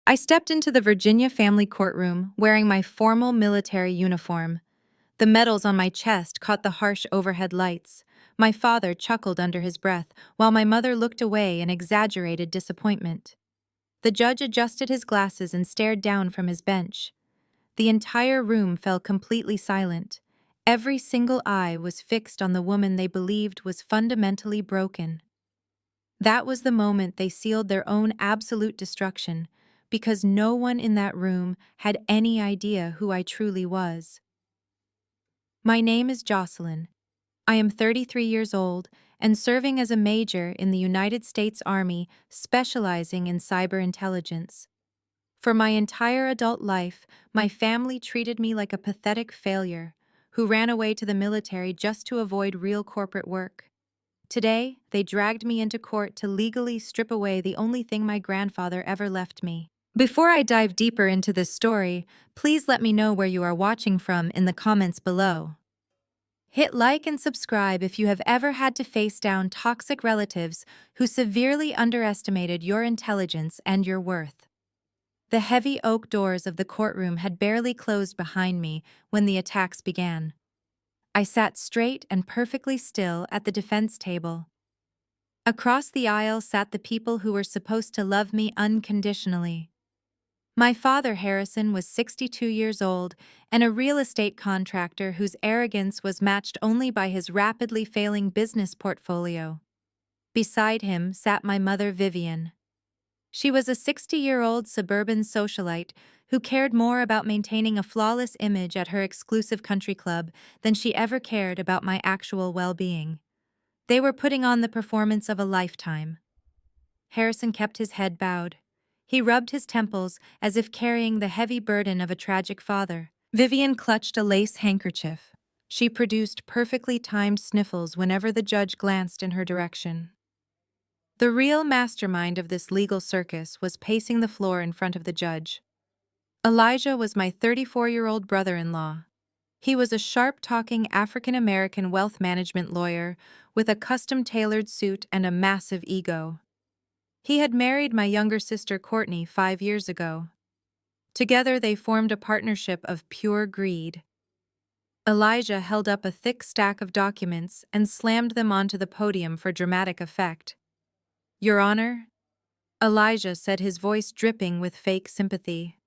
I stepped into the Virginia family courtroom wearing my formal military uniform. The medals on my chest caught the harsh overhead lights. My father chuckled under his breath, while my mother looked away in exaggerated disappointment. The judge adjusted his glasses and stared down from his bench. The entire room fell completely silent. Every single eye was fixed on the woman they believed was fundamentally broken. That was the moment they sealed their own absolute destruction, because no one in that room had any idea who I truly was. My name is Jocelyn. I am 33 years old and serving as a major in the United States Army specializing in cyber intelligence. For my entire adult life, my family treated me like a pathetic failure who ran away to the military just to avoid real corporate work. Today, they dragged me into court to legally strip away the only thing my grandfather ever left me. Before I dive deeper into this story, please let me know where you are watching from in the comments below. Hit like and subscribe if you have ever had to face down toxic relatives who severely underestimated your intelligence and your worth. The heavy oak doors of the courtroom had barely closed behind me when the attacks began. I sat straight and perfectly still at the defense table. Across the aisle sat the people who were supposed to love me unconditionally. My father, Harrison, was 62 years old and a real estate contractor whose arrogance was matched only by his rapidly failing business portfolio. Beside him sat my mother, Vivian. She was a 60-year-old suburban socialite who cared more about maintaining a flawless image at her exclusive country club than she ever cared about my actual well-being. They were putting on the performance of a lifetime. Harrison kept his head bowed. He rubbed his temples as if carrying the heavy burden of a tragic father. Vivian clutched a lace handkerchief. She produced perfectly timed sniffles whenever the judge glanced in her direction. The real mastermind of this legal circus was pacing the floor in front of the judge. Elijah was my 34-year-old brother-in-law. He was a sharp-talking African-American wealth management lawyer with a custom-tailored suit and a massive ego. He had married my younger sister Courtney 5 years ago. Together they formed a partnership of pure greed. Elijah held up a thick stack of documents and slammed them onto the podium for dramatic effect. "Your Honor," Elijah said, his voice dripping with fake sympathy.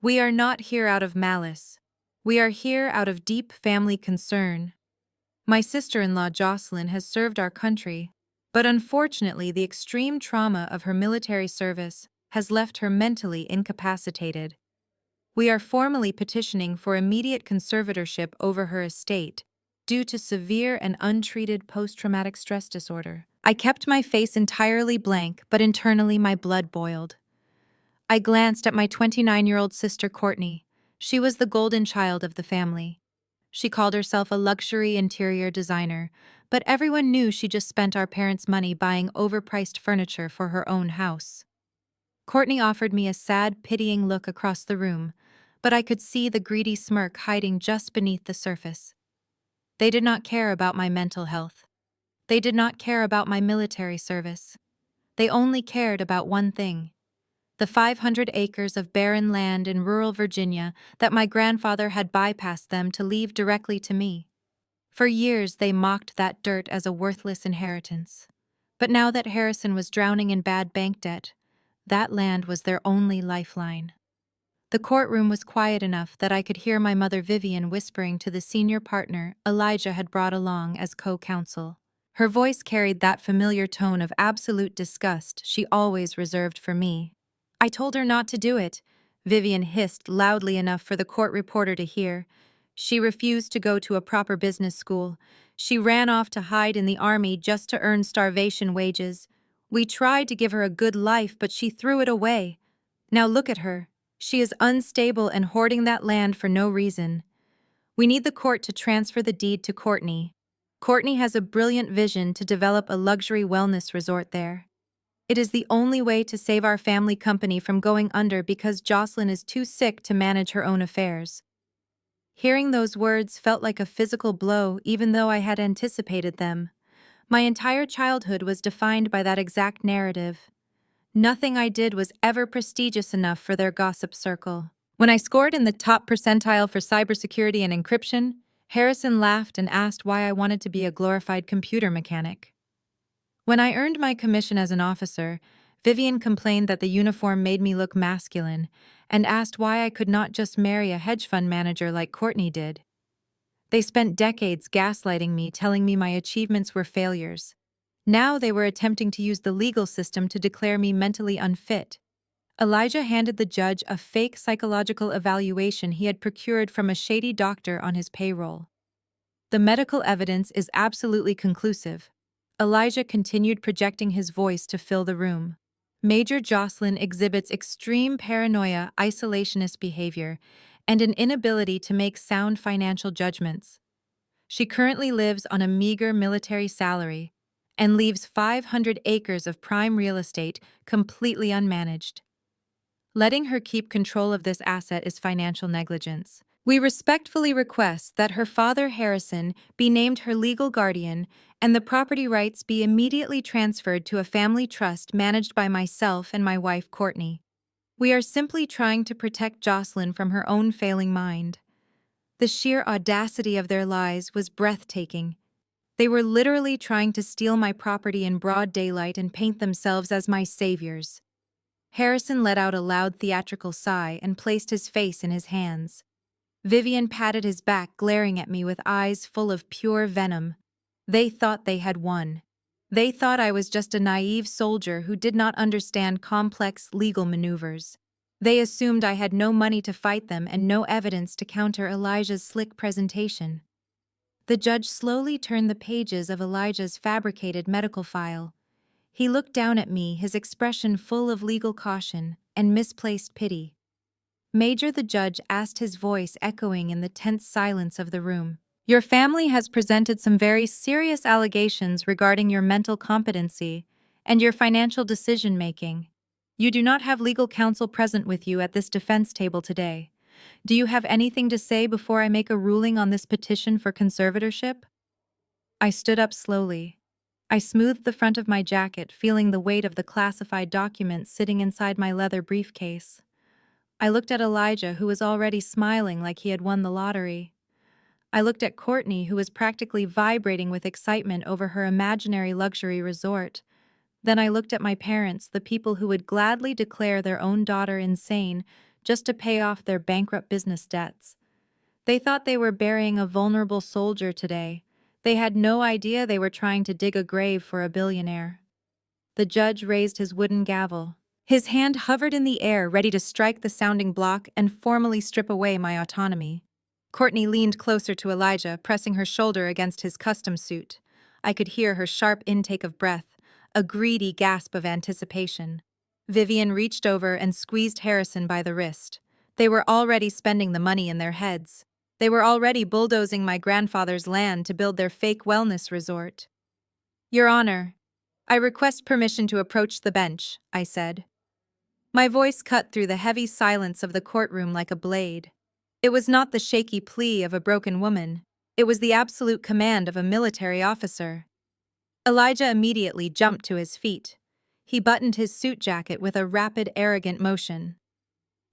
"We are not here out of malice. We are here out of deep family concern. My sister-in-law Jocelyn has served our country, but unfortunately the extreme trauma of her military service has left her mentally incapacitated. We are formally petitioning for immediate conservatorship over her estate due to severe and untreated post-traumatic stress disorder." I kept my face entirely blank, but internally my blood boiled. I glanced at my 29-year-old sister Courtney. She was the golden child of the family. She called herself a luxury interior designer, but everyone knew she just spent our parents' money buying overpriced furniture for her own house. Courtney offered me a sad, pitying look across the room, but I could see the greedy smirk hiding just beneath the surface. They did not care about my mental health. They did not care about my military service. They only cared about one thing: the 500 acres of barren land in rural Virginia that my grandfather had bypassed them to leave directly to me. For years they mocked that dirt as a worthless inheritance. But now that Harrison was drowning in bad bank debt, that land was their only lifeline. The courtroom was quiet enough that I could hear my mother Vivian whispering to the senior partner Elijah had brought along as co-counsel. Her voice carried that familiar tone of absolute disgust she always reserved for me. "I told her not to do it," Vivian hissed loudly enough for the court reporter to hear. "She refused to go to a proper business school. She ran off to hide in the army just to earn starvation wages. We tried to give her a good life, but she threw it away. Now look at her. She is unstable and hoarding that land for no reason. We need the court to transfer the deed to Courtney. Courtney has a brilliant vision to develop a luxury wellness resort there. It is the only way to save our family company from going under because Jocelyn is too sick to manage her own affairs." Hearing those words felt like a physical blow, even though I had anticipated them. My entire childhood was defined by that exact narrative. Nothing I did was ever prestigious enough for their gossip circle. When I scored in the top percentile for cybersecurity and encryption, Harrison laughed and asked why I wanted to be a glorified computer mechanic. When I earned my commission as an officer, Vivian complained that the uniform made me look masculine and asked why I could not just marry a hedge fund manager like Courtney did. They spent decades gaslighting me, telling me my achievements were failures. Now they were attempting to use the legal system to declare me mentally unfit. Elijah handed the judge a fake psychological evaluation he had procured from a shady doctor on his payroll. The medical evidence is absolutely conclusive. Elijah continued projecting his voice to fill the room. Major Jocelyn exhibits extreme paranoia, isolationist behavior, and an inability to make sound financial judgments. She currently lives on a meager military salary and leaves 500 acres of prime real estate completely unmanaged. Letting her keep control of this asset is financial negligence. We respectfully request that her father, Harrison, be named her legal guardian and the property rights be immediately transferred to a family trust managed by myself and my wife, Courtney. We are simply trying to protect Jocelyn from her own failing mind. The sheer audacity of their lies was breathtaking. They were literally trying to steal my property in broad daylight and paint themselves as my saviors. Harrison let out a loud theatrical sigh and placed his face in his hands. Vivian patted his back, glaring at me with eyes full of pure venom. They thought they had won. They thought I was just a naive soldier who did not understand complex legal maneuvers. They assumed I had no money to fight them and no evidence to counter Elijah's slick presentation. The judge slowly turned the pages of Elijah's fabricated medical file. He looked down at me, his expression full of legal caution and misplaced pity. Major, the judge asked, his voice echoing in the tense silence of the room. Your family has presented some very serious allegations regarding your mental competency and your financial decision-making. You do not have legal counsel present with you at this defense table today. Do you have anything to say before I make a ruling on this petition for conservatorship? I stood up slowly. I smoothed the front of my jacket, feeling the weight of the classified documents sitting inside my leather briefcase. I looked at Elijah, who was already smiling like he had won the lottery. I looked at Courtney, who was practically vibrating with excitement over her imaginary luxury resort. Then I looked at my parents, the people who would gladly declare their own daughter insane just to pay off their bankrupt business debts. They thought they were burying a vulnerable soldier today. They had no idea they were trying to dig a grave for a billionaire. The judge raised his wooden gavel. His hand hovered in the air, ready to strike the sounding block and formally strip away my autonomy. Courtney leaned closer to Elijah, pressing her shoulder against his custom suit. I could hear her sharp intake of breath, a greedy gasp of anticipation. Vivian reached over and squeezed Harrison by the wrist. They were already spending the money in their heads. They were already bulldozing my grandfather's land to build their fake wellness resort. Your Honor, I request permission to approach the bench, I said. My voice cut through the heavy silence of the courtroom like a blade. It was not the shaky plea of a broken woman. It was the absolute command of a military officer. Elijah immediately jumped to his feet. He buttoned his suit jacket with a rapid, arrogant motion.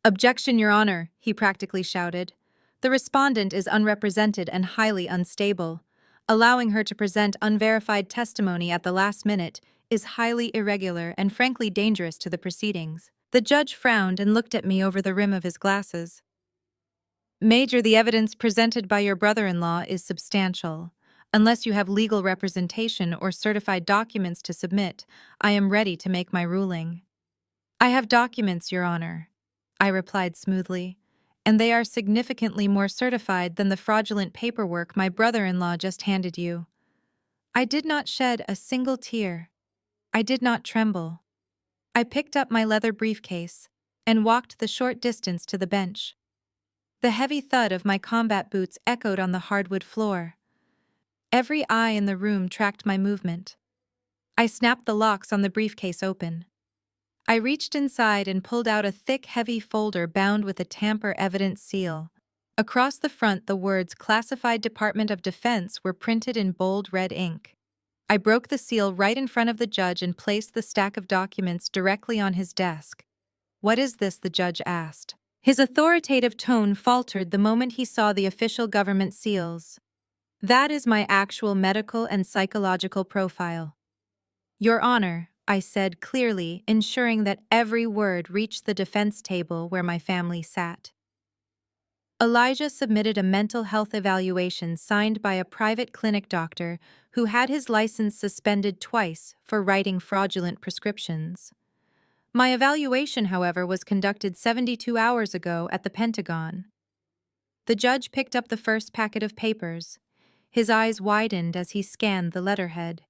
Objection, Your Honor, he practically shouted. The respondent is unrepresented and highly unstable. Allowing her to present unverified testimony at the last minute is highly irregular and frankly dangerous to the proceedings. The judge frowned and looked at me over the rim of his glasses. Major, the evidence presented by your brother-in-law is substantial. Unless you have legal representation or certified documents to submit, I am ready to make my ruling. I have documents, Your Honor, I replied smoothly, and they are significantly more certified than the fraudulent paperwork my brother-in-law just handed you. I did not shed a single tear. I did not tremble. I picked up my leather briefcase and walked the short distance to the bench. The heavy thud of my combat boots echoed on the hardwood floor. Every eye in the room tracked my movement. I snapped the locks on the briefcase open. I reached inside and pulled out a thick, heavy folder bound with a tamper evidence seal. Across the front, the words "Classified Department of Defense" were printed in bold red ink. I broke the seal right in front of the judge and placed the stack of documents directly on his desk. "What is this?" the judge asked. His authoritative tone faltered the moment he saw the official government seals. "That is my actual medical and psychological profile." "Your Honor," I said clearly, ensuring that every word reached the defense table where my family sat. Elijah submitted a mental health evaluation signed by a private clinic doctor who had his license suspended twice for writing fraudulent prescriptions. My evaluation, however, was conducted 72 hours ago at the Pentagon. The judge picked up the first packet of papers. His eyes widened as he scanned the letterhead.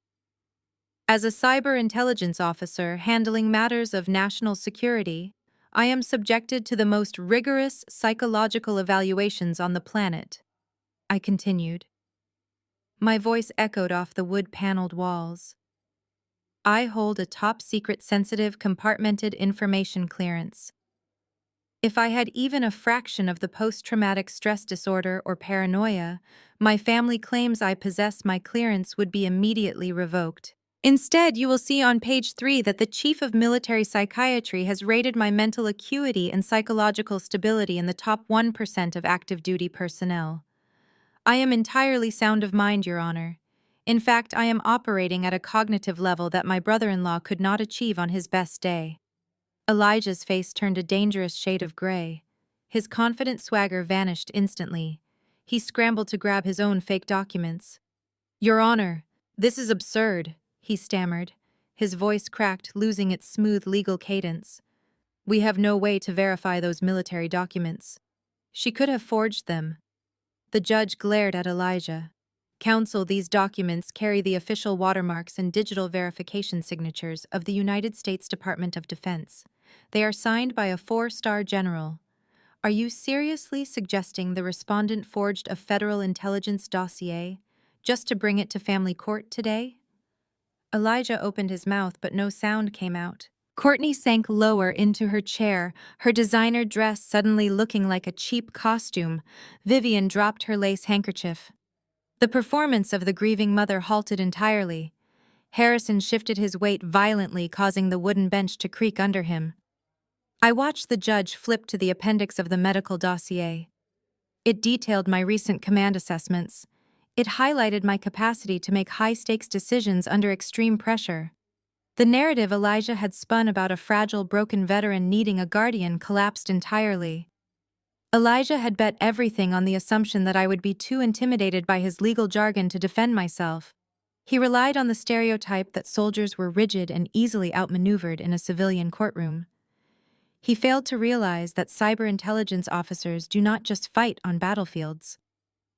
"As a cyber intelligence officer handling matters of national security, I am subjected to the most rigorous psychological evaluations on the planet," I continued. My voice echoed off the wood-paneled walls. "I hold a top-secret sensitive compartmented information clearance. If I had even a fraction of the post-traumatic stress disorder or paranoia, my family claims I possess my clearance would be immediately revoked. Instead, you will see on page 3 that the Chief of Military Psychiatry has rated my mental acuity and psychological stability in the top 1% of active duty personnel. I am entirely sound of mind, Your Honor. In fact, I am operating at a cognitive level that my brother-in-law could not achieve on his best day." Elijah's face turned a dangerous shade of gray. His confident swagger vanished instantly. He scrambled to grab his own fake documents. "Your Honor, this is absurd," he stammered. His voice cracked, losing its smooth legal cadence. "We have no way to verify those military documents. She could have forged them." The judge glared at Elijah. "Counsel, these documents carry the official watermarks and digital verification signatures of the United States Department of Defense. They are signed by a 4-star general. Are you seriously suggesting the respondent forged a federal intelligence dossier just to bring it to family court today?" Elijah opened his mouth, but no sound came out. Courtney sank lower into her chair, her designer dress suddenly looking like a cheap costume. Vivian dropped her lace handkerchief. The performance of the grieving mother halted entirely. Harrison shifted his weight violently, causing the wooden bench to creak under him. I watched the judge flip to the appendix of the medical dossier. It detailed my recent command assessments. It highlighted my capacity to make high-stakes decisions under extreme pressure. The narrative Elijah had spun about a fragile, broken veteran needing a guardian collapsed entirely. Elijah had bet everything on the assumption that I would be too intimidated by his legal jargon to defend myself. He relied on the stereotype that soldiers were rigid and easily outmaneuvered in a civilian courtroom. He failed to realize that cyber intelligence officers do not just fight on battlefields.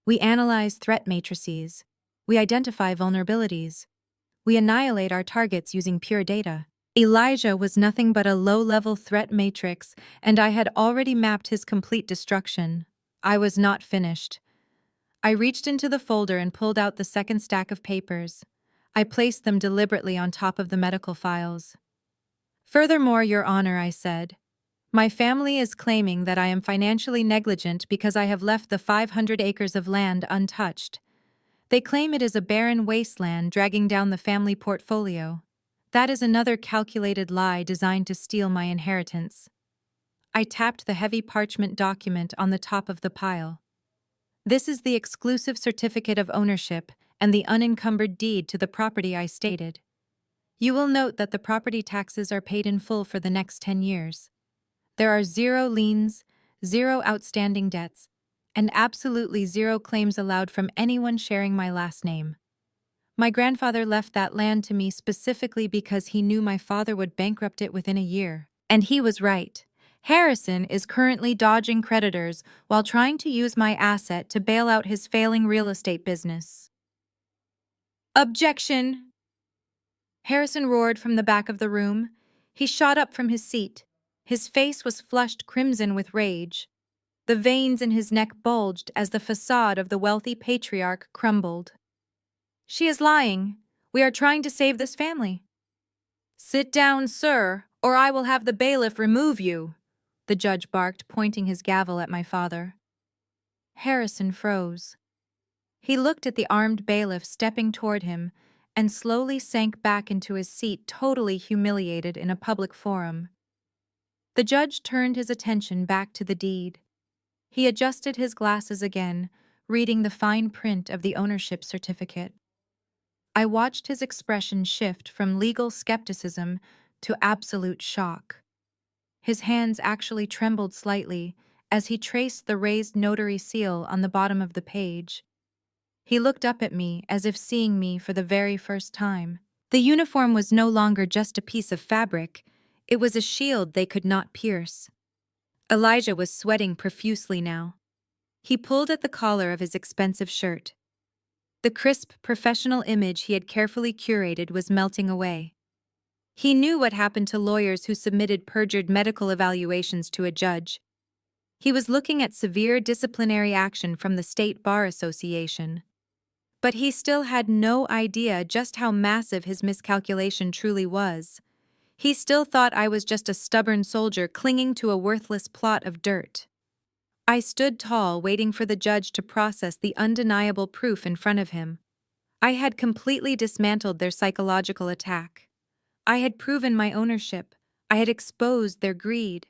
We analyze threat matrices. We identify vulnerabilities. We annihilate our targets using pure data. Elijah was nothing but a low-level threat matrix, and I had already mapped his complete destruction. I was not finished. I reached into the folder and pulled out the second stack of papers. I placed them deliberately on top of the medical files. "Furthermore, Your Honor," I said, "my family is claiming that I am financially negligent because I have left the 500 acres of land untouched. They claim it is a barren wasteland dragging down the family portfolio. That is another calculated lie designed to steal my inheritance." I tapped the heavy parchment document on the top of the pile. "This is the exclusive certificate of ownership and the unencumbered deed to the property I stated. You will note that the property taxes are paid in full for the next 10 years. There are 0 liens, 0 outstanding debts, and absolutely 0 claims allowed from anyone sharing my last name. My grandfather left that land to me specifically because he knew my father would bankrupt it within a year. And he was right. Harrison is currently dodging creditors while trying to use my asset to bail out his failing real estate business." "Objection!" Harrison roared from the back of the room. He shot up from his seat. His face was flushed crimson with rage. The veins in his neck bulged as the facade of the wealthy patriarch crumbled. "She is lying. We are trying to save this family." "Sit down, sir, or I will have the bailiff remove you," the judge barked, pointing his gavel at my father. Harrison froze. He looked at the armed bailiff stepping toward him, and slowly sank back into his seat, totally humiliated in a public forum. The judge turned his attention back to the deed. He adjusted his glasses again, reading the fine print of the ownership certificate. I watched his expression shift from legal skepticism to absolute shock. His hands actually trembled slightly as he traced the raised notary seal on the bottom of the page. He looked up at me as if seeing me for the very first time. The uniform was no longer just a piece of fabric, it was a shield they could not pierce. Elijah was sweating profusely now. He pulled at the collar of his expensive shirt. The crisp, professional image he had carefully curated was melting away. He knew what happened to lawyers who submitted perjured medical evaluations to a judge. He was looking at severe disciplinary action from the State Bar Association. But he still had no idea just how massive his miscalculation truly was. He still thought I was just a stubborn soldier clinging to a worthless plot of dirt. I stood tall, waiting for the judge to process the undeniable proof in front of him. I had completely dismantled their psychological attack. I had proven my ownership. I had exposed their greed.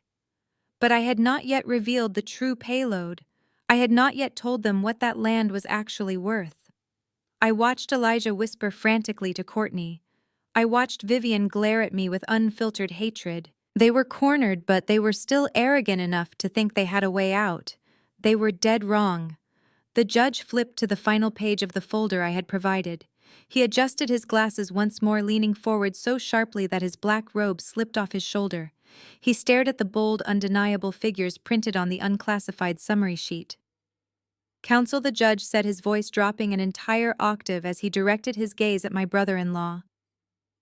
But I had not yet revealed the true payload. I had not yet told them what that land was actually worth. I watched Elijah whisper frantically to Courtney. I watched Vivian glare at me with unfiltered hatred. They were cornered, but they were still arrogant enough to think they had a way out. They were dead wrong. The judge flipped to the final page of the folder I had provided. He adjusted his glasses once more, leaning forward so sharply that his black robe slipped off his shoulder. He stared at the bold, undeniable figures printed on the unclassified summary sheet. Counsel, the judge said, his voice dropping an entire octave as he directed his gaze at my brother-in-law.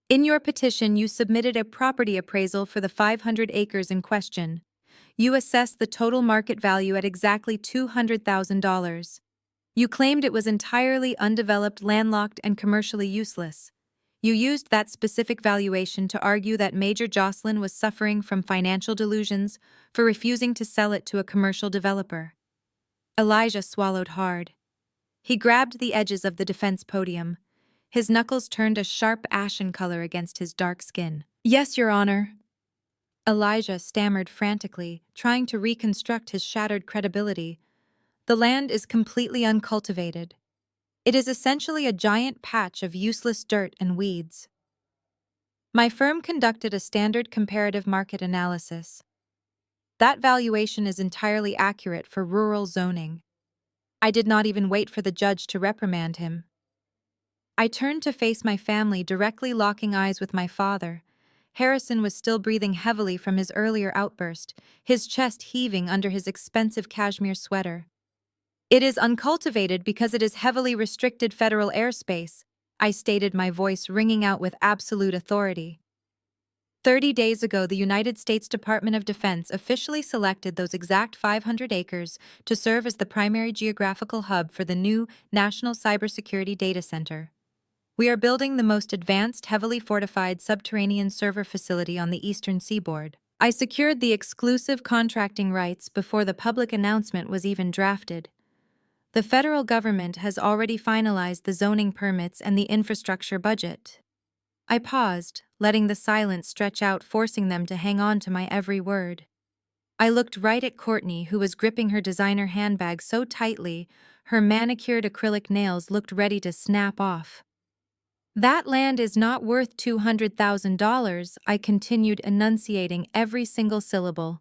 In your petition, you submitted a property appraisal for the 500 acres in question. You assessed the total market value at exactly $200,000. You claimed it was entirely undeveloped, landlocked, and commercially useless. You used that specific valuation to argue that Major Jocelyn was suffering from financial delusions for refusing to sell it to a commercial developer. Elijah swallowed hard. He grabbed the edges of the defense podium. His knuckles turned a sharp ashen color against his dark skin. Yes, Your Honor. Elijah stammered frantically, trying to reconstruct his shattered credibility. The land is completely uncultivated. It is essentially a giant patch of useless dirt and weeds. My firm conducted a standard comparative market analysis. That valuation is entirely accurate for rural zoning. I did not even wait for the judge to reprimand him. I turned to face my family, directly locking eyes with my father. Harrison was still breathing heavily from his earlier outburst, his chest heaving under his expensive cashmere sweater. It is uncultivated because it is heavily restricted federal airspace, I stated, my voice ringing out with absolute authority. 30 days ago, the United States Department of Defense officially selected those exact 500 acres to serve as the primary geographical hub for the new National Cybersecurity Data Center. We are building the most advanced, heavily fortified subterranean server facility on the eastern seaboard. I secured the exclusive contracting rights before the public announcement was even drafted. The federal government has already finalized the zoning permits and the infrastructure budget. I paused, letting the silence stretch out, forcing them to hang on to my every word. I looked right at Courtney, who was gripping her designer handbag so tightly, her manicured acrylic nails looked ready to snap off. That land is not worth $200,000, I continued, enunciating every single syllable.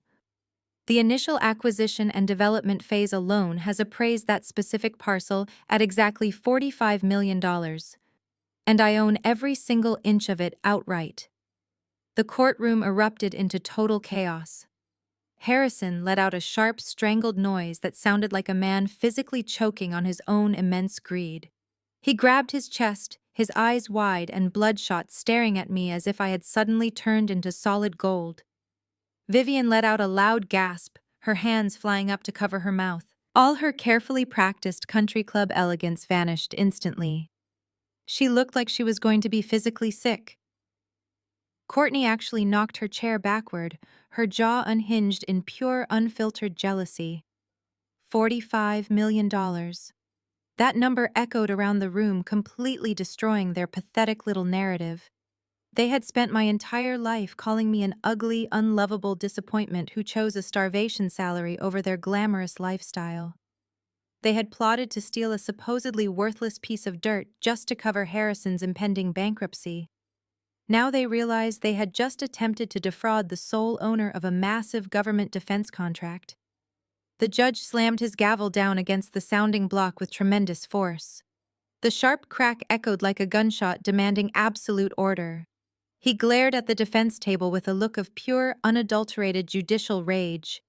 The initial acquisition and development phase alone has appraised that specific parcel at exactly $45 million. And I own every single inch of it outright. The courtroom erupted into total chaos. Harrison let out a sharp, strangled noise that sounded like a man physically choking on his own immense greed. He grabbed his chest, his eyes wide and bloodshot, staring at me as if I had suddenly turned into solid gold. Vivian let out a loud gasp, her hands flying up to cover her mouth. All her carefully practiced country club elegance vanished instantly. She looked like she was going to be physically sick. Courtney actually knocked her chair backward, her jaw unhinged in pure, unfiltered jealousy. $45 million. That number echoed around the room, completely destroying their pathetic little narrative. They had spent my entire life calling me an ugly, unlovable disappointment who chose a starvation salary over their glamorous lifestyle. They had plotted to steal a supposedly worthless piece of dirt just to cover Harrison's impending bankruptcy. Now they realized they had just attempted to defraud the sole owner of a massive government defense contract. The judge slammed his gavel down against the sounding block with tremendous force. The sharp crack echoed like a gunshot, demanding absolute order. He glared at the defense table with a look of pure, unadulterated judicial rage.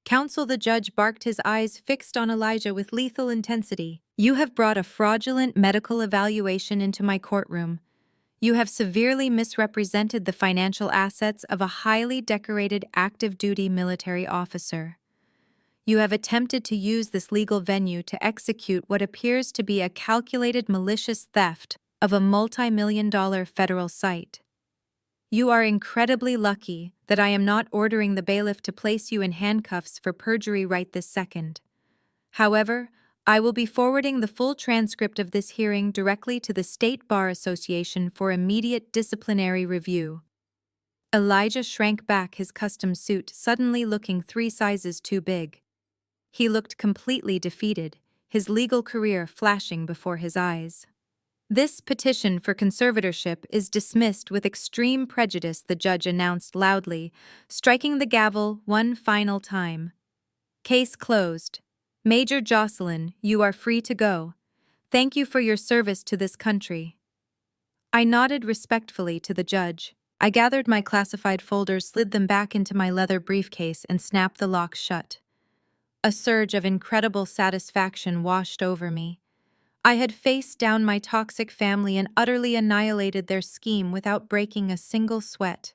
Counsel, the judge barked, his eyes fixed on Elijah with lethal intensity. You have brought a fraudulent medical evaluation into my courtroom. You have severely misrepresented the financial assets of a highly decorated active-duty military officer. You have attempted to use this legal venue to execute what appears to be a calculated malicious theft of a multi-million-dollar federal site. You are incredibly lucky that I am not ordering the bailiff to place you in handcuffs for perjury right this second. However, I will be forwarding the full transcript of this hearing directly to the State Bar Association for immediate disciplinary review. Elijah shrank back, his custom suit suddenly looking 3 sizes too big. He looked completely defeated, his legal career flashing before his eyes. This petition for conservatorship is dismissed with extreme prejudice, the judge announced loudly, striking the gavel one final time. Case closed. Major Jocelyn, you are free to go. Thank you for your service to this country. I nodded respectfully to the judge. I gathered my classified folders, slid them back into my leather briefcase, and snapped the lock shut. A surge of incredible satisfaction washed over me. I had faced down my toxic family and utterly annihilated their scheme without breaking a single sweat.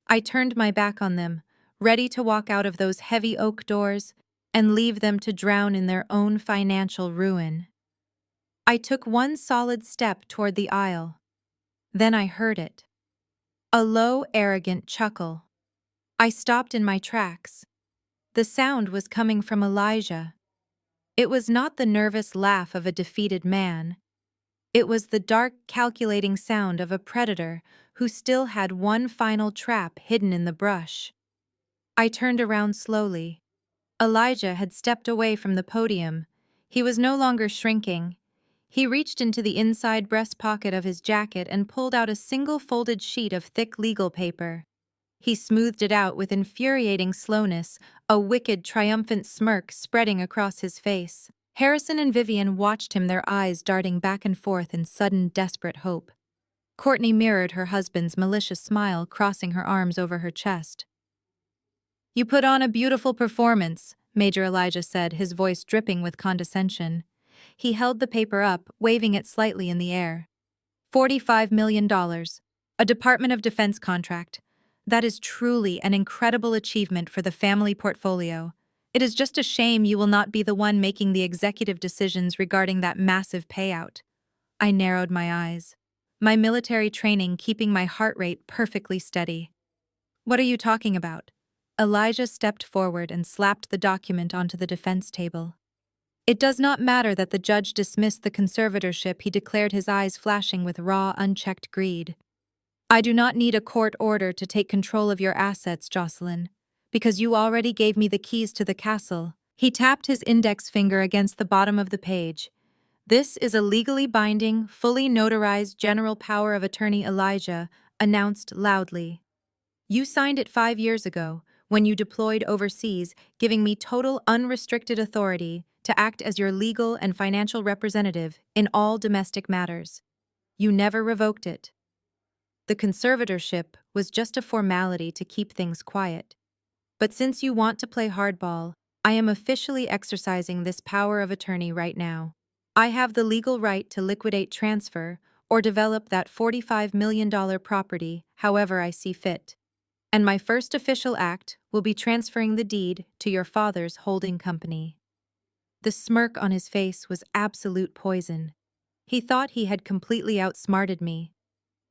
I turned my back on them, ready to walk out of those heavy oak doors and leave them to drown in their own financial ruin. I took one solid step toward the aisle. Then I heard it. A low, arrogant chuckle. I stopped in my tracks. The sound was coming from Elijah. It was not the nervous laugh of a defeated man. It was the dark, calculating sound of a predator who still had one final trap hidden in the brush. I turned around slowly. Elijah had stepped away from the podium. He was no longer shrinking. He reached into the inside breast pocket of his jacket and pulled out a single folded sheet of thick legal paper. He smoothed it out with infuriating slowness, a wicked, triumphant smirk spreading across his face. Harrison and Vivian watched him, their eyes darting back and forth in sudden, desperate hope. Courtney mirrored her husband's malicious smile, crossing her arms over her chest. You put on a beautiful performance, Major Elijah said, his voice dripping with condescension. He held the paper up, waving it slightly in the air. $45 million. A Department of Defense contract. That is truly an incredible achievement for the family portfolio. It is just a shame you will not be the one making the executive decisions regarding that massive payout. I narrowed my eyes, my military training keeping my heart rate perfectly steady. What are you talking about? Elijah stepped forward and slapped the document onto the defense table. It does not matter that the judge dismissed the conservatorship, he declared, his eyes flashing with raw, unchecked greed. I do not need a court order to take control of your assets, Jocelyn, because you already gave me the keys to the castle. He tapped his index finger against the bottom of the page. This is a legally binding, fully notarized general power of attorney, Elijah announced loudly. You signed it 5 years ago, when you deployed overseas, giving me total unrestricted authority to act as your legal and financial representative in all domestic matters. You never revoked it. The conservatorship was just a formality to keep things quiet. But since you want to play hardball, I am officially exercising this power of attorney right now. I have the legal right to liquidate, transfer, or develop that $45 million property however I see fit. And my first official act will be transferring the deed to your father's holding company. The smirk on his face was absolute poison. He thought he had completely outsmarted me.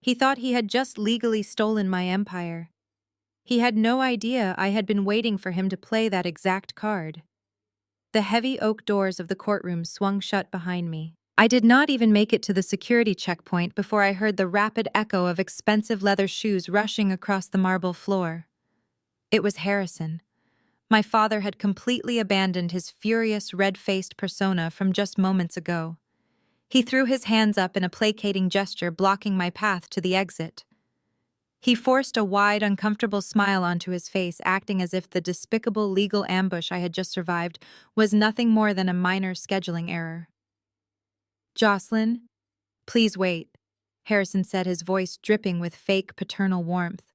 He thought he had just legally stolen my empire. He had no idea I had been waiting for him to play that exact card. The heavy oak doors of the courtroom swung shut behind me. I did not even make it to the security checkpoint before I heard the rapid echo of expensive leather shoes rushing across the marble floor. It was Harrison. My father had completely abandoned his furious, red-faced persona from just moments ago. He threw his hands up in a placating gesture, blocking my path to the exit. He forced a wide, uncomfortable smile onto his face, acting as if the despicable legal ambush I had just survived was nothing more than a minor scheduling error. "Jocelyn, please wait," Harrison said, his voice dripping with fake paternal warmth.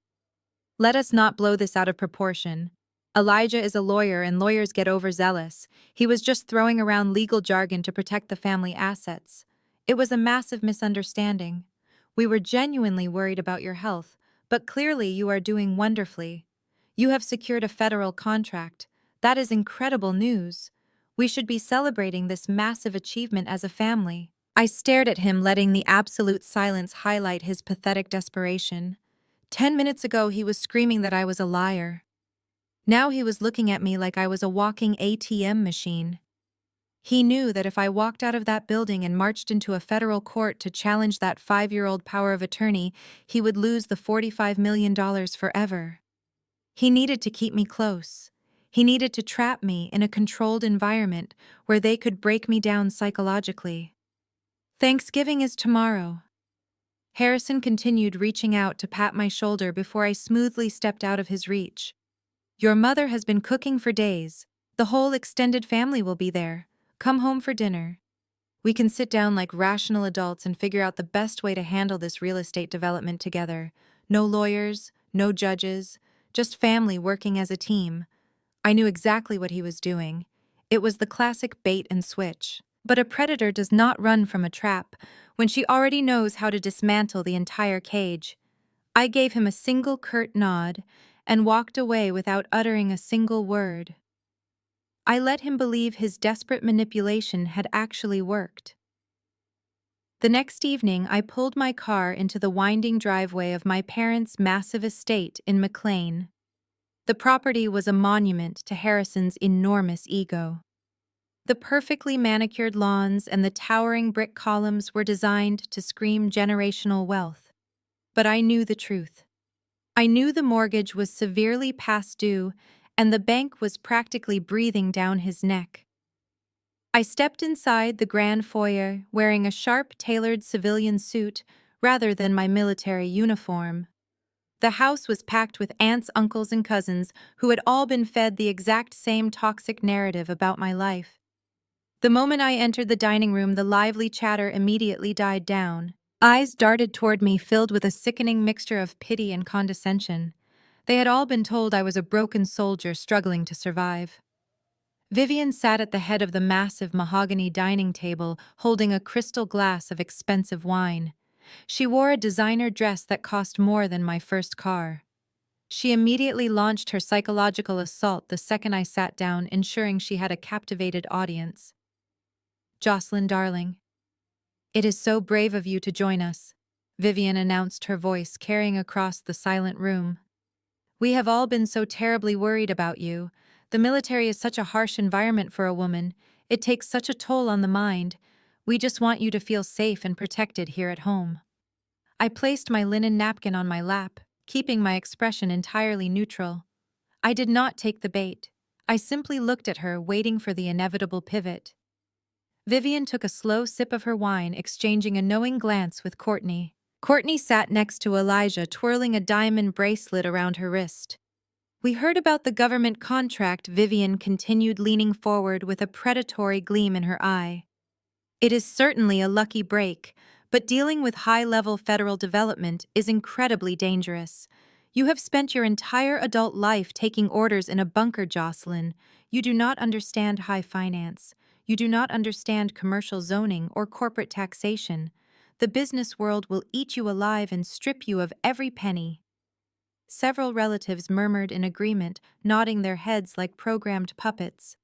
"Let us not blow this out of proportion. Elijah is a lawyer and lawyers get overzealous. He was just throwing around legal jargon to protect the family assets. It was a massive misunderstanding. We were genuinely worried about your health, but clearly you are doing wonderfully. You have secured a federal contract. That is incredible news. We should be celebrating this massive achievement as a family." I stared at him, letting the absolute silence highlight his pathetic desperation. 10 minutes ago, he was screaming that I was a liar. Now he was looking at me like I was a walking ATM machine. He knew that if I walked out of that building and marched into a federal court to challenge that 5-year-old power of attorney, he would lose the $45 million forever. He needed to keep me close. He needed to trap me in a controlled environment where they could break me down psychologically. "Thanksgiving is tomorrow." Harrison continued, reaching out to pat my shoulder before I smoothly stepped out of his reach. "Your mother has been cooking for days. The whole extended family will be there. Come home for dinner. We can sit down like rational adults and figure out the best way to handle this real estate development together. No lawyers, no judges, just family working as a team." I knew exactly what he was doing. It was the classic bait and switch. But a predator does not run from a trap when she already knows how to dismantle the entire cage. I gave him a single curt nod and walked away without uttering a single word. I let him believe his desperate manipulation had actually worked. The next evening, I pulled my car into the winding driveway of my parents' massive estate in McLean. The property was a monument to Harrison's enormous ego. The perfectly manicured lawns and the towering brick columns were designed to scream generational wealth. But I knew the truth. I knew the mortgage was severely past due, and the bank was practically breathing down his neck. I stepped inside the grand foyer wearing a sharp, tailored civilian suit rather than my military uniform. The house was packed with aunts, uncles, and cousins who had all been fed the exact same toxic narrative about my life. The moment I entered the dining room, the lively chatter immediately died down. Eyes darted toward me, filled with a sickening mixture of pity and condescension. They had all been told I was a broken soldier struggling to survive. Vivian sat at the head of the massive mahogany dining table, holding a crystal glass of expensive wine. She wore a designer dress that cost more than my first car. She immediately launched her psychological assault the second I sat down, ensuring she had a captivated audience. "Jocelyn, darling, it is so brave of you to join us," Vivian announced, her voice carrying across the silent room. "We have all been so terribly worried about you. The military is such a harsh environment for a woman. It takes such a toll on the mind. We just want you to feel safe and protected here at home." I placed my linen napkin on my lap, keeping my expression entirely neutral. I did not take the bait. I simply looked at her, waiting for the inevitable pivot. Vivian took a slow sip of her wine, exchanging a knowing glance with Courtney. Courtney sat next to Elijah, twirling a diamond bracelet around her wrist. "We heard about the government contract," Vivian continued, leaning forward with a predatory gleam in her eye. "It is certainly a lucky break, but dealing with high-level federal development is incredibly dangerous. You have spent your entire adult life taking orders in a bunker, Jocelyn. You do not understand high finance. You do not understand commercial zoning or corporate taxation. The business world will eat you alive and strip you of every penny." Several relatives murmured in agreement, nodding their heads like programmed puppets.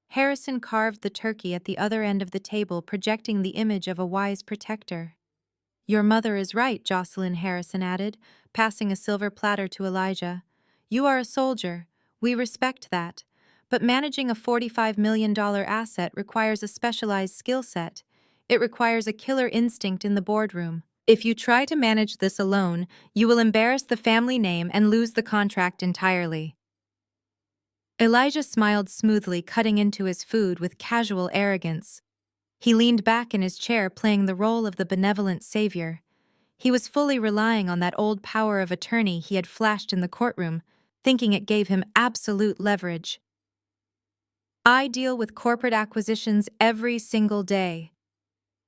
Harrison carved the turkey at the other end of the table, projecting the image of a wise protector. "Your mother is right," Jocelyn, Harrison added, passing a silver platter to Elijah. "You are a soldier. We respect that. But managing a $45 million asset requires a specialized skill set. It requires a killer instinct in the boardroom. If you try to manage this alone, you will embarrass the family name and lose the contract entirely. Elijah smiled smoothly, cutting into his food with casual arrogance. He leaned back in his chair, playing the role of the benevolent savior. He was fully relying on that old power of attorney he had flashed in the courtroom, thinking it gave him absolute leverage. "I deal with corporate acquisitions every single day,"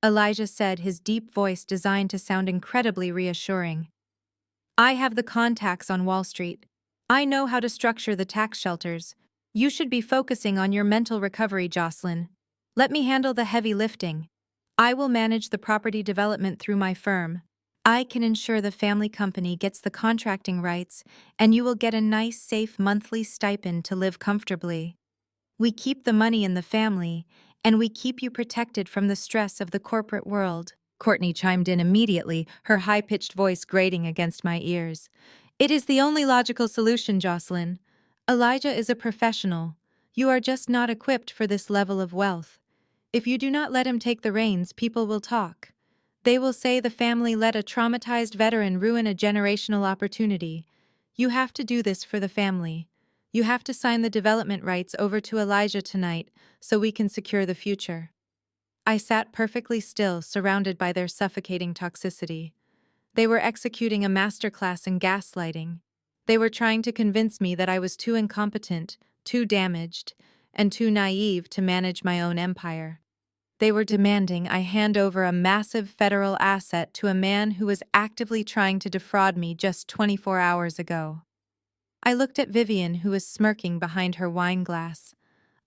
Elijah said, his deep voice designed to sound incredibly reassuring. "I have the contacts on Wall Street. I know how to structure the tax shelters. You should be focusing on your mental recovery, Jocelyn. Let me handle the heavy lifting. I will manage the property development through my firm. I can ensure the family company gets the contracting rights, and you will get a nice, safe monthly stipend to live comfortably. We keep the money in the family, and we keep you protected from the stress of the corporate world." Courtney chimed in immediately, her high-pitched voice grating against my ears. "It is the only logical solution, Jocelyn. Elijah is a professional. You are just not equipped for this level of wealth. If you do not let him take the reins, people will talk. They will say the family let a traumatized veteran ruin a generational opportunity. You have to do this for the family. You have to sign the development rights over to Elijah tonight so we can secure the future." I sat perfectly still, surrounded by their suffocating toxicity. They were executing a masterclass in gaslighting. They were trying to convince me that I was too incompetent, too damaged, and too naive to manage my own empire. They were demanding I hand over a massive federal asset to a man who was actively trying to defraud me just 24 hours ago. I looked at Vivian, who was smirking behind her wine glass.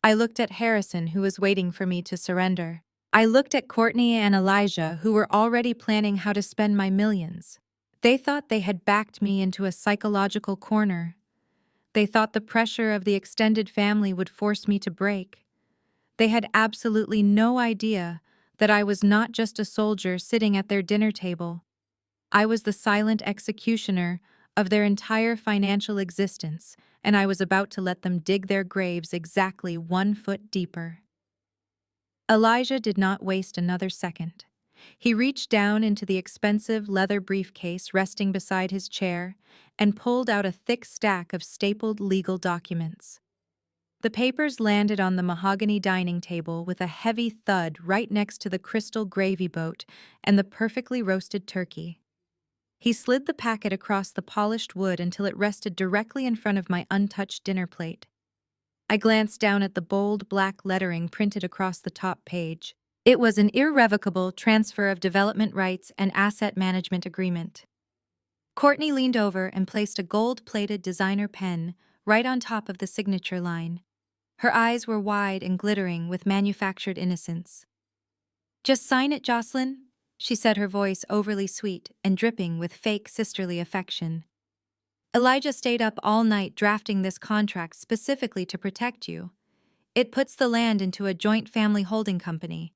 I looked at Harrison, who was waiting for me to surrender. I looked at Courtney and Elijah, who were already planning how to spend my millions. They thought they had backed me into a psychological corner. They thought the pressure of the extended family would force me to break. They had absolutely no idea that I was not just a soldier sitting at their dinner table. I was the silent executioner of their entire financial existence, and I was about to let them dig their graves exactly 1 foot deeper. Elijah did not waste another second. He reached down into the expensive leather briefcase resting beside his chair and pulled out a thick stack of stapled legal documents. The papers landed on the mahogany dining table with a heavy thud right next to the crystal gravy boat and the perfectly roasted turkey. He slid the packet across the polished wood until it rested directly in front of my untouched dinner plate. I glanced down at the bold black lettering printed across the top page. It was an irrevocable transfer of development rights and asset management agreement. Courtney leaned over and placed a gold-plated designer pen right on top of the signature line. Her eyes were wide and glittering with manufactured innocence. "Just sign it, Jocelyn," she said, her voice overly sweet and dripping with fake sisterly affection. "Elijah stayed up all night drafting this contract specifically to protect you. It puts the land into a joint family holding company.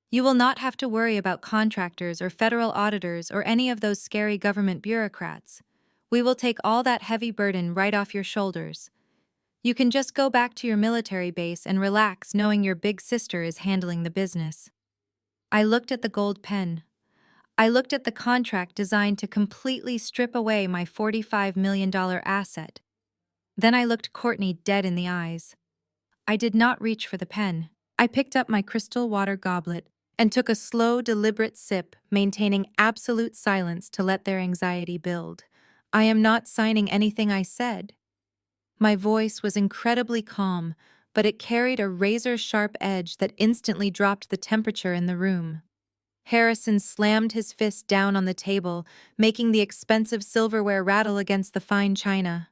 You will not have to worry about contractors or federal auditors or any of those scary government bureaucrats. We will take all that heavy burden right off your shoulders. You can just go back to your military base and relax knowing your big sister is handling the business." I looked at the gold pen. I looked at the contract designed to completely strip away my $45 million asset. Then I looked Courtney dead in the eyes. I did not reach for the pen. I picked up my crystal water goblet and took a slow, deliberate sip, maintaining absolute silence to let their anxiety build. "I am not signing anything," I said. My voice was incredibly calm, but it carried a razor-sharp edge that instantly dropped the temperature in the room. Harrison slammed his fist down on the table, making the expensive silverware rattle against the fine china.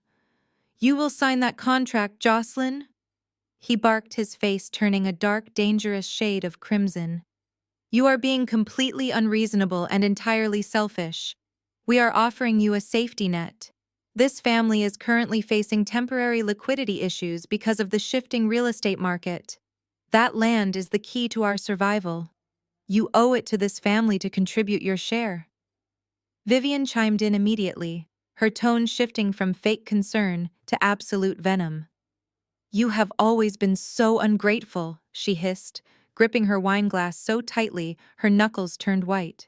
"You will sign that contract, Jocelyn?" He barked, his face turning a dark, dangerous shade of crimson. "You are being completely unreasonable and entirely selfish. We are offering you a safety net. This family is currently facing temporary liquidity issues because of the shifting real estate market. That land is the key to our survival. You owe it to this family to contribute your share." Vivian chimed in immediately, her tone shifting from fake concern to absolute venom. You have always been so ungrateful, she hissed, gripping her wine glass so tightly her knuckles turned white.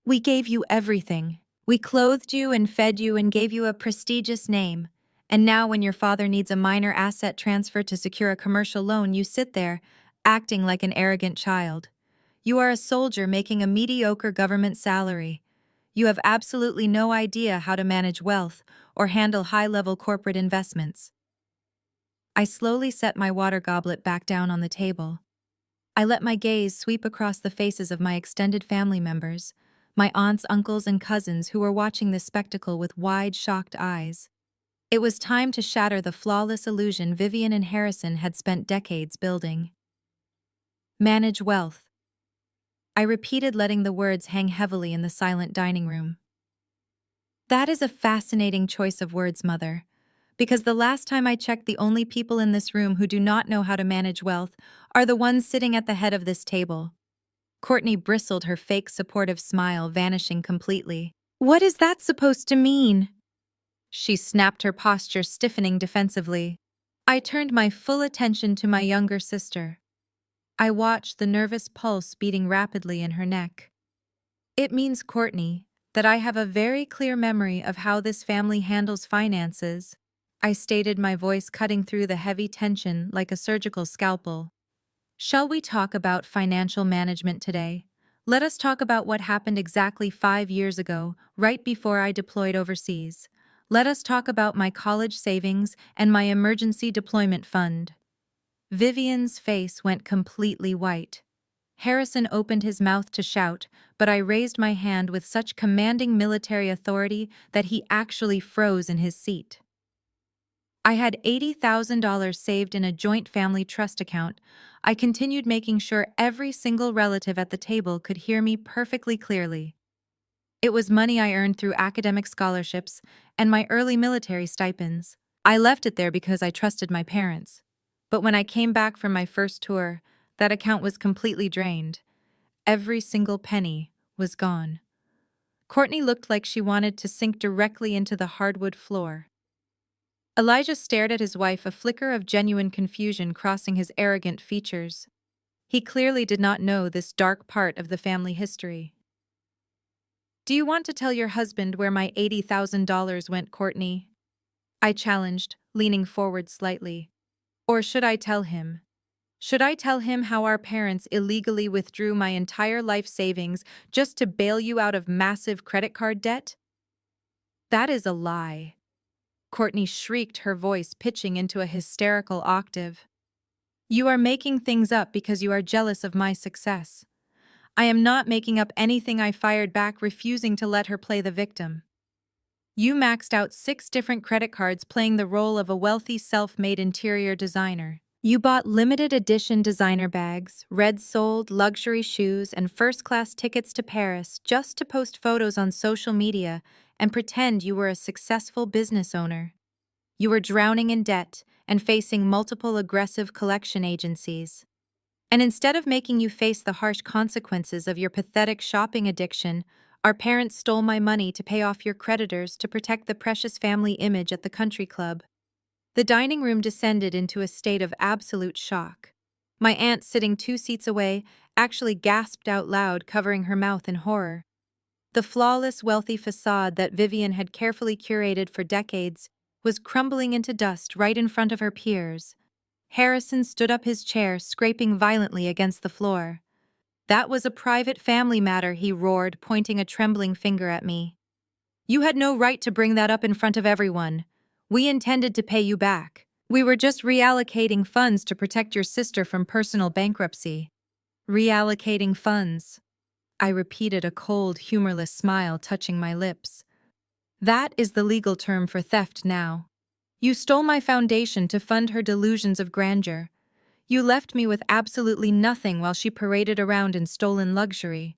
We gave you everything. We clothed you and fed you and gave you a prestigious name. And now when your father needs a minor asset transfer to secure a commercial loan, you sit there, acting like an arrogant child. You are a soldier making a mediocre government salary. You have absolutely no idea how to manage wealth or handle high-level corporate investments. I slowly set my water goblet back down on the table. I let my gaze sweep across the faces of my extended family members, my aunts, uncles, and cousins who were watching this spectacle with wide, shocked eyes. It was time to shatter the flawless illusion Vivian and Harrison had spent decades building. Manage wealth. I repeated, letting the words hang heavily in the silent dining room. That is a fascinating choice of words, Mother, because the last time I checked, the only people in this room who do not know how to manage wealth are the ones sitting at the head of this table. Courtney bristled, her fake supportive smile vanishing completely. What is that supposed to mean? She snapped, her posture stiffening defensively. I turned my full attention to my younger sister. I watched the nervous pulse beating rapidly in her neck. It means, Courtney, that I have a very clear memory of how this family handles finances, I stated, my voice cutting through the heavy tension like a surgical scalpel. Shall we talk about financial management today? Let us talk about what happened exactly 5 years ago, right before I deployed overseas. Let us talk about my college savings and my emergency deployment fund. Vivian's face went completely white. Harrison opened his mouth to shout, but I raised my hand with such commanding military authority that he actually froze in his seat. I had $80,000 saved in a joint family trust account. I continued, making sure every single relative at the table could hear me perfectly clearly. It was money I earned through academic scholarships and my early military stipends. I left it there because I trusted my parents. But when I came back from my first tour, that account was completely drained. Every single penny was gone. Courtney looked like she wanted to sink directly into the hardwood floor. Elijah stared at his wife, a flicker of genuine confusion crossing his arrogant features. He clearly did not know this dark part of the family history. Do you want to tell your husband where my $80,000 went, Courtney? I challenged, leaning forward slightly. Or should I tell him? Should I tell him how our parents illegally withdrew my entire life savings just to bail you out of massive credit card debt? That is a lie. Courtney shrieked, her voice pitching into a hysterical octave. You are making things up because you are jealous of my success. I am not making up anything, I fired back, refusing to let her play the victim. You maxed out 6 different credit cards, playing the role of a wealthy self-made interior designer. You bought limited edition designer bags, red-soled luxury shoes, and first-class tickets to Paris just to post photos on social media and pretend you were a successful business owner. You were drowning in debt and facing multiple aggressive collection agencies. And instead of making you face the harsh consequences of your pathetic shopping addiction, our parents stole my money to pay off your creditors to protect the precious family image at the country club. The dining room descended into a state of absolute shock. My aunt, sitting 2 seats away, actually gasped out loud, covering her mouth in horror. The flawless, wealthy facade that Vivian had carefully curated for decades was crumbling into dust right in front of her peers. Harrison stood up, his chair scraping violently against the floor. That was a private family matter, he roared, pointing a trembling finger at me. You had no right to bring that up in front of everyone. We intended to pay you back. We were just reallocating funds to protect your sister from personal bankruptcy. Reallocating funds. I repeated, a cold, humorless smile touching my lips. That is the legal term for theft now. You stole my foundation to fund her delusions of grandeur. You left me with absolutely nothing while she paraded around in stolen luxury.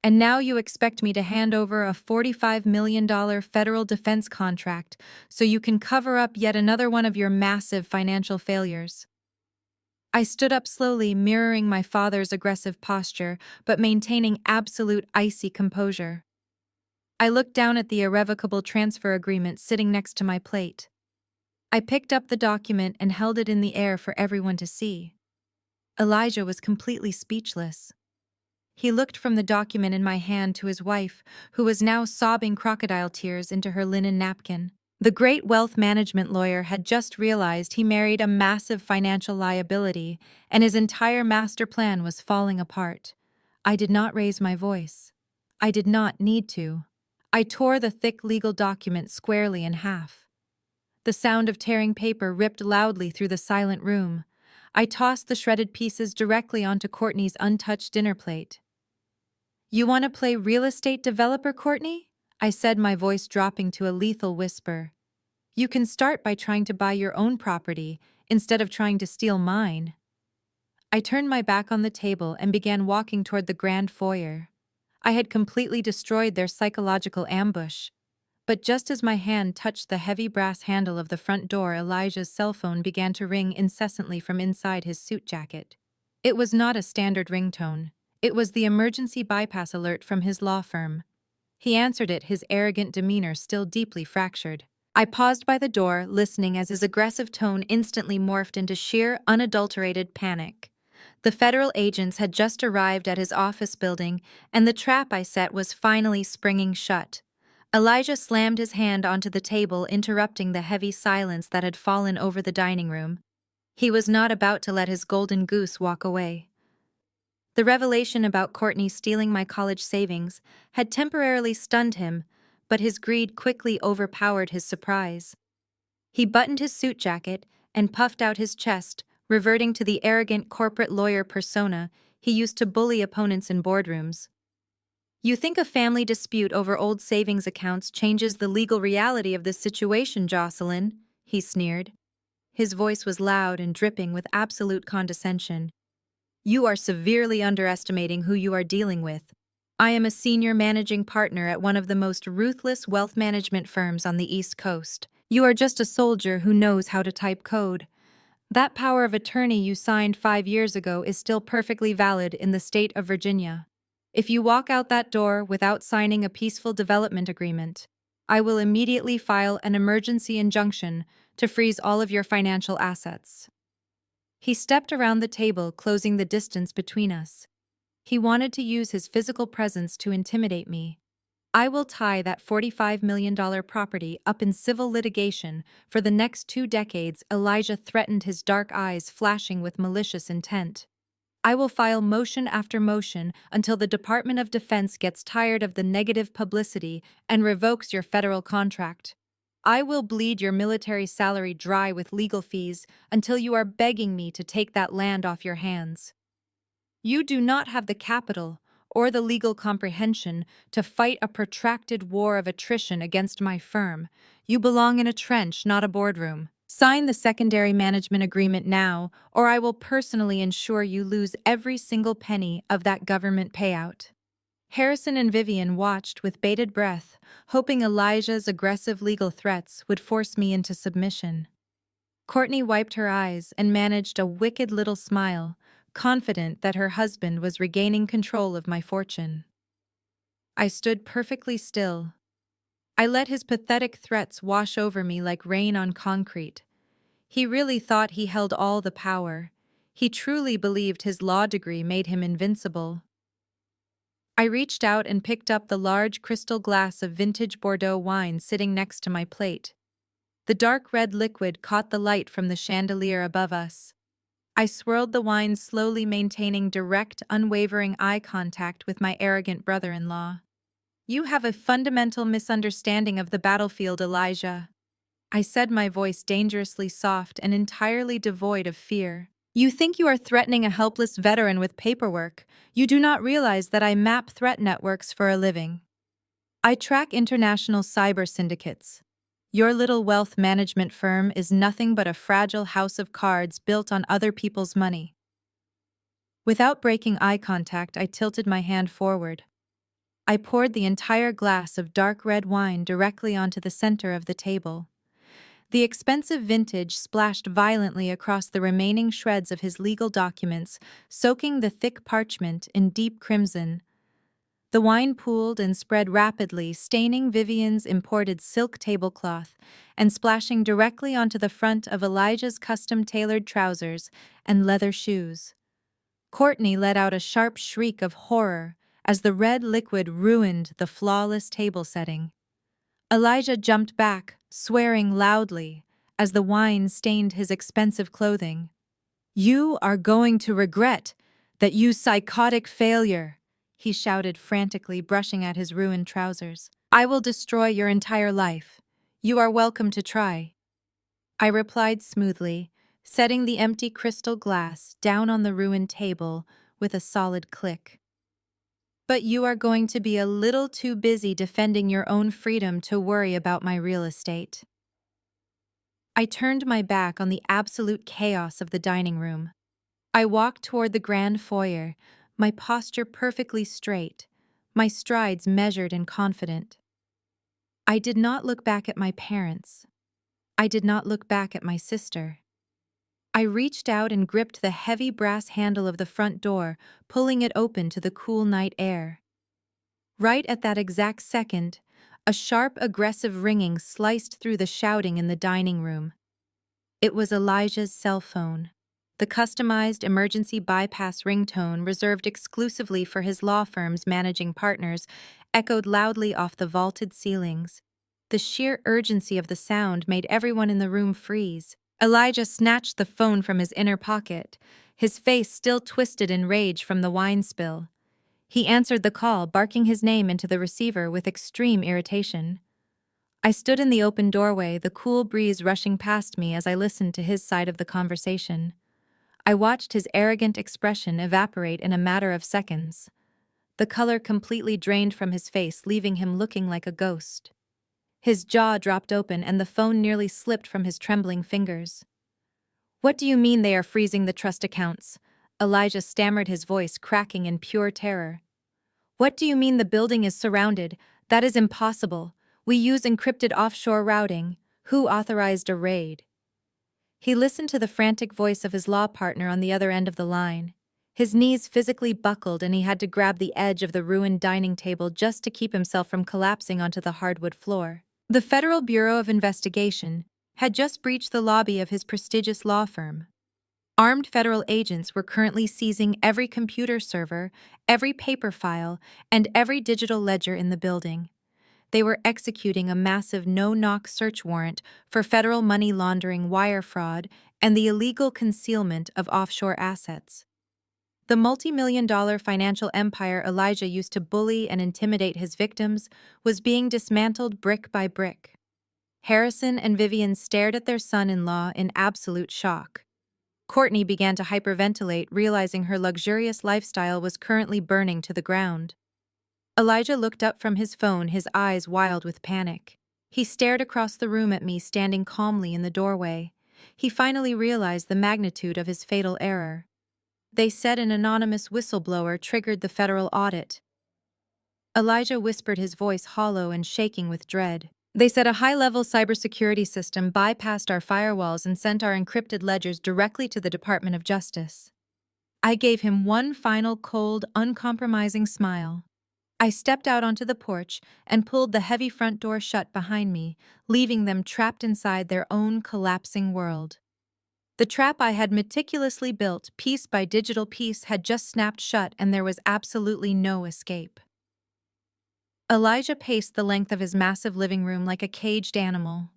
And now you expect me to hand over a $45 million federal defense contract so you can cover up yet another one of your massive financial failures. I stood up slowly, mirroring my father's aggressive posture, but maintaining absolute icy composure. I looked down at the irrevocable transfer agreement sitting next to my plate. I picked up the document and held it in the air for everyone to see. Elijah was completely speechless. He looked from the document in my hand to his wife, who was now sobbing crocodile tears into her linen napkin. The great wealth management lawyer had just realized he married a massive financial liability, and his entire master plan was falling apart. I did not raise my voice. I did not need to. I tore the thick legal document squarely in half. The sound of tearing paper ripped loudly through the silent room. I tossed the shredded pieces directly onto Courtney's untouched dinner plate. "You want to play real estate developer, Courtney?" I said, my voice dropping to a lethal whisper. "You can start by trying to buy your own property instead of trying to steal mine." I turned my back on the table and began walking toward the grand foyer. I had completely destroyed their psychological ambush. But just as my hand touched the heavy brass handle of the front door, Elijah's cell phone began to ring incessantly from inside his suit jacket. It was not a standard ringtone. It was the emergency bypass alert from his law firm. He answered it, his arrogant demeanor still deeply fractured. I paused by the door, listening as his aggressive tone instantly morphed into sheer, unadulterated panic. The federal agents had just arrived at his office building, and the trap I set was finally springing shut. Elijah slammed his hand onto the table, interrupting the heavy silence that had fallen over the dining room. He was not about to let his golden goose walk away. The revelation about Courtney stealing my college savings had temporarily stunned him, but his greed quickly overpowered his surprise. He buttoned his suit jacket and puffed out his chest, reverting to the arrogant corporate lawyer persona he used to bully opponents in boardrooms. "You think a family dispute over old savings accounts changes the legal reality of this situation, Jocelyn?" he sneered. His voice was loud and dripping with absolute condescension. "You are severely underestimating who you are dealing with. I am a senior managing partner at one of the most ruthless wealth management firms on the East Coast. You are just a soldier who knows how to type code. That power of attorney you signed 5 years ago is still perfectly valid in the state of Virginia. If you walk out that door without signing a peaceful development agreement, I will immediately file an emergency injunction to freeze all of your financial assets." He stepped around the table, closing the distance between us. He wanted to use his physical presence to intimidate me. "I will tie that $45 million property up in civil litigation for the next 2 decades, Elijah threatened, his dark eyes flashing with malicious intent. "I will file motion after motion until the Department of Defense gets tired of the negative publicity and revokes your federal contract. I will bleed your military salary dry with legal fees until you are begging me to take that land off your hands. You do not have the capital or the legal comprehension to fight a protracted war of attrition against my firm. You belong in a trench, not a boardroom. Sign the secondary management agreement now, or I will personally ensure you lose every single penny of that government payout." Harrison and Vivian watched with bated breath, hoping Elijah's aggressive legal threats would force me into submission. Courtney wiped her eyes and managed a wicked little smile, confident that her husband was regaining control of my fortune. I stood perfectly still. I let his pathetic threats wash over me like rain on concrete. He really thought he held all the power. He truly believed his law degree made him invincible. I reached out and picked up the large crystal glass of vintage Bordeaux wine sitting next to my plate. The dark red liquid caught the light from the chandelier above us. I swirled the wine slowly, maintaining direct, unwavering eye contact with my arrogant brother-in-law. "You have a fundamental misunderstanding of the battlefield, Elijah," I said, my voice dangerously soft and entirely devoid of fear. "You think you are threatening a helpless veteran with paperwork. You do not realize that I map threat networks for a living. I track international cyber syndicates. Your little wealth management firm is nothing but a fragile house of cards built on other people's money." Without breaking eye contact, I tilted my hand forward. I poured the entire glass of dark red wine directly onto the center of the table. The expensive vintage splashed violently across the remaining shreds of his legal documents, soaking the thick parchment in deep crimson. The wine pooled and spread rapidly, staining Vivian's imported silk tablecloth and splashing directly onto the front of Elijah's custom-tailored trousers and leather shoes. Courtney let out a sharp shriek of horror as the red liquid ruined the flawless table setting. Elijah jumped back, swearing loudly, as the wine stained his expensive clothing. "You are going to regret that, you psychotic failure," he shouted frantically, brushing at his ruined trousers. "I will destroy your entire life. You are welcome to try." I replied smoothly, setting the empty crystal glass down on the ruined table with a solid click. "But you are going to be a little too busy defending your own freedom to worry about my real estate." I turned my back on the absolute chaos of the dining room. I walked toward the grand foyer, my posture perfectly straight, my strides measured and confident. I did not look back at my parents. I did not look back at my sister. I reached out and gripped the heavy brass handle of the front door, pulling it open to the cool night air. Right at that exact second, a sharp, aggressive ringing sliced through the shouting in the dining room. It was Elijah's cell phone. The customized emergency bypass ringtone reserved exclusively for his law firm's managing partners echoed loudly off the vaulted ceilings. The sheer urgency of the sound made everyone in the room freeze. Elijah snatched the phone from his inner pocket, his face still twisted in rage from the wine spill. He answered the call, barking his name into the receiver with extreme irritation. I stood in the open doorway, the cool breeze rushing past me as I listened to his side of the conversation. I watched his arrogant expression evaporate in a matter of seconds. The color completely drained from his face, leaving him looking like a ghost. His jaw dropped open and the phone nearly slipped from his trembling fingers. "What do you mean they are freezing the trust accounts?" Elijah stammered, his voice cracking in pure terror. "What do you mean the building is surrounded? That is impossible. We use encrypted offshore routing. Who authorized a raid?" He listened to the frantic voice of his law partner on the other end of the line. His knees physically buckled and he had to grab the edge of the ruined dining table just to keep himself from collapsing onto the hardwood floor. The Federal Bureau of Investigation had just breached the lobby of his prestigious law firm. Armed federal agents were currently seizing every computer server, every paper file, and every digital ledger in the building. They were executing a massive no-knock search warrant for federal money laundering, wire fraud, and the illegal concealment of offshore assets. The multi-million-dollar financial empire Elijah used to bully and intimidate his victims was being dismantled brick by brick. Harrison and Vivian stared at their son-in-law in absolute shock. Courtney began to hyperventilate, realizing her luxurious lifestyle was currently burning to the ground. Elijah looked up from his phone, his eyes wild with panic. He stared across the room at me, standing calmly in the doorway. He finally realized the magnitude of his fatal error. They said an anonymous whistleblower triggered the federal audit. Elijah whispered, his voice hollow and shaking with dread. "They said a high-level cybersecurity system bypassed our firewalls and sent our encrypted ledgers directly to the Department of Justice." I gave him one final cold, uncompromising smile. I stepped out onto the porch and pulled the heavy front door shut behind me, leaving them trapped inside their own collapsing world. The trap I had meticulously built, piece by digital piece, had just snapped shut, and there was absolutely no escape. Elijah paced the length of his massive living room like a caged animal.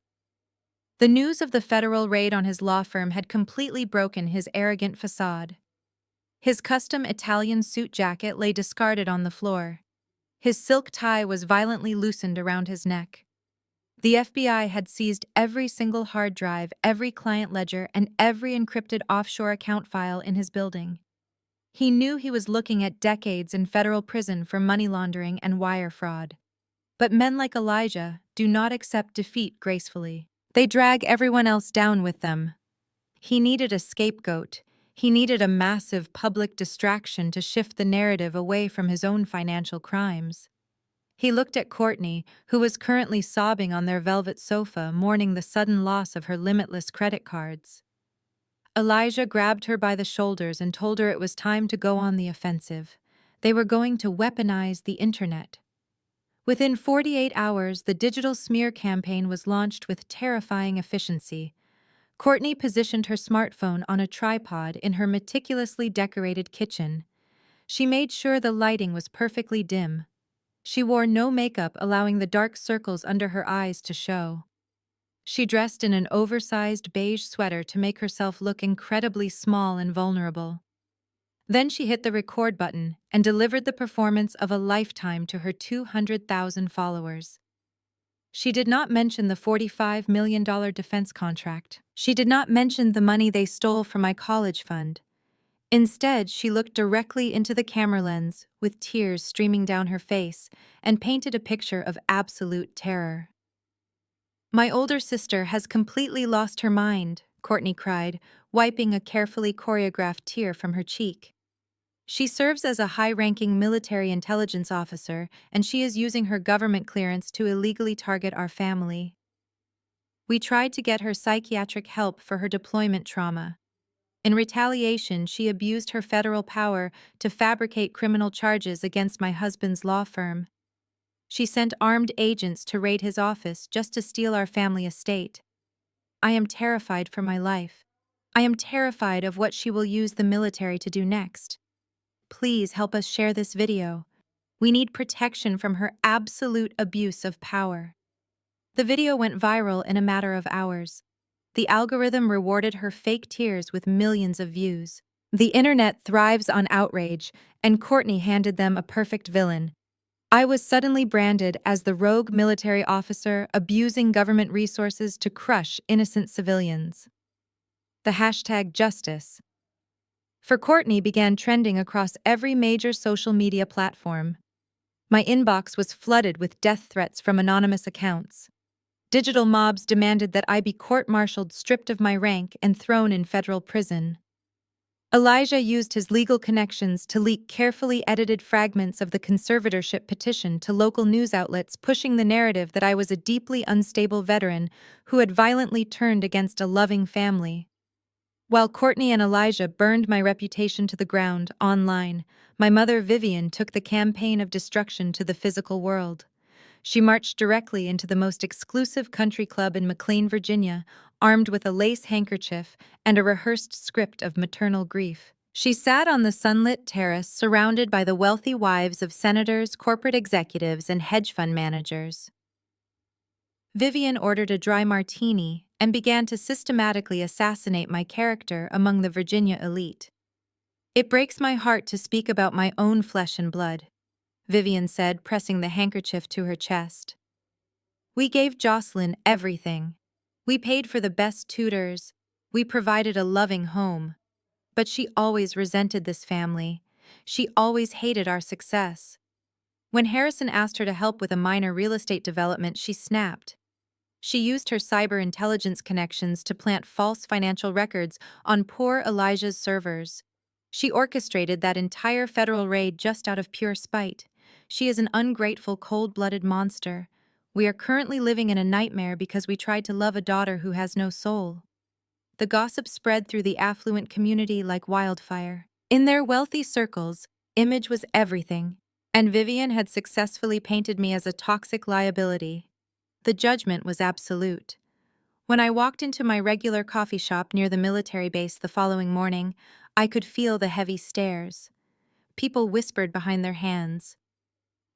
The news of the federal raid on his law firm had completely broken his arrogant facade. His custom Italian suit jacket lay discarded on the floor. His silk tie was violently loosened around his neck. The FBI had seized every single hard drive, every client ledger, and every encrypted offshore account file in his building. He knew he was looking at decades in federal prison for money laundering and wire fraud. But men like Elijah do not accept defeat gracefully. They drag everyone else down with them. He needed a scapegoat. He needed a massive public distraction to shift the narrative away from his own financial crimes. He looked at Courtney, who was currently sobbing on their velvet sofa, mourning the sudden loss of her limitless credit cards. Elijah grabbed her by the shoulders and told her it was time to go on the offensive. They were going to weaponize the internet. Within 48 hours, the digital smear campaign was launched with terrifying efficiency. Courtney positioned her smartphone on a tripod in her meticulously decorated kitchen. She made sure the lighting was perfectly dim. She wore no makeup, allowing the dark circles under her eyes to show. She dressed in an oversized beige sweater to make herself look incredibly small and vulnerable. Then she hit the record button and delivered the performance of a lifetime to her 200,000 followers. She did not mention the $45 million defense contract. She did not mention the money they stole from my college fund. Instead, she looked directly into the camera lens, with tears streaming down her face, and painted a picture of absolute terror. "My older sister has completely lost her mind," Courtney cried, wiping a carefully choreographed tear from her cheek. "She serves as a high-ranking military intelligence officer, and she is using her government clearance to illegally target our family. We tried to get her psychiatric help for her deployment trauma. In retaliation, she abused her federal power to fabricate criminal charges against my husband's law firm. She sent armed agents to raid his office just to steal our family estate. I am terrified for my life. I am terrified of what she will use the military to do next. Please help us share this video. We need protection from her absolute abuse of power." The video went viral in a matter of hours. The algorithm rewarded her fake tears with millions of views. The internet thrives on outrage, and Courtney handed them a perfect villain. I was suddenly branded as the rogue military officer abusing government resources to crush innocent civilians. The hashtag justice for Courtney began trending across every major social media platform. My inbox was flooded with death threats from anonymous accounts. Digital mobs demanded that I be court-martialed, stripped of my rank, and thrown in federal prison. Elijah used his legal connections to leak carefully edited fragments of the conservatorship petition to local news outlets, pushing the narrative that I was a deeply unstable veteran who had violently turned against a loving family. While Courtney and Elijah burned my reputation to the ground online, my mother Vivian took the campaign of destruction to the physical world. She marched directly into the most exclusive country club in McLean, Virginia, armed with a lace handkerchief and a rehearsed script of maternal grief. She sat on the sunlit terrace surrounded by the wealthy wives of senators, corporate executives, and hedge fund managers. Vivian ordered a dry martini and began to systematically assassinate my character among the Virginia elite. "It breaks my heart to speak about my own flesh and blood," Vivian said, pressing the handkerchief to her chest. "We gave Jocelyn everything. We paid for the best tutors. We provided a loving home. But she always resented this family. She always hated our success. When Harrison asked her to help with a minor real estate development, she snapped. She used her cyber intelligence connections to plant false financial records on poor Elijah's servers. She orchestrated that entire federal raid just out of pure spite. She is an ungrateful, cold-blooded monster. We are currently living in a nightmare because we tried to love a daughter who has no soul." The gossip spread through the affluent community like wildfire. In their wealthy circles, image was everything, and Vivian had successfully painted me as a toxic liability. The judgment was absolute. When I walked into my regular coffee shop near the military base the following morning, I could feel the heavy stares. People whispered behind their hands.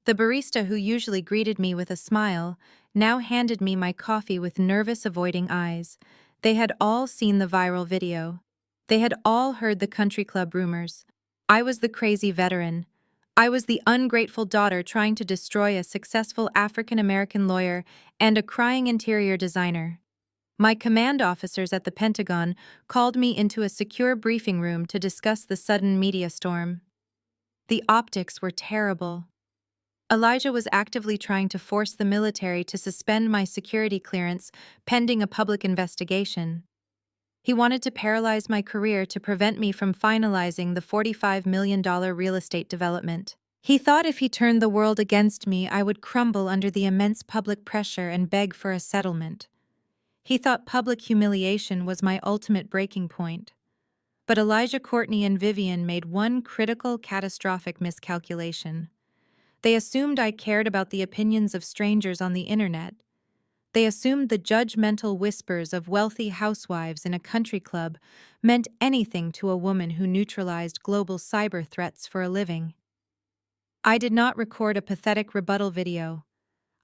The barista, who usually greeted me with a smile, now handed me my coffee with nervous, avoiding eyes. They had all seen the viral video. They had all heard the country club rumors. I was the crazy veteran. I was the ungrateful daughter trying to destroy a successful African-American lawyer and a crying interior designer. My command officers at the Pentagon called me into a secure briefing room to discuss the sudden media storm. The optics were terrible. Elijah was actively trying to force the military to suspend my security clearance pending a public investigation. He wanted to paralyze my career to prevent me from finalizing the $45 million real estate development. He thought if he turned the world against me, I would crumble under the immense public pressure and beg for a settlement. He thought public humiliation was my ultimate breaking point. But Elijah, Courtney, and Vivian made one critical, catastrophic miscalculation. They assumed I cared about the opinions of strangers on the internet. They assumed the judgmental whispers of wealthy housewives in a country club meant anything to a woman who neutralized global cyber threats for a living. I did not record a pathetic rebuttal video.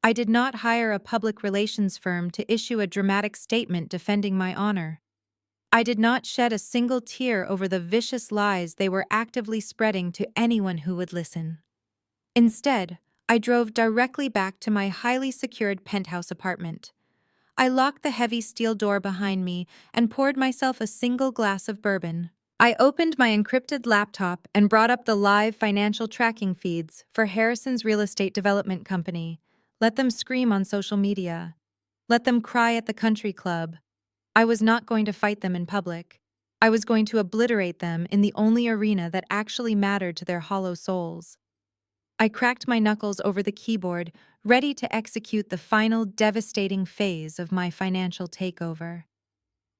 I did not hire a public relations firm to issue a dramatic statement defending my honor. I did not shed a single tear over the vicious lies they were actively spreading to anyone who would listen. Instead, I drove directly back to my highly secured penthouse apartment. I locked the heavy steel door behind me and poured myself a single glass of bourbon. I opened my encrypted laptop and brought up the live financial tracking feeds for Harrison's real estate development company. Let them scream on social media. Let them cry at the country club. I was not going to fight them in public. I was going to obliterate them in the only arena that actually mattered to their hollow souls. I cracked my knuckles over the keyboard, ready to execute the final devastating phase of my financial takeover.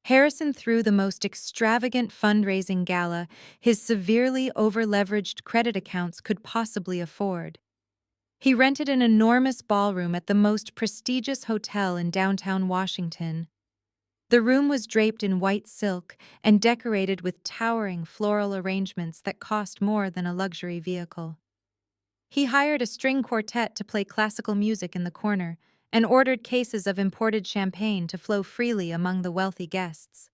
Harrison threw the most extravagant fundraising gala his severely over-leveraged credit accounts could possibly afford. He rented an enormous ballroom at the most prestigious hotel in downtown Washington. The room was draped in white silk and decorated with towering floral arrangements that cost more than a luxury vehicle. He hired a string quartet to play classical music in the corner and ordered cases of imported champagne to flow freely among the wealthy guests.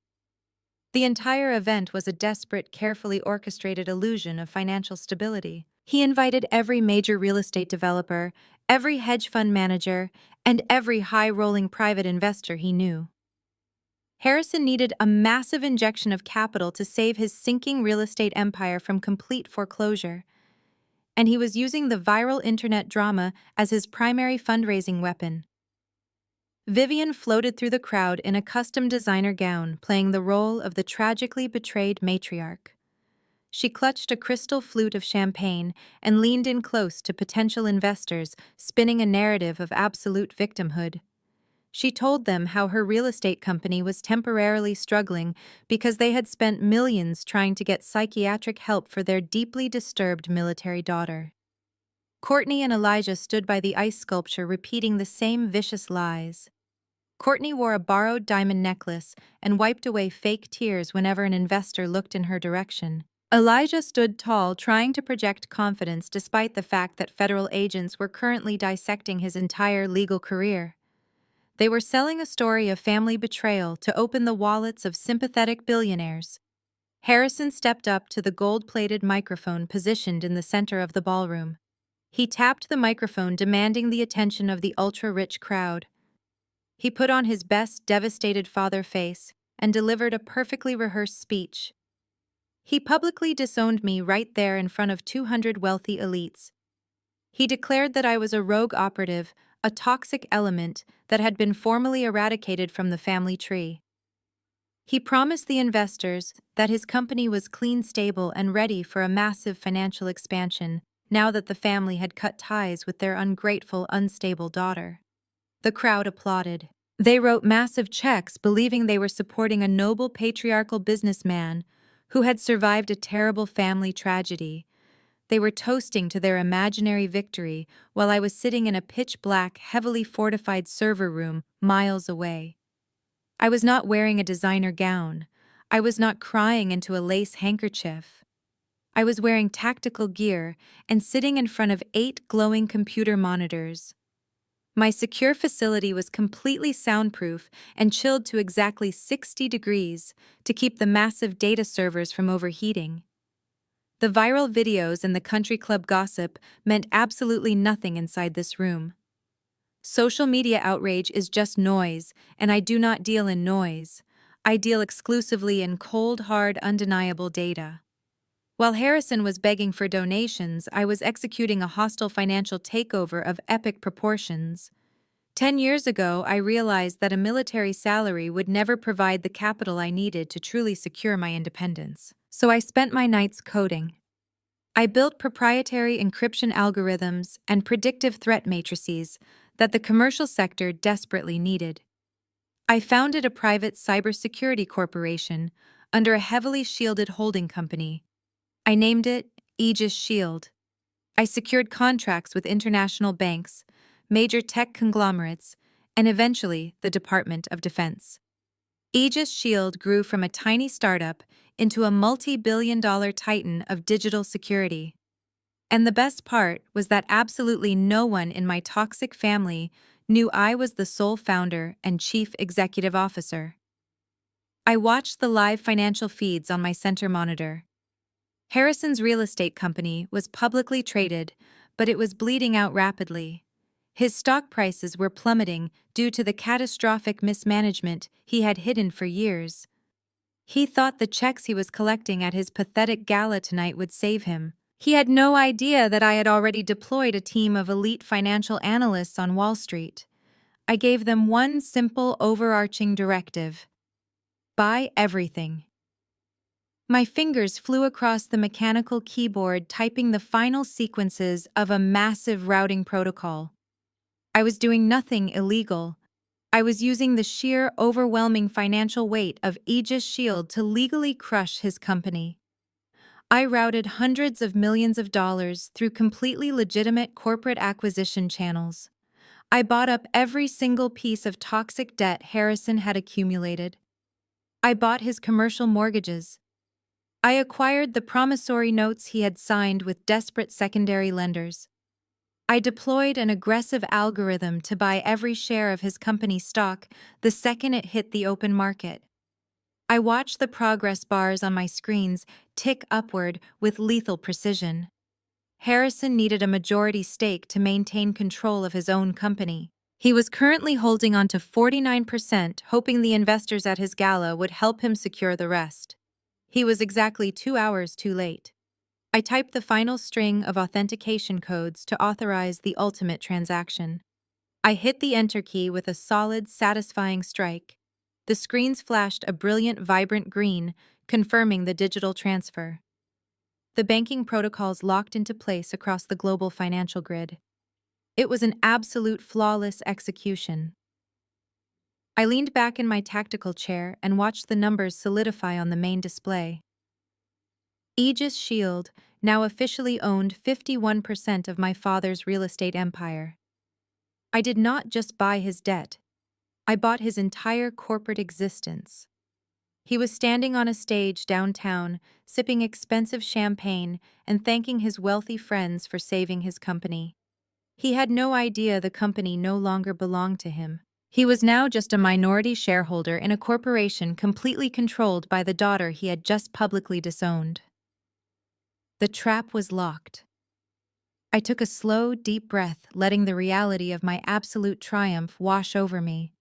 The entire event was a desperate, carefully orchestrated illusion of financial stability. He invited every major real estate developer, every hedge fund manager, and every high-rolling private investor he knew. Harrison needed a massive injection of capital to save his sinking real estate empire from complete foreclosure, and he was using the viral internet drama as his primary fundraising weapon. Vivian floated through the crowd in a custom designer gown, playing the role of the tragically betrayed matriarch. She clutched a crystal flute of champagne and leaned in close to potential investors, spinning a narrative of absolute victimhood. She told them how her real estate company was temporarily struggling because they had spent millions trying to get psychiatric help for their deeply disturbed military daughter. Courtney and Elijah stood by the ice sculpture repeating the same vicious lies. Courtney wore a borrowed diamond necklace and wiped away fake tears whenever an investor looked in her direction. Elijah stood tall, trying to project confidence despite the fact that federal agents were currently dissecting his entire legal career. They were selling a story of family betrayal to open the wallets of sympathetic billionaires. Harrison stepped up to the gold-plated microphone positioned in the center of the ballroom. He tapped the microphone, demanding the attention of the ultra-rich crowd. He put on his best devastated father face and delivered a perfectly rehearsed speech. He publicly disowned me right there in front of 200 wealthy elites. He declared that I was a rogue operative, a toxic element that had been formally eradicated from the family tree. He promised the investors that his company was clean, stable, and ready for a massive financial expansion now that the family had cut ties with their ungrateful, unstable daughter. The crowd applauded. They wrote massive checks believing they were supporting a noble patriarchal businessman who had survived a terrible family tragedy. They were toasting to their imaginary victory while I was sitting in a pitch-black, heavily fortified server room miles away. I was not wearing a designer gown. I was not crying into a lace handkerchief. I was wearing tactical gear and sitting in front of 8 glowing computer monitors. My secure facility was completely soundproof and chilled to exactly 60 degrees to keep the massive data servers from overheating. The viral videos and the country club gossip meant absolutely nothing inside this room. Social media outrage is just noise, and I do not deal in noise. I deal exclusively in cold, hard, undeniable data. While Harrison was begging for donations, I was executing a hostile financial takeover of epic proportions. 10 years ago, I realized that a military salary would never provide the capital I needed to truly secure my independence. So I spent my nights coding. I built proprietary encryption algorithms and predictive threat matrices that the commercial sector desperately needed. I founded a private cybersecurity corporation, under a heavily shielded holding company. I named it Aegis Shield. I secured contracts with international banks, major tech conglomerates, and eventually the Department of Defense. Aegis Shield grew from a tiny startup into a multi-billion-dollar titan of digital security. And the best part was that absolutely no one in my toxic family knew I was the sole founder and chief executive officer. I watched the live financial feeds on my center monitor. Harrison's real estate company was publicly traded, but it was bleeding out rapidly. His stock prices were plummeting due to the catastrophic mismanagement he had hidden for years. He thought the checks he was collecting at his pathetic gala tonight would save him. He had no idea that I had already deployed a team of elite financial analysts on Wall Street. I gave them one simple overarching directive: buy everything. My fingers flew across the mechanical keyboard, typing the final sequences of a massive routing protocol. I was doing nothing illegal. I was using the sheer, overwhelming financial weight of Aegis Shield to legally crush his company. I routed hundreds of millions of dollars through completely legitimate corporate acquisition channels. I bought up every single piece of toxic debt Harrison had accumulated. I bought his commercial mortgages. I acquired the promissory notes he had signed with desperate secondary lenders. I deployed an aggressive algorithm to buy every share of his company's stock the second it hit the open market. I watched the progress bars on my screens tick upward with lethal precision. Harrison needed a majority stake to maintain control of his own company. He was currently holding on to 49%, hoping the investors at his gala would help him secure the rest. He was exactly 2 hours too late. I typed the final string of authentication codes to authorize the ultimate transaction. I hit the enter key with a solid, satisfying strike. The screens flashed a brilliant, vibrant green, confirming the digital transfer. The banking protocols locked into place across the global financial grid. It was an absolute flawless execution. I leaned back in my tactical chair and watched the numbers solidify on the main display. Aegis Shield now officially owned 51% of my father's real estate empire. I did not just buy his debt. I bought his entire corporate existence. He was standing on a stage downtown, sipping expensive champagne and thanking his wealthy friends for saving his company. He had no idea the company no longer belonged to him. He was now just a minority shareholder in a corporation completely controlled by the daughter he had just publicly disowned. The trap was locked. I took a slow, deep breath, letting the reality of my absolute triumph wash over me.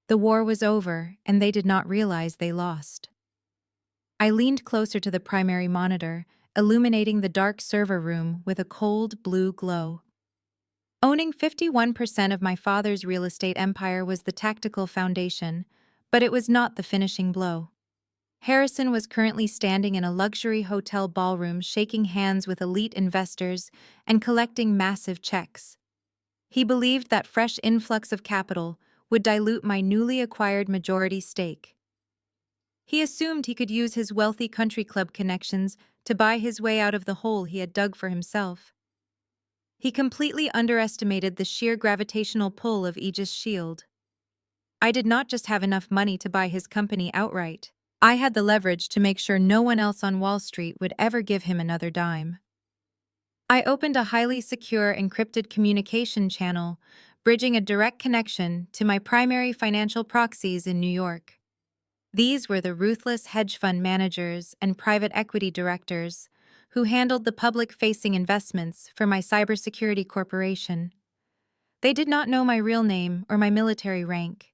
The war was over, and they did not realize they lost. I leaned closer to the primary monitor, illuminating the dark server room with a cold blue glow. Owning 51% of my father's real estate empire was the tactical foundation, but it was not the finishing blow. Harrison was currently standing in a luxury hotel ballroom, shaking hands with elite investors and collecting massive checks. He believed that fresh influx of capital would dilute my newly acquired majority stake. He assumed he could use his wealthy country club connections to buy his way out of the hole he had dug for himself. He completely underestimated the sheer gravitational pull of Aegis Shield. I did not just have enough money to buy his company outright. I had the leverage to make sure no one else on Wall Street would ever give him another dime. I opened a highly secure encrypted communication channel, bridging a direct connection to my primary financial proxies in New York. These were the ruthless hedge fund managers and private equity directors who handled the public-facing investments for my cybersecurity corporation. They did not know my real name or my military rank.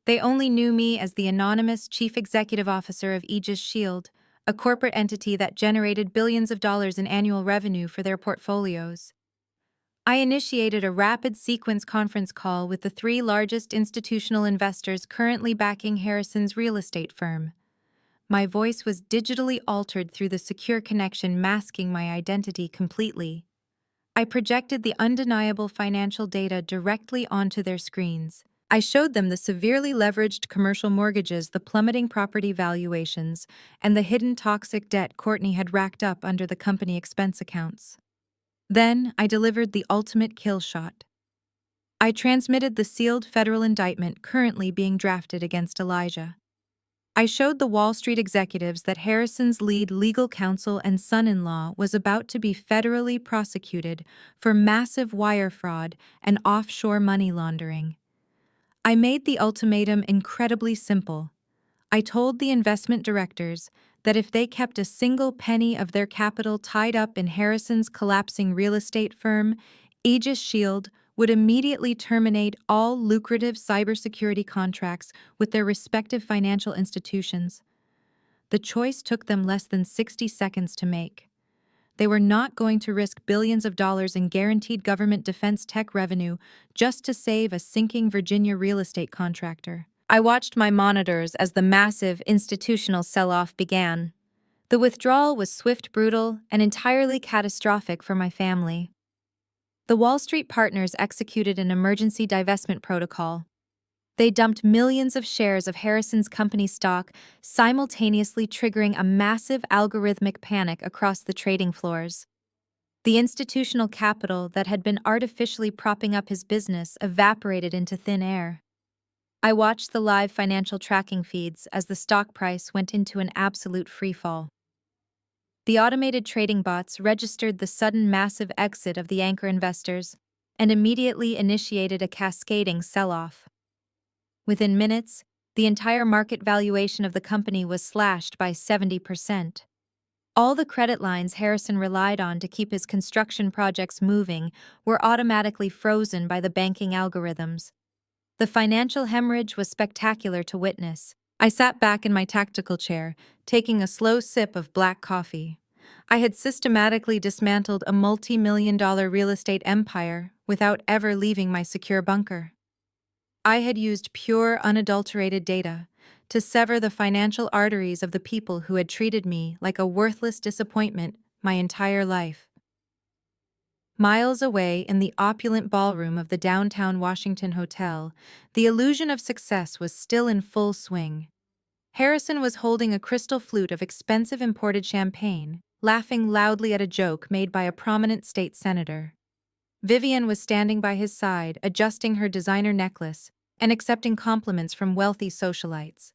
They only knew me as the anonymous chief executive officer of Aegis Shield, a corporate entity that generated billions of dollars in annual revenue for their portfolios. I initiated a rapid sequence conference call with the 3 largest institutional investors currently backing Harrison's real estate firm. My voice was digitally altered through the secure connection, masking my identity completely. I projected the undeniable financial data directly onto their screens. I showed them the severely leveraged commercial mortgages, the plummeting property valuations, and the hidden toxic debt Courtney had racked up under the company expense accounts. Then I delivered the ultimate kill shot. I transmitted the sealed federal indictment currently being drafted against Elijah. I showed the Wall Street executives that Harrison's lead legal counsel and son-in-law was about to be federally prosecuted for massive wire fraud and offshore money laundering. I made the ultimatum incredibly simple. I told the investment directors that if they kept a single penny of their capital tied up in Harrison's collapsing real estate firm, Aegis Shield would immediately terminate all lucrative cybersecurity contracts with their respective financial institutions. The choice took them less than 60 seconds to make. They were not going to risk billions of dollars in guaranteed government defense tech revenue just to save a sinking Virginia real estate contractor. I watched my monitors as the massive institutional sell-off began. The withdrawal was swift, brutal, and entirely catastrophic for my family. The Wall Street partners executed an emergency divestment protocol. They dumped millions of shares of Harrison's company stock, simultaneously triggering a massive algorithmic panic across the trading floors. The institutional capital that had been artificially propping up his business evaporated into thin air. I watched the live financial tracking feeds as the stock price went into an absolute freefall. The automated trading bots registered the sudden massive exit of the anchor investors and immediately initiated a cascading sell-off. Within minutes, the entire market valuation of the company was slashed by 70%. All the credit lines Harrison relied on to keep his construction projects moving were automatically frozen by the banking algorithms. The financial hemorrhage was spectacular to witness. I sat back in my tactical chair, taking a slow sip of black coffee. I had systematically dismantled a multi-million-dollar real estate empire without ever leaving my secure bunker. I had used pure, unadulterated data to sever the financial arteries of the people who had treated me like a worthless disappointment my entire life. Miles away in the opulent ballroom of the downtown Washington hotel, the illusion of success was still in full swing. Harrison was holding a crystal flute of expensive imported champagne, laughing loudly at a joke made by a prominent state senator. Vivian was standing by his side, adjusting her designer necklace and accepting compliments from wealthy socialites.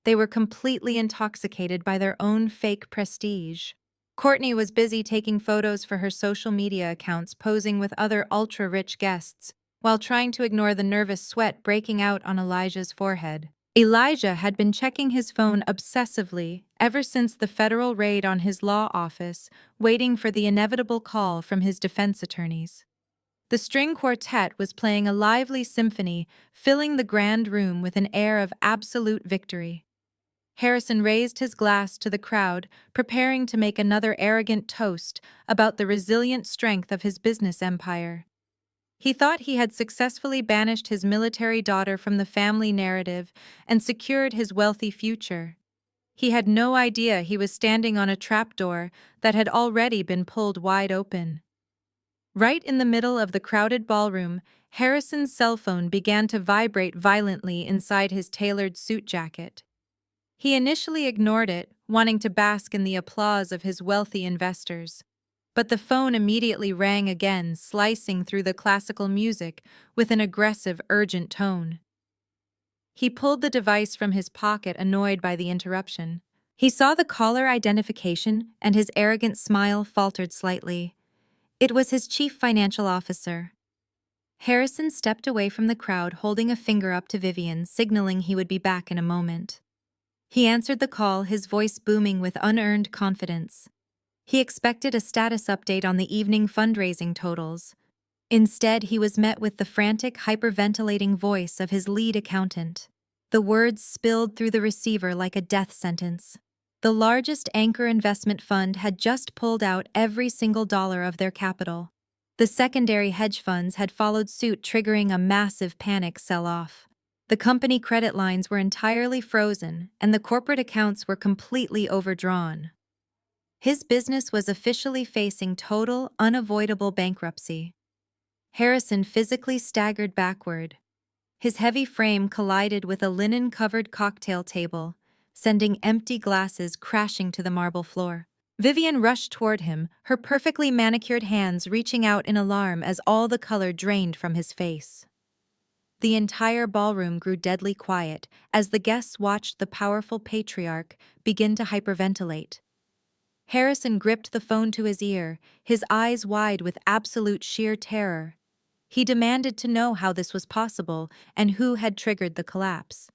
They were completely intoxicated by their own fake prestige. Courtney was busy taking photos for her social media accounts, posing with other ultra-rich guests, while trying to ignore the nervous sweat breaking out on Elijah's forehead. Elijah had been checking his phone obsessively ever since the federal raid on his law office, waiting for the inevitable call from his defense attorneys. The string quartet was playing a lively symphony, filling the grand room with an air of absolute victory. Harrison raised his glass to the crowd, preparing to make another arrogant toast about the resilient strength of his business empire. He thought he had successfully banished his military daughter from the family narrative and secured his wealthy future. He had no idea he was standing on a trapdoor that had already been pulled wide open. Right in the middle of the crowded ballroom, Harrison's cell phone began to vibrate violently inside his tailored suit jacket. He initially ignored it, wanting to bask in the applause of his wealthy investors. But the phone immediately rang again, slicing through the classical music with an aggressive, urgent tone. He pulled the device from his pocket, annoyed by the interruption. He saw the caller identification, and his arrogant smile faltered slightly. It was his chief financial officer. Harrison stepped away from the crowd, holding a finger up to Vivian, signaling he would be back in a moment. He answered the call, his voice booming with unearned confidence. He expected a status update on the evening fundraising totals. Instead, he was met with the frantic, hyperventilating voice of his lead accountant. The words spilled through the receiver like a death sentence. The largest anchor investment fund had just pulled out every single dollar of their capital. The secondary hedge funds had followed suit, triggering a massive panic sell-off. The company credit lines were entirely frozen, and the corporate accounts were completely overdrawn. His business was officially facing total, unavoidable bankruptcy. Harrison physically staggered backward. His heavy frame collided with a linen-covered cocktail table, sending empty glasses crashing to the marble floor. Vivian rushed toward him, her perfectly manicured hands reaching out in alarm as all the color drained from his face. The entire ballroom grew deadly quiet as the guests watched the powerful patriarch begin to hyperventilate. Harrison gripped the phone to his ear, his eyes wide with absolute sheer terror. He demanded to know how this was possible and who had triggered the collapse.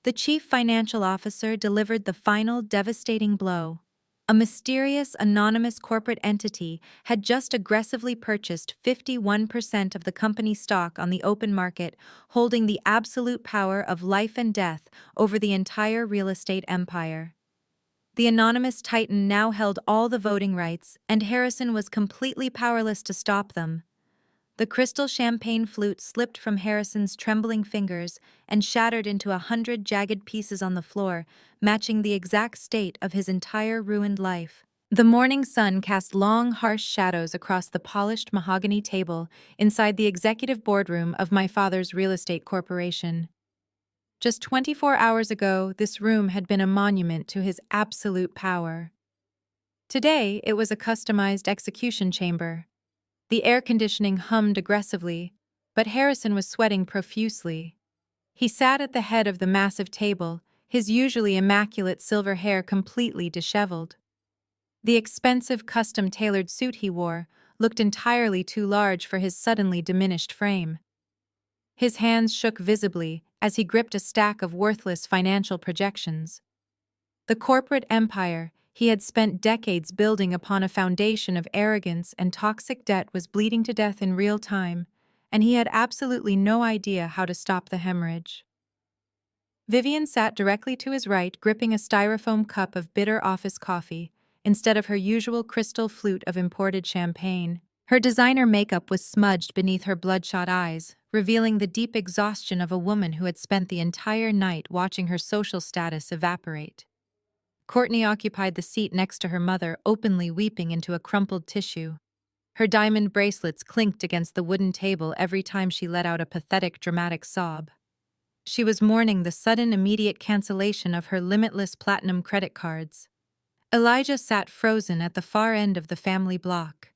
The chief financial officer delivered the final devastating blow. A mysterious, anonymous corporate entity had just aggressively purchased 51% of the company's stock on the open market, holding the absolute power of life and death over the entire real estate empire. The anonymous titan now held all the voting rights, and Harrison was completely powerless to stop them. The crystal champagne flute slipped from Harrison's trembling fingers and shattered into 100 jagged pieces on the floor, matching the exact state of his entire ruined life. The morning sun cast long, harsh shadows across the polished mahogany table inside the executive boardroom of my father's real estate corporation. Just 24 hours ago, this room had been a monument to his absolute power. Today, it was a customized execution chamber. The air conditioning hummed aggressively, but Harrison was sweating profusely. He sat at the head of the massive table, his usually immaculate silver hair completely disheveled. The expensive custom-tailored suit he wore looked entirely too large for his suddenly diminished frame. His hands shook visibly as he gripped a stack of worthless financial projections. The corporate empire he had spent decades building upon a foundation of arrogance and toxic debt was bleeding to death in real time, and he had absolutely no idea how to stop the hemorrhage. Vivian sat directly to his right, gripping a styrofoam cup of bitter office coffee, instead of her usual crystal flute of imported champagne. Her designer makeup was smudged beneath her bloodshot eyes, revealing the deep exhaustion of a woman who had spent the entire night watching her social status evaporate. Courtney occupied the seat next to her mother, openly weeping into a crumpled tissue. Her diamond bracelets clinked against the wooden table every time she let out a pathetic, dramatic sob. She was mourning the sudden, immediate cancellation of her limitless platinum credit cards. Elijah sat frozen at the far end of the family block.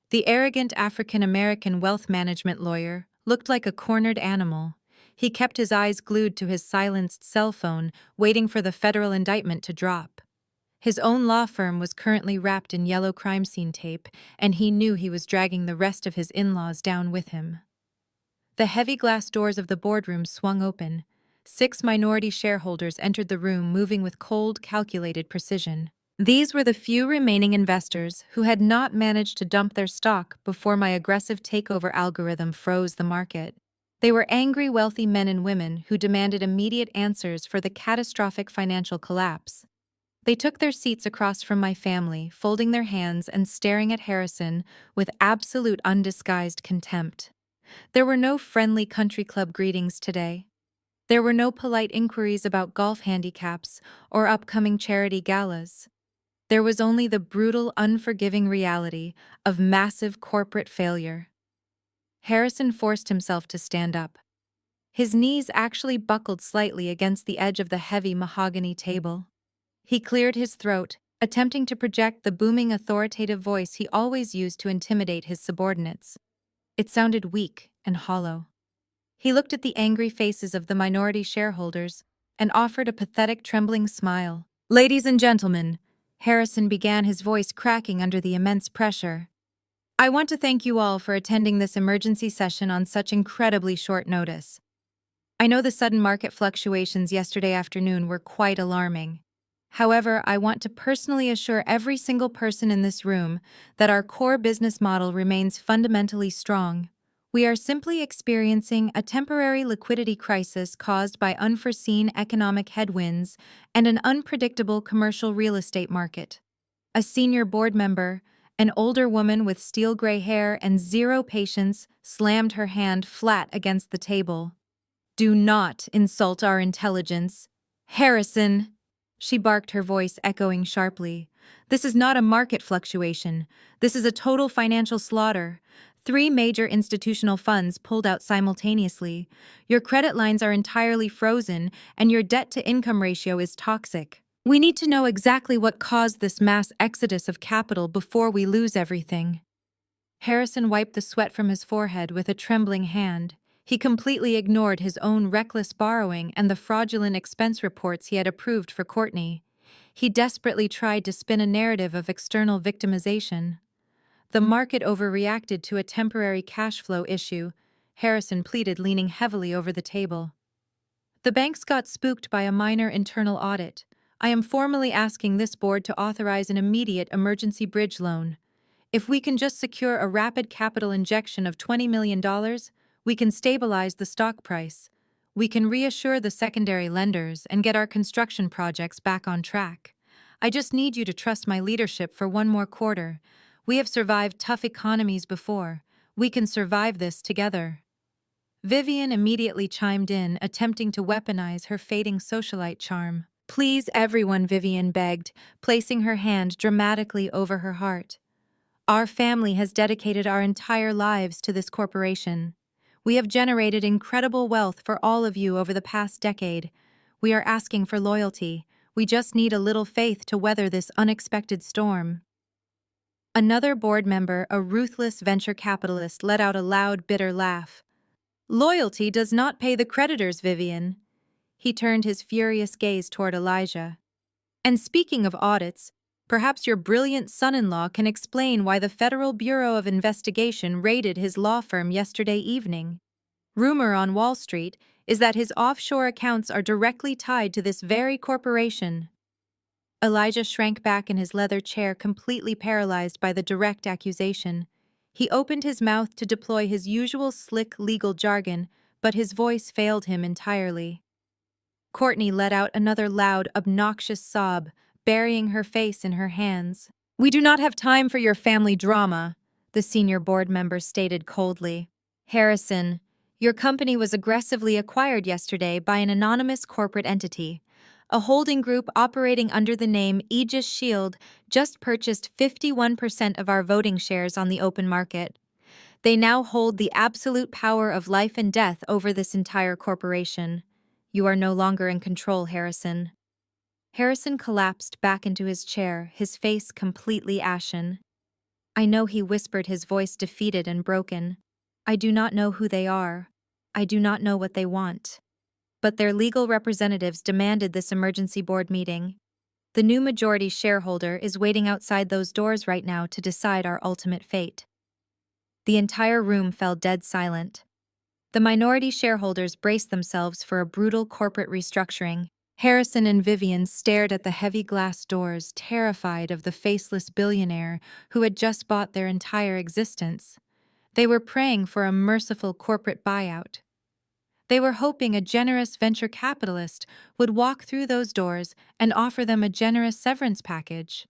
The arrogant African-American wealth management lawyer looked like a cornered animal. He kept his eyes glued to his silenced cell phone, waiting for the federal indictment to drop. His own law firm was currently wrapped in yellow crime scene tape, and he knew he was dragging the rest of his in-laws down with him. The heavy glass doors of the boardroom swung open. 6 minority shareholders entered the room, moving with cold, calculated precision. These were the few remaining investors who had not managed to dump their stock before my aggressive takeover algorithm froze the market. They were angry, wealthy men and women who demanded immediate answers for the catastrophic financial collapse. They took their seats across from my family, folding their hands and staring at Harrison with absolute undisguised contempt. There were no friendly country club greetings today. There were no polite inquiries about golf handicaps or upcoming charity galas. There was only the brutal, unforgiving reality of massive corporate failure. Harrison forced himself to stand up. His knees actually buckled slightly against the edge of the heavy mahogany table. He cleared his throat, attempting to project the booming, authoritative voice he always used to intimidate his subordinates. It sounded weak and hollow. He looked at the angry faces of the minority shareholders and offered a pathetic, trembling smile. "Ladies and gentlemen," Harrison began, his voice cracking under the immense pressure, "I want to thank you all for attending this emergency session on such incredibly short notice. I know the sudden market fluctuations yesterday afternoon were quite alarming. However, I want to personally assure every single person in this room that our core business model remains fundamentally strong. We are simply experiencing a temporary liquidity crisis caused by unforeseen economic headwinds and an unpredictable commercial real estate market." A senior board member, an older woman with steel gray hair and zero patience, slammed her hand flat against the table. "Do not insult our intelligence. Harrison!" She barked, her voice echoing sharply. "This is not a market fluctuation. This is a total financial slaughter. 3 major institutional funds pulled out simultaneously. Your credit lines are entirely frozen, and your debt-to-income ratio is toxic. We need to know exactly what caused this mass exodus of capital before we lose everything. Harrison wiped the sweat from his forehead with a trembling hand. He completely ignored his own reckless borrowing and the fraudulent expense reports he had approved for Courtney. He desperately tried to spin a narrative of external victimization. The market overreacted to a temporary cash flow issue, Harrison pleaded, leaning heavily over the table. The banks got spooked by a minor internal audit. I am formally asking this board to authorize an immediate emergency bridge loan. If we can just secure a rapid capital injection of $20 million, we can stabilize the stock price. We can reassure the secondary lenders and get our construction projects back on track. I just need you to trust my leadership for one more quarter. We have survived tough economies before. We can survive this together. Vivian immediately chimed in, attempting to weaponize her fading socialite charm. Please, everyone, Vivian begged, placing her hand dramatically over her heart. Our family has dedicated our entire lives to this corporation. We have generated incredible wealth for all of you over the past decade. We are asking for loyalty. We just need a little faith to weather this unexpected storm. Another board member, a ruthless venture capitalist, let out a loud, bitter laugh. Loyalty does not pay the creditors, Vivian. He turned his furious gaze toward Elijah. And speaking of audits, perhaps your brilliant son-in-law can explain why the Federal Bureau of Investigation raided his law firm yesterday evening. Rumor on Wall Street is that his offshore accounts are directly tied to this very corporation. Elijah shrank back in his leather chair, completely paralyzed by the direct accusation. He opened his mouth to deploy his usual slick legal jargon, but his voice failed him entirely. Courtney let out another loud, obnoxious sob, burying her face in her hands. We do not have time for your family drama, the senior board member stated coldly. Harrison, your company was aggressively acquired yesterday by an anonymous corporate entity. A holding group operating under the name Aegis Shield just purchased 51% of our voting shares on the open market. They now hold the absolute power of life and death over this entire corporation. You are no longer in control, Harrison. Harrison collapsed back into his chair, his face completely ashen. I know, he whispered, his voice defeated and broken. I do not know who they are. I do not know what they want. But their legal representatives demanded this emergency board meeting. The new majority shareholder is waiting outside those doors right now to decide our ultimate fate. The entire room fell dead silent. The minority shareholders braced themselves for a brutal corporate restructuring. Harrison and Vivian stared at the heavy glass doors, terrified of the faceless billionaire who had just bought their entire existence. They were praying for a merciful corporate buyout. They were hoping a generous venture capitalist would walk through those doors and offer them a generous severance package.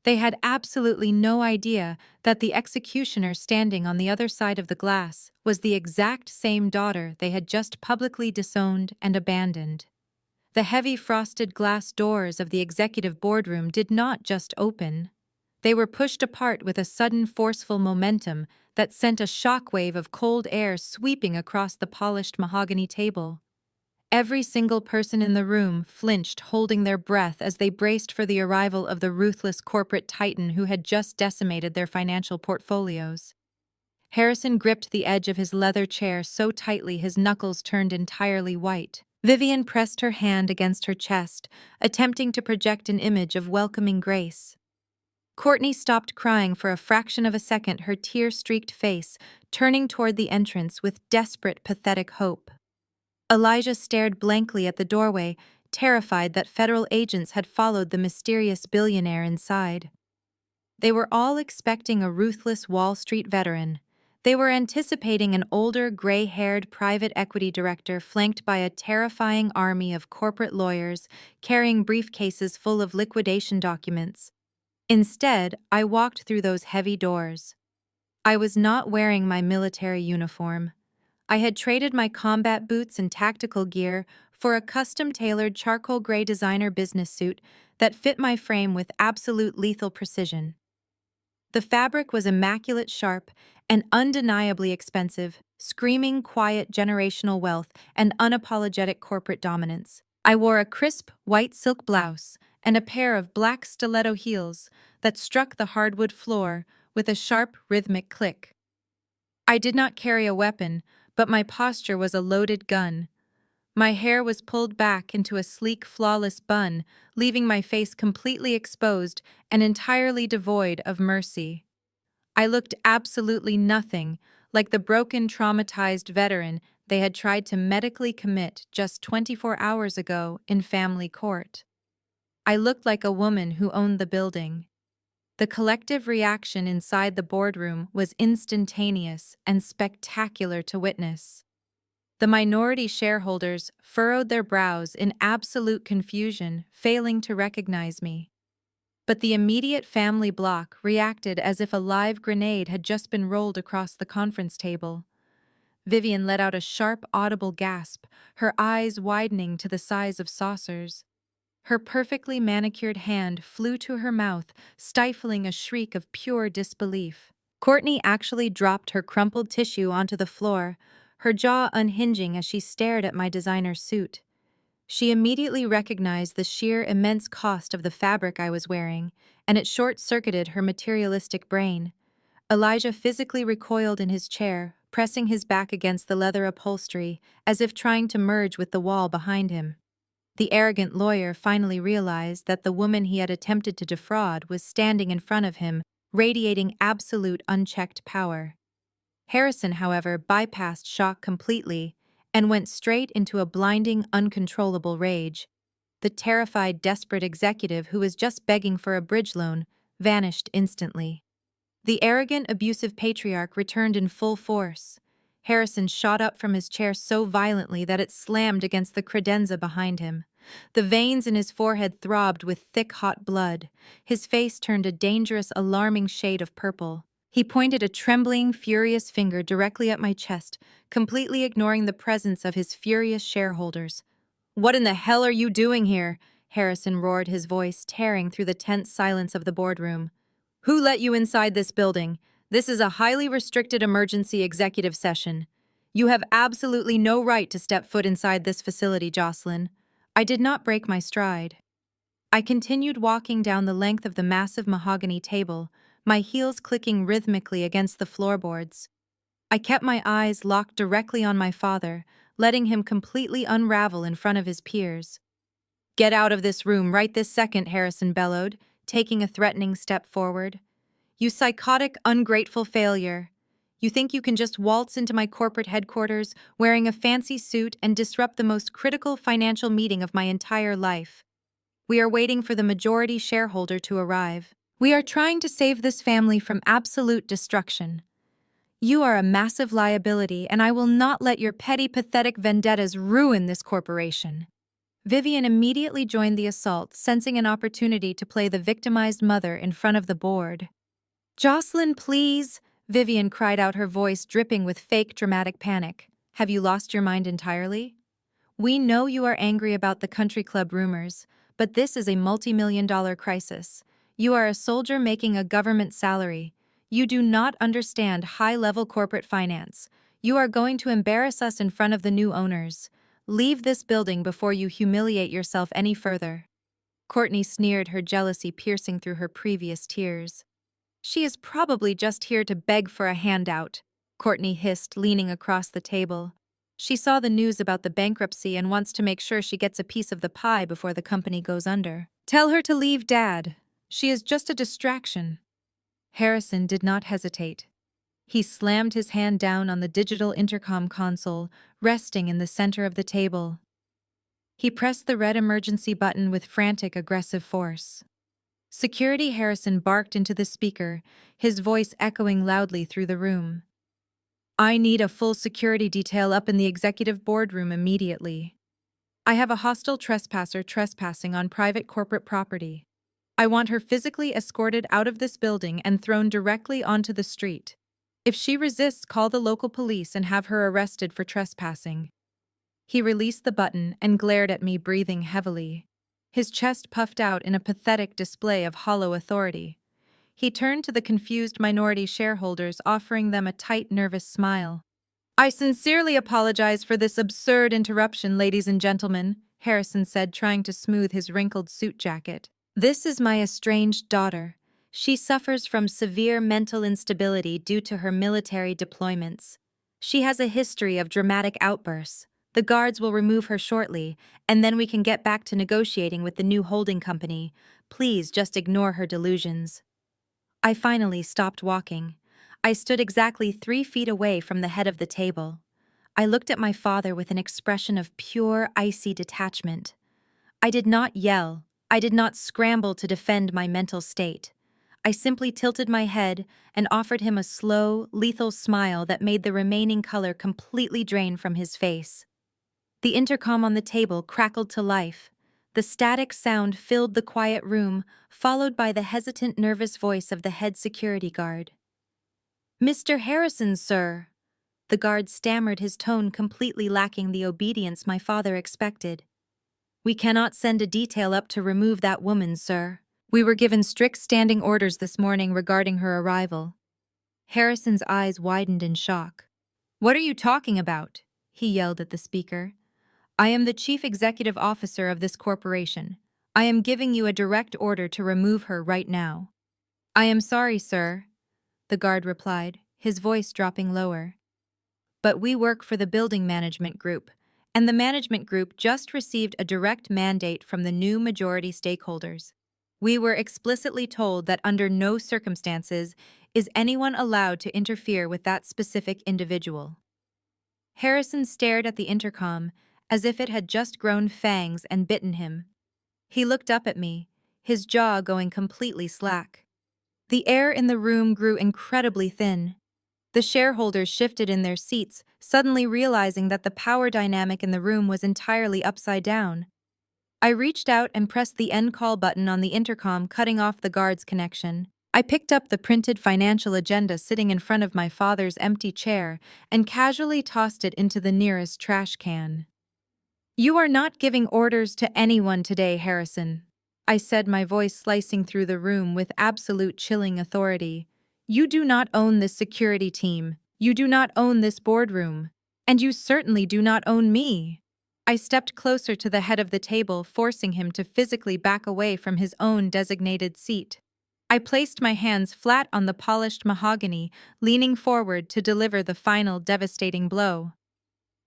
They had absolutely no idea that the executioner standing on the other side of the glass was the exact same daughter they had just publicly disowned and abandoned. The heavy frosted glass doors of the executive boardroom did not just open. They were pushed apart with a sudden forceful momentum that sent a shockwave of cold air sweeping across the polished mahogany table. Every single person in the room flinched, holding their breath as they braced for the arrival of the ruthless corporate titan who had just decimated their financial portfolios. Harrison gripped the edge of his leather chair so tightly his knuckles turned entirely white. Vivian pressed her hand against her chest, attempting to project an image of welcoming grace. Courtney stopped crying for a fraction of a second, her tear-streaked face turning toward the entrance with desperate, pathetic hope. Elijah stared blankly at the doorway, terrified that federal agents had followed the mysterious billionaire inside. They were all expecting a ruthless Wall Street veteran. They were anticipating an older, gray-haired private equity director flanked by a terrifying army of corporate lawyers carrying briefcases full of liquidation documents. Instead, I walked through those heavy doors. I was not wearing my military uniform. I had traded my combat boots and tactical gear for a custom-tailored charcoal gray designer business suit that fit my frame with absolute lethal precision. The fabric was immaculate sharp and undeniably expensive, screaming quiet generational wealth and unapologetic corporate dominance. I wore a crisp white silk blouse and a pair of black stiletto heels that struck the hardwood floor with a sharp rhythmic click. I did not carry a weapon, but my posture was a loaded gun. My hair was pulled back into a sleek, flawless bun, leaving my face completely exposed and entirely devoid of mercy. I looked absolutely nothing like the broken, traumatized veteran they had tried to medically commit just 24 hours ago in family court. I looked like a woman who owned the building. The collective reaction inside the boardroom was instantaneous and spectacular to witness. The minority shareholders furrowed their brows in absolute confusion, failing to recognize me. But the immediate family bloc reacted as if a live grenade had just been rolled across the conference table. Vivian let out a sharp, audible gasp, her eyes widening to the size of saucers. Her perfectly manicured hand flew to her mouth, stifling a shriek of pure disbelief. Courtney actually dropped her crumpled tissue onto the floor, her jaw unhinging as she stared at my designer suit. She immediately recognized the sheer immense cost of the fabric I was wearing, and it short-circuited her materialistic brain. Elijah physically recoiled in his chair, pressing his back against the leather upholstery, as if trying to merge with the wall behind him. The arrogant lawyer finally realized that the woman he had attempted to defraud was standing in front of him, radiating absolute unchecked power. Harrison, however, bypassed shock completely and went straight into a blinding, uncontrollable rage. The terrified, desperate executive who was just begging for a bridge loan vanished instantly. The arrogant, abusive patriarch returned in full force. Harrison shot up from his chair so violently that it slammed against the credenza behind him. The veins in his forehead throbbed with thick, hot blood. His face turned a dangerous, alarming shade of purple. He pointed a trembling, furious finger directly at my chest, completely ignoring the presence of his furious shareholders. "What in the hell are you doing here?" Harrison roared, his voice tearing through the tense silence of the boardroom. "Who let you inside this building? This is a highly restricted emergency executive session. You have absolutely no right to step foot inside this facility, Jocelyn." I did not break my stride. I continued walking down the length of the massive mahogany table, my heels clicking rhythmically against the floorboards. I kept my eyes locked directly on my father, letting him completely unravel in front of his peers. "Get out of this room right this second," Harrison bellowed, taking a threatening step forward. "You psychotic, ungrateful failure. You think you can just waltz into my corporate headquarters wearing a fancy suit and disrupt the most critical financial meeting of my entire life. We are waiting for the majority shareholder to arrive. We are trying to save this family from absolute destruction. You are a massive liability, and I will not let your petty, pathetic vendettas ruin this corporation." Vivian immediately joined the assault, sensing an opportunity to play the victimized mother in front of the board. "Jocelyn, please," Vivian cried out, her voice dripping with fake dramatic panic. "Have you lost your mind entirely? We know you are angry about the country club rumors, but this is a multi-million-dollar crisis. You are a soldier making a government salary. You do not understand high-level corporate finance. You are going to embarrass us in front of the new owners. Leave this building before you humiliate yourself any further." Courtney sneered, her jealousy piercing through her previous tears. "She is probably just here to beg for a handout," Courtney hissed, leaning across the table. "She saw the news about the bankruptcy and wants to make sure she gets a piece of the pie before the company goes under. Tell her to leave, Dad. She is just a distraction." Harrison did not hesitate. He slammed his hand down on the digital intercom console, resting in the center of the table. He pressed the red emergency button with frantic, aggressive force. "Security!" Harrison barked into the speaker, his voice echoing loudly through the room. "I need a full security detail up in the executive boardroom immediately. I have a hostile trespasser trespassing on private corporate property. I want her physically escorted out of this building and thrown directly onto the street. If she resists, call the local police and have her arrested for trespassing." He released the button and glared at me, breathing heavily. His chest puffed out in a pathetic display of hollow authority. He turned to the confused minority shareholders, offering them a tight, nervous smile. "I sincerely apologize for this absurd interruption, ladies and gentlemen," Harrison said, trying to smooth his wrinkled suit jacket. "This is my estranged daughter. She suffers from severe mental instability due to her military deployments. She has a history of dramatic outbursts. The guards will remove her shortly, and then we can get back to negotiating with the new holding company. Please just ignore her delusions." I finally stopped walking. I stood exactly 3 feet away from the head of the table. I looked at my father with an expression of pure, icy detachment. I did not yell. I did not scramble to defend my mental state. I simply tilted my head and offered him a slow, lethal smile that made the remaining color completely drain from his face. The intercom on the table crackled to life. The static sound filled the quiet room, followed by the hesitant, nervous voice of the head security guard. "Mr. Harrison, sir." The guard stammered, his tone completely lacking the obedience my father expected. "We cannot send a detail up to remove that woman, sir. We were given strict standing orders this morning regarding her arrival." Harrison's eyes widened in shock. "What are you talking about?" he yelled at the speaker. "I am the chief executive officer of this corporation. I am giving you a direct order to remove her right now." "I am sorry, sir," the guard replied, his voice dropping lower. "But we work for the building management group, and the management group just received a direct mandate from the new majority stakeholders. We were explicitly told that under no circumstances is anyone allowed to interfere with that specific individual." Harrison stared at the intercom as if it had just grown fangs and bitten him. He looked up at me, his jaw going completely slack. The air in the room grew incredibly thin. The shareholders shifted in their seats, suddenly realizing that the power dynamic in the room was entirely upside down. I reached out and pressed the end call button on the intercom, cutting off the guard's connection. I picked up the printed financial agenda sitting in front of my father's empty chair and casually tossed it into the nearest trash can. "You are not giving orders to anyone today, Harrison," I said, my voice slicing through the room with absolute chilling authority. "You do not own this security team. You do not own this boardroom. And you certainly do not own me." I stepped closer to the head of the table, forcing him to physically back away from his own designated seat. I placed my hands flat on the polished mahogany, leaning forward to deliver the final devastating blow.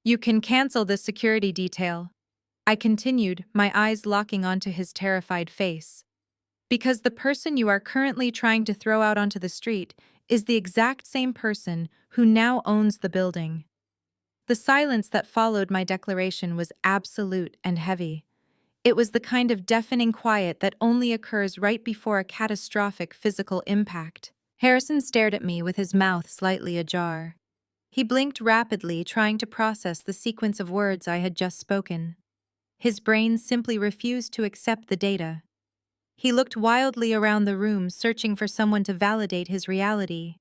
"You can cancel the security detail," I continued, my eyes locking onto his terrified face. "Because the person you are currently trying to throw out onto the street is the exact same person who now owns the building." The silence that followed my declaration was absolute and heavy. It was the kind of deafening quiet that only occurs right before a catastrophic physical impact. Harrison stared at me with his mouth slightly ajar. He blinked rapidly, trying to process the sequence of words I had just spoken. His brain simply refused to accept the data. He looked wildly around the room, searching for someone to validate his reality.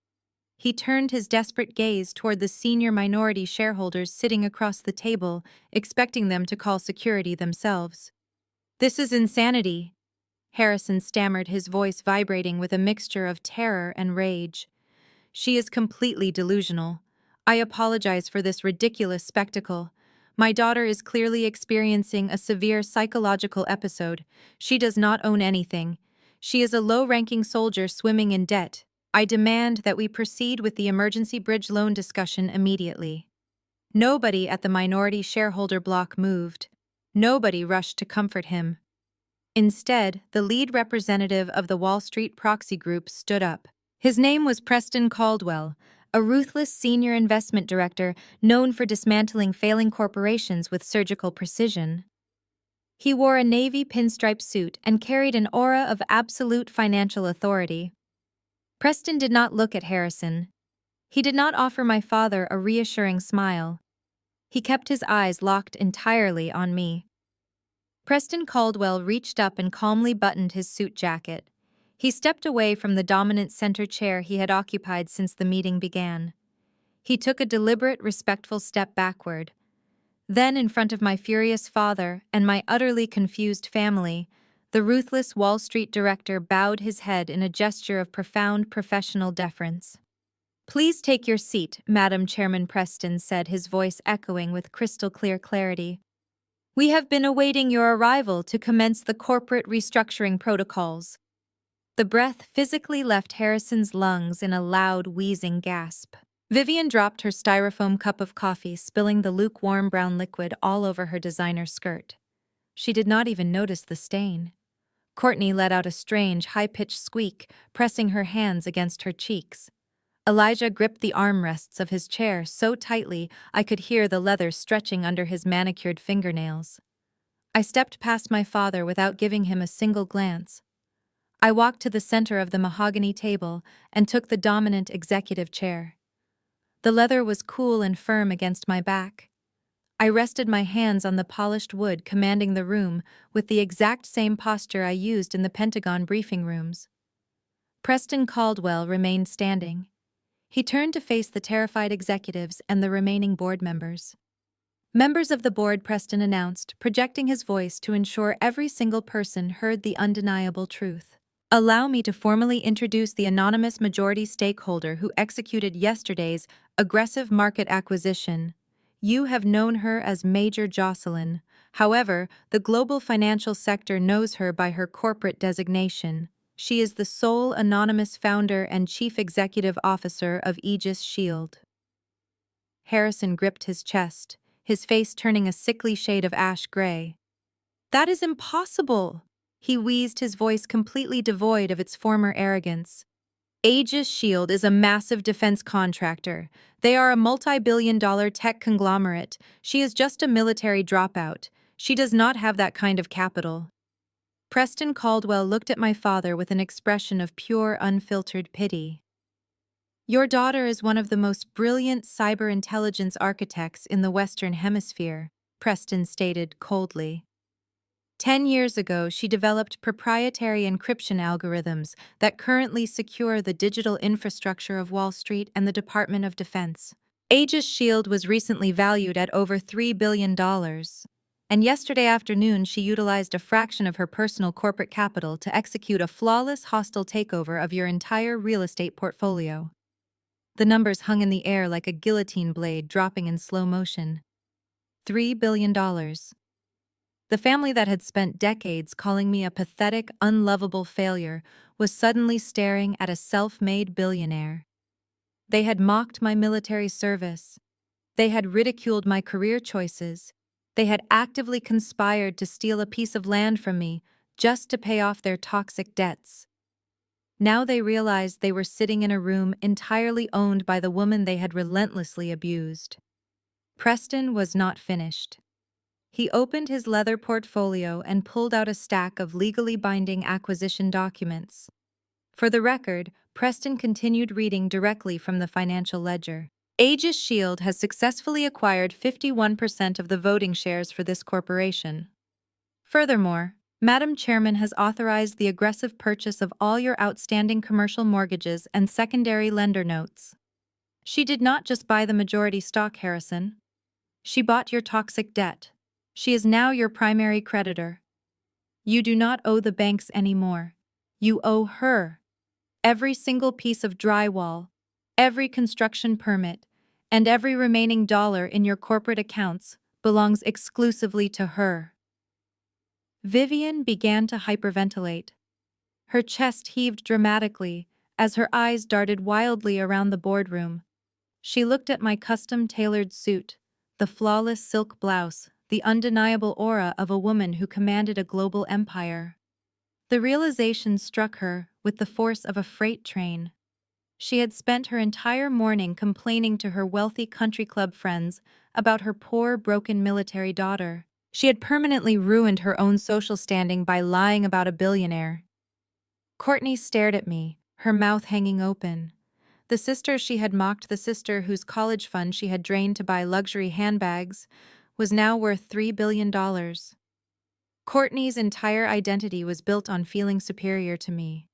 He turned his desperate gaze toward the senior minority shareholders sitting across the table, expecting them to call security themselves. "This is insanity," Harrison stammered, his voice vibrating with a mixture of terror and rage. "She is completely delusional. I apologize for this ridiculous spectacle. My daughter is clearly experiencing a severe psychological episode. She does not own anything. She is a low-ranking soldier swimming in debt. I demand that we proceed with the emergency bridge loan discussion immediately." Nobody at the minority shareholder block moved. Nobody rushed to comfort him. Instead, the lead representative of the Wall Street proxy group stood up. His name was Preston Caldwell, a ruthless senior investment director known for dismantling failing corporations with surgical precision. He wore a navy pinstripe suit and carried an aura of absolute financial authority. Preston did not look at Harrison. He did not offer my father a reassuring smile. He kept his eyes locked entirely on me. Preston Caldwell reached up and calmly buttoned his suit jacket. He stepped away from the dominant center chair he had occupied since the meeting began. He took a deliberate, respectful step backward. Then, in front of my furious father and my utterly confused family, The ruthless Wall Street director bowed his head in a gesture of profound professional deference. "Please take your seat," Madam Chairman Preston said, his voice echoing with crystal-clear clarity. "We have been awaiting your arrival to commence the corporate restructuring protocols." The breath physically left Harrison's lungs in a loud, wheezing gasp. Vivian dropped her styrofoam cup of coffee, spilling the lukewarm brown liquid all over her designer skirt. She did not even notice the stain. Courtney let out a strange, high-pitched squeak, pressing her hands against her cheeks. Elijah gripped the armrests of his chair so tightly I could hear the leather stretching under his manicured fingernails. I stepped past my father without giving him a single glance. I walked to the center of the mahogany table and took the dominant executive chair. The leather was cool and firm against my back. I rested my hands on the polished wood commanding the room with the exact same posture I used in the Pentagon briefing rooms. Preston Caldwell remained standing. He turned to face the terrified executives and the remaining board members. "Members of the board," Preston announced, projecting his voice to ensure every single person heard the undeniable truth. "Allow me to formally introduce the anonymous majority stakeholder who executed yesterday's aggressive market acquisition. You have known her as Major Jocelyn. However, the global financial sector knows her by her corporate designation. She is the sole anonymous founder and chief executive officer of Aegis Shield." Harrison gripped his chest, his face turning a sickly shade of ash gray. "That is impossible!" He wheezed, his voice completely devoid of its former arrogance. "Aegis Shield is a massive defense contractor. They are a multi-billion-dollar tech conglomerate. She is just a military dropout. She does not have that kind of capital." Preston Caldwell looked at my father with an expression of pure, unfiltered pity. "Your daughter is one of the most brilliant cyber intelligence architects in the Western Hemisphere," Preston stated coldly. 10 years ago, she developed proprietary encryption algorithms that currently secure the digital infrastructure of Wall Street and the Department of Defense. Aegis Shield was recently valued at over $3 billion. And yesterday afternoon she utilized a fraction of her personal corporate capital to execute a flawless hostile takeover of your entire real estate portfolio. The numbers hung in the air like a guillotine blade dropping in slow motion. $3 billion. The family that had spent decades calling me a pathetic, unlovable failure was suddenly staring at a self-made billionaire. They had mocked my military service. They had ridiculed my career choices. They had actively conspired to steal a piece of land from me just to pay off their toxic debts. Now they realized they were sitting in a room entirely owned by the woman they had relentlessly abused. Preston was not finished. He opened his leather portfolio and pulled out a stack of legally binding acquisition documents. For the record, Preston continued reading directly from the financial ledger. "Aegis Shield has successfully acquired 51% of the voting shares for this corporation. Furthermore, Madam Chairman has authorized the aggressive purchase of all your outstanding commercial mortgages and secondary lender notes. She did not just buy the majority stock, Harrison. She bought your toxic debt. She is now your primary creditor. You do not owe the banks anymore. You owe her. Every single piece of drywall, every construction permit, and every remaining dollar in your corporate accounts belongs exclusively to her." Vivian began to hyperventilate. Her chest heaved dramatically as her eyes darted wildly around the boardroom. She looked at my custom-tailored suit, the flawless silk blouse, the undeniable aura of a woman who commanded a global empire. The realization struck her with the force of a freight train. She had spent her entire morning complaining to her wealthy country club friends about her poor, broken military daughter. She had permanently ruined her own social standing by lying about a billionaire. Courtney stared at me, her mouth hanging open. The sister she had mocked, the sister whose college fund she had drained to buy luxury handbags, was now worth $3 billion. Courtney's entire identity was built on feeling superior to me.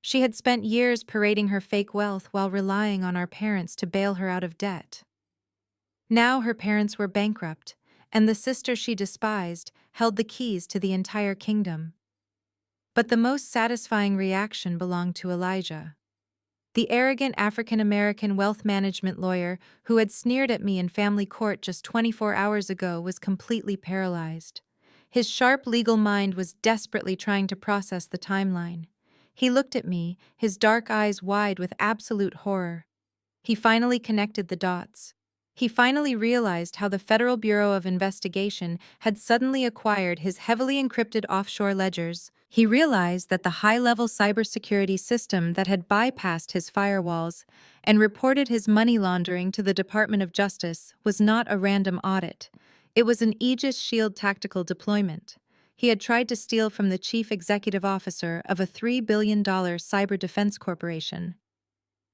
She had spent years parading her fake wealth while relying on our parents to bail her out of debt. Now her parents were bankrupt, and the sister she despised held the keys to the entire kingdom. But the most satisfying reaction belonged to Elijah. The arrogant African-American wealth management lawyer who had sneered at me in family court just 24 hours ago was completely paralyzed. His sharp legal mind was desperately trying to process the timeline. He looked at me, his dark eyes wide with absolute horror. He finally connected the dots. He finally realized how the Federal Bureau of Investigation had suddenly acquired his heavily encrypted offshore ledgers. He realized that the high-level cybersecurity system that had bypassed his firewalls and reported his money laundering to the Department of Justice was not a random audit. It was an Aegis Shield tactical deployment. He had tried to steal from the chief executive officer of a $3 billion cyber defense corporation.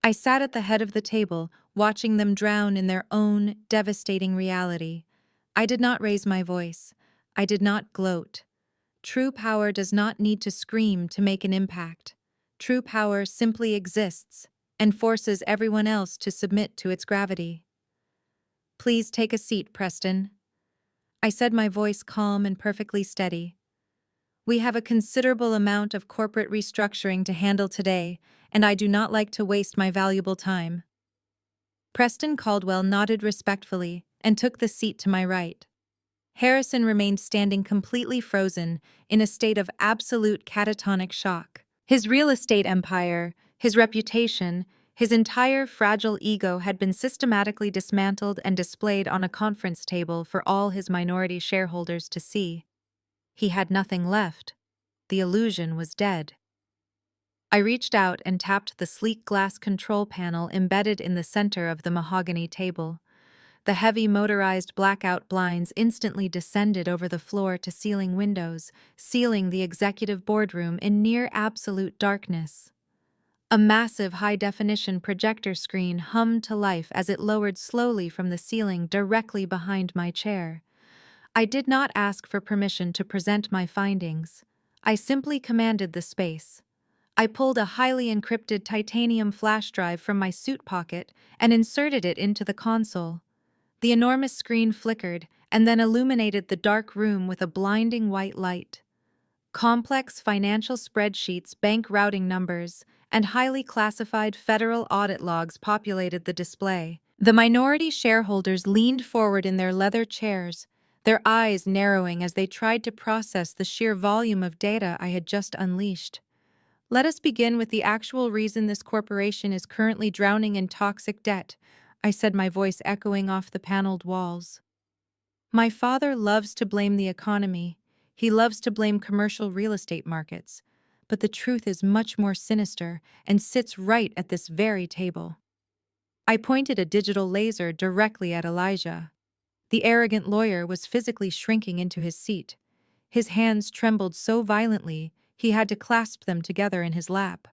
I sat at the head of the table, watching them drown in their own devastating reality. I did not raise my voice. I did not gloat. True power does not need to scream to make an impact. True power simply exists and forces everyone else to submit to its gravity. "Please take a seat, Preston," I said, my voice calm and perfectly steady. "We have a considerable amount of corporate restructuring to handle today, and I do not like to waste my valuable time." Preston Caldwell nodded respectfully and took the seat to my right. Harrison remained standing completely frozen, in a state of absolute catatonic shock. His real estate empire, his reputation, his entire fragile ego had been systematically dismantled and displayed on a conference table for all his minority shareholders to see. He had nothing left. The illusion was dead. I reached out and tapped the sleek glass control panel embedded in the center of the mahogany table. The heavy motorized blackout blinds instantly descended over the floor-to-ceiling windows, sealing the executive boardroom in near absolute darkness. A massive high-definition projector screen hummed to life as it lowered slowly from the ceiling directly behind my chair. I did not ask for permission to present my findings. I simply commanded the space. I pulled a highly encrypted titanium flash drive from my suit pocket and inserted it into the console. The enormous screen flickered and then illuminated the dark room with a blinding white light. Complex financial spreadsheets, bank routing numbers, and highly classified federal audit logs populated the display. The minority shareholders leaned forward in their leather chairs, their eyes narrowing as they tried to process the sheer volume of data I had just unleashed. "Let us begin with the actual reason this corporation is currently drowning in toxic debt," I said, my voice echoing off the paneled walls. "My father loves to blame the economy. He loves to blame commercial real estate markets. But the truth is much more sinister and sits right at this very table." I pointed a digital laser directly at Elijah. The arrogant lawyer was physically shrinking into his seat. His hands trembled so violently he had to clasp them together in his lap.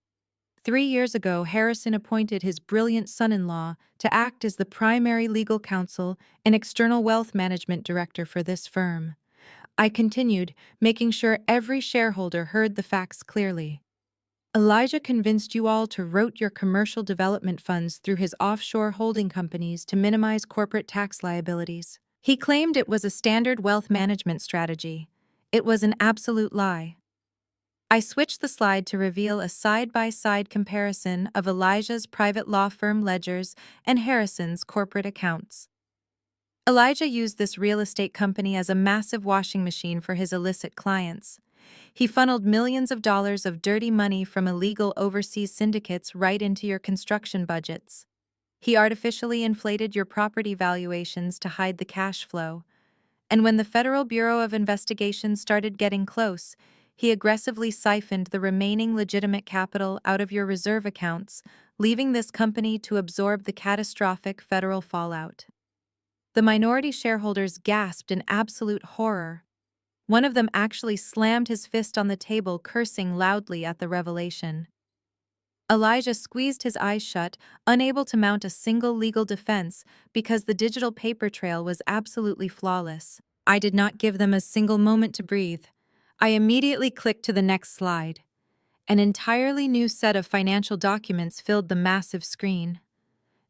3 years ago, Harrison appointed his brilliant son-in-law to act as the primary legal counsel and external wealth management director for this firm. I continued, making sure every shareholder heard the facts clearly. "Elijah convinced you all to route your commercial development funds through his offshore holding companies to minimize corporate tax liabilities. He claimed it was a standard wealth management strategy. It was an absolute lie." I switched the slide to reveal a side-by-side comparison of Elijah's private law firm ledgers and Harrison's corporate accounts. Elijah used this real estate company as a massive washing machine for his illicit clients. He funneled millions of dollars of dirty money from illegal overseas syndicates right into your construction budgets. He artificially inflated your property valuations to hide the cash flow. And when the Federal Bureau of Investigation started getting close, he aggressively siphoned the remaining legitimate capital out of your reserve accounts, leaving this company to absorb the catastrophic federal fallout. The minority shareholders gasped in absolute horror. One of them actually slammed his fist on the table, cursing loudly at the revelation. Elijah squeezed his eyes shut, unable to mount a single legal defense because the digital paper trail was absolutely flawless. I did not give them a single moment to breathe. I immediately clicked to the next slide. An entirely new set of financial documents filled the massive screen.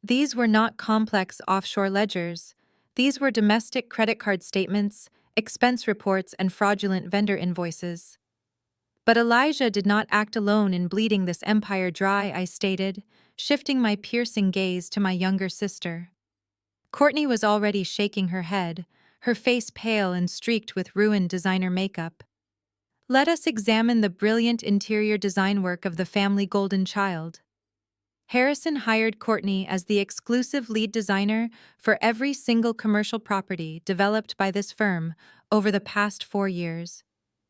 These were not complex offshore ledgers. These were domestic credit card statements, expense reports, and fraudulent vendor invoices. But Elijah did not act alone in bleeding this empire dry, I stated, shifting my piercing gaze to my younger sister. Courtney was already shaking her head, her face pale and streaked with ruined designer makeup. Let us examine the brilliant interior design work of the family golden child. Harrison hired Courtney as the exclusive lead designer for every single commercial property developed by this firm over the past 4 years.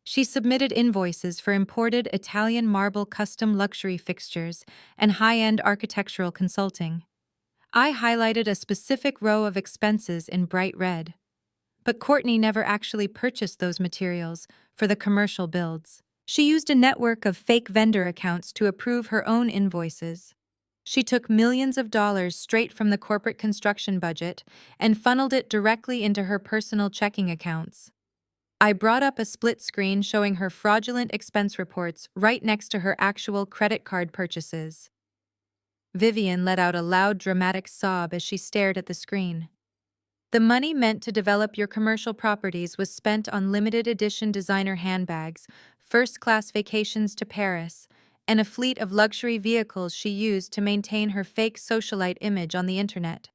She submitted invoices for imported Italian marble custom luxury fixtures and high-end architectural consulting. I highlighted a specific row of expenses in bright red. But Courtney never actually purchased those materials for the commercial builds. She used a network of fake vendor accounts to approve her own invoices. She took millions of dollars straight from the corporate construction budget and funneled it directly into her personal checking accounts. I brought up a split screen showing her fraudulent expense reports right next to her actual credit card purchases. Vivian let out a loud, dramatic sob as she stared at the screen. The money meant to develop your commercial properties was spent on limited edition designer handbags, first-class vacations to Paris, and a fleet of luxury vehicles she used to maintain her fake socialite image on the internet.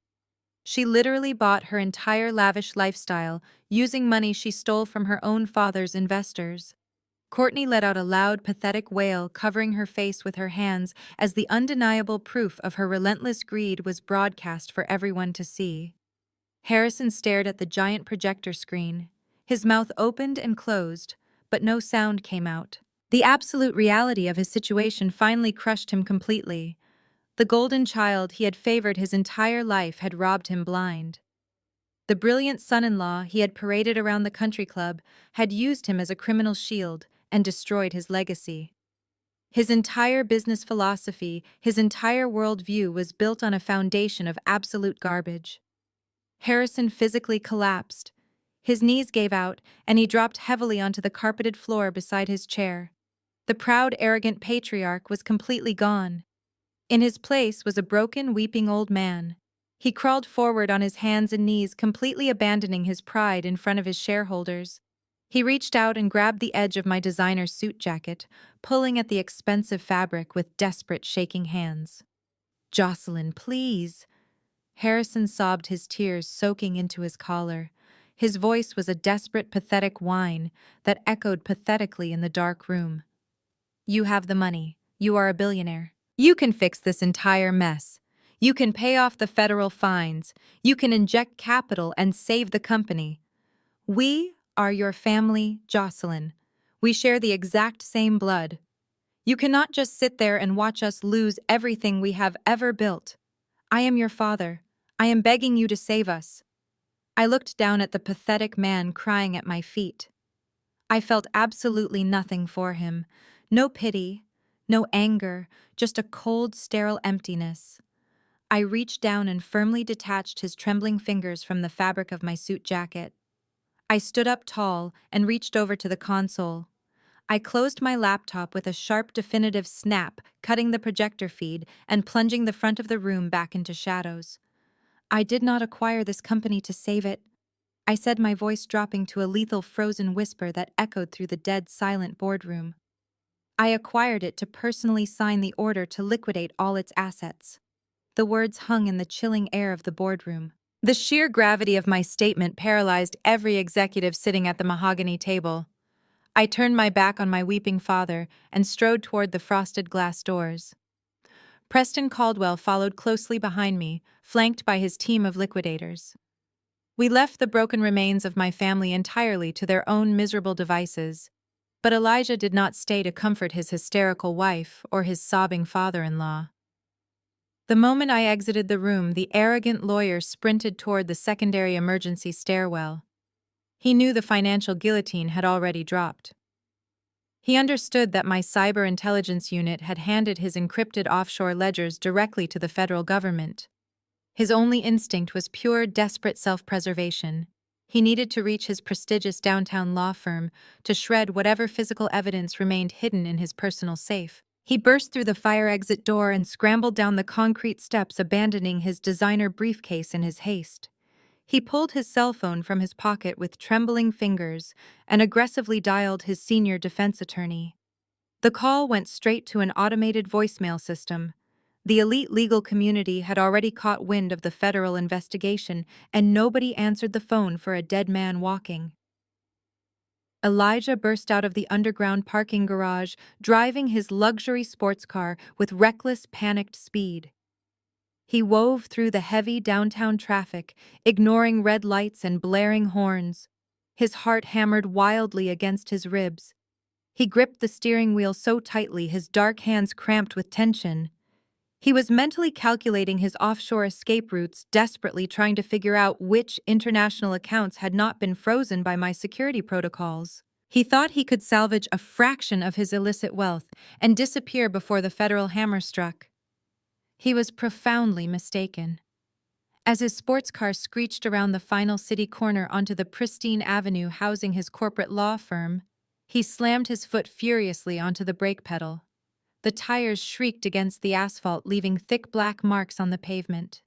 She literally bought her entire lavish lifestyle using money she stole from her own father's investors. Courtney let out a loud, pathetic wail, covering her face with her hands as the undeniable proof of her relentless greed was broadcast for everyone to see. Harrison stared at the giant projector screen. His mouth opened and closed, but no sound came out. The absolute reality of his situation finally crushed him completely. The golden child he had favored his entire life had robbed him blind. The brilliant son-in-law he had paraded around the country club had used him as a criminal shield and destroyed his legacy. His entire business philosophy, his entire worldview was built on a foundation of absolute garbage. Harrison physically collapsed. His knees gave out, and he dropped heavily onto the carpeted floor beside his chair. The proud, arrogant patriarch was completely gone. In his place was a broken, weeping old man. He crawled forward on his hands and knees, completely abandoning his pride in front of his shareholders. He reached out and grabbed the edge of my designer suit jacket, pulling at the expensive fabric with desperate, shaking hands. "Jocelyn, please." Harrison sobbed, his tears soaking into his collar. His voice was a desperate, pathetic whine that echoed pathetically in the dark room. "You have the money. You are a billionaire. You can fix this entire mess. You can pay off the federal fines. You can inject capital and save the company. We are your family, Jocelyn. We share the exact same blood. You cannot just sit there and watch us lose everything we have ever built. I am your father. I am begging you to save us." I looked down at the pathetic man crying at my feet. I felt absolutely nothing for him. No pity, no anger, just a cold, sterile emptiness. I reached down and firmly detached his trembling fingers from the fabric of my suit jacket. I stood up tall and reached over to the console. I closed my laptop with a sharp, definitive snap, cutting the projector feed and plunging the front of the room back into shadows. "I did not acquire this company to save it," I said, my voice dropping to a lethal frozen whisper that echoed through the dead, silent boardroom. "I acquired it to personally sign the order to liquidate all its assets." The words hung in the chilling air of the boardroom. The sheer gravity of my statement paralyzed every executive sitting at the mahogany table. I turned my back on my weeping father and strode toward the frosted glass doors. Preston Caldwell followed closely behind me, flanked by his team of liquidators. We left the broken remains of my family entirely to their own miserable devices, but Elijah did not stay to comfort his hysterical wife or his sobbing father-in-law. The moment I exited the room, the arrogant lawyer sprinted toward the secondary emergency stairwell. He knew the financial guillotine had already dropped. He understood that my cyber intelligence unit had handed his encrypted offshore ledgers directly to the federal government. His only instinct was pure, desperate self-preservation. He needed to reach his prestigious downtown law firm to shred whatever physical evidence remained hidden in his personal safe. He burst through the fire exit door and scrambled down the concrete steps, abandoning his designer briefcase in his haste. He pulled his cell phone from his pocket with trembling fingers and aggressively dialed his senior defense attorney. The call went straight to an automated voicemail system. The elite legal community had already caught wind of the federal investigation, and nobody answered the phone for a dead man walking. Elijah burst out of the underground parking garage, driving his luxury sports car with reckless, panicked speed. He wove through the heavy downtown traffic, ignoring red lights and blaring horns. His heart hammered wildly against his ribs. He gripped the steering wheel so tightly his dark hands cramped with tension. He was mentally calculating his offshore escape routes, desperately trying to figure out which international accounts had not been frozen by my security protocols. He thought he could salvage a fraction of his illicit wealth and disappear before the federal hammer struck. He was profoundly mistaken. As his sports car screeched around the final city corner onto the pristine avenue housing his corporate law firm, he slammed his foot furiously onto the brake pedal. The tires shrieked against the asphalt, leaving thick black marks on the pavement.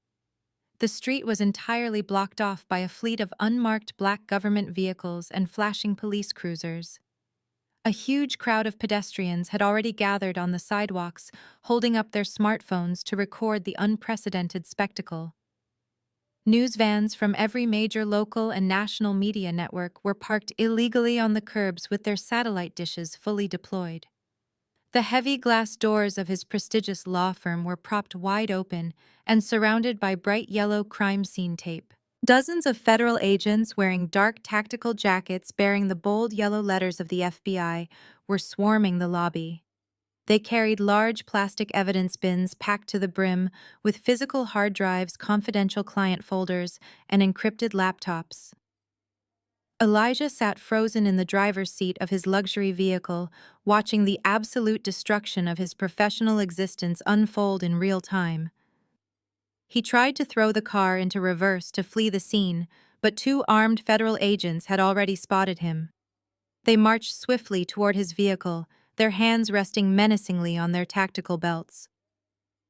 The street was entirely blocked off by a fleet of unmarked black government vehicles and flashing police cruisers. A huge crowd of pedestrians had already gathered on the sidewalks, holding up their smartphones to record the unprecedented spectacle. News vans from every major local and national media network were parked illegally on the curbs with their satellite dishes fully deployed. The heavy glass doors of his prestigious law firm were propped wide open and surrounded by bright yellow crime scene tape. Dozens of federal agents wearing dark tactical jackets bearing the bold yellow letters of the FBI were swarming the lobby. They carried large plastic evidence bins packed to the brim with physical hard drives, confidential client folders, and encrypted laptops. Elijah sat frozen in the driver's seat of his luxury vehicle, watching the absolute destruction of his professional existence unfold in real time. He tried to throw the car into reverse to flee the scene, but two armed federal agents had already spotted him. They marched swiftly toward his vehicle, their hands resting menacingly on their tactical belts.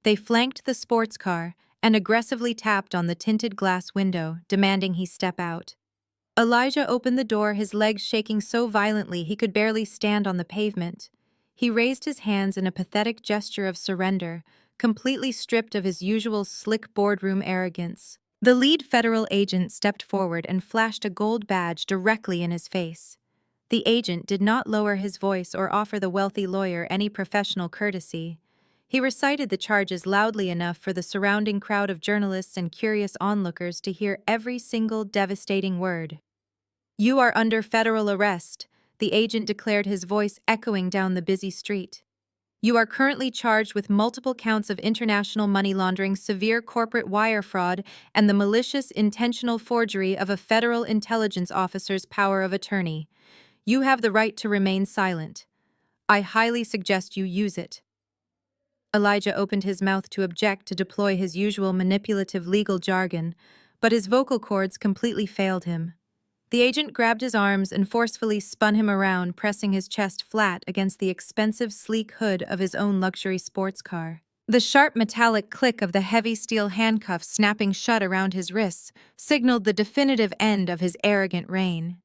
They flanked the sports car and aggressively tapped on the tinted glass window, demanding he step out. Elijah opened the door, his legs shaking so violently he could barely stand on the pavement. He raised his hands in a pathetic gesture of surrender, completely stripped of his usual slick boardroom arrogance. The lead federal agent stepped forward and flashed a gold badge directly in his face. The agent did not lower his voice or offer the wealthy lawyer any professional courtesy. He recited the charges loudly enough for the surrounding crowd of journalists and curious onlookers to hear every single devastating word. "You are under federal arrest," the agent declared, his voice echoing down the busy street. "You are currently charged with multiple counts of international money laundering, severe corporate wire fraud, and the malicious intentional forgery of a federal intelligence officer's power of attorney. You have the right to remain silent. I highly suggest you use it." Elijah opened his mouth to object, to deploy his usual manipulative legal jargon, but his vocal cords completely failed him. The agent grabbed his arms and forcefully spun him around, pressing his chest flat against the expensive, sleek hood of his own luxury sports car. The sharp metallic click of the heavy steel handcuffs snapping shut around his wrists signaled the definitive end of his arrogant reign.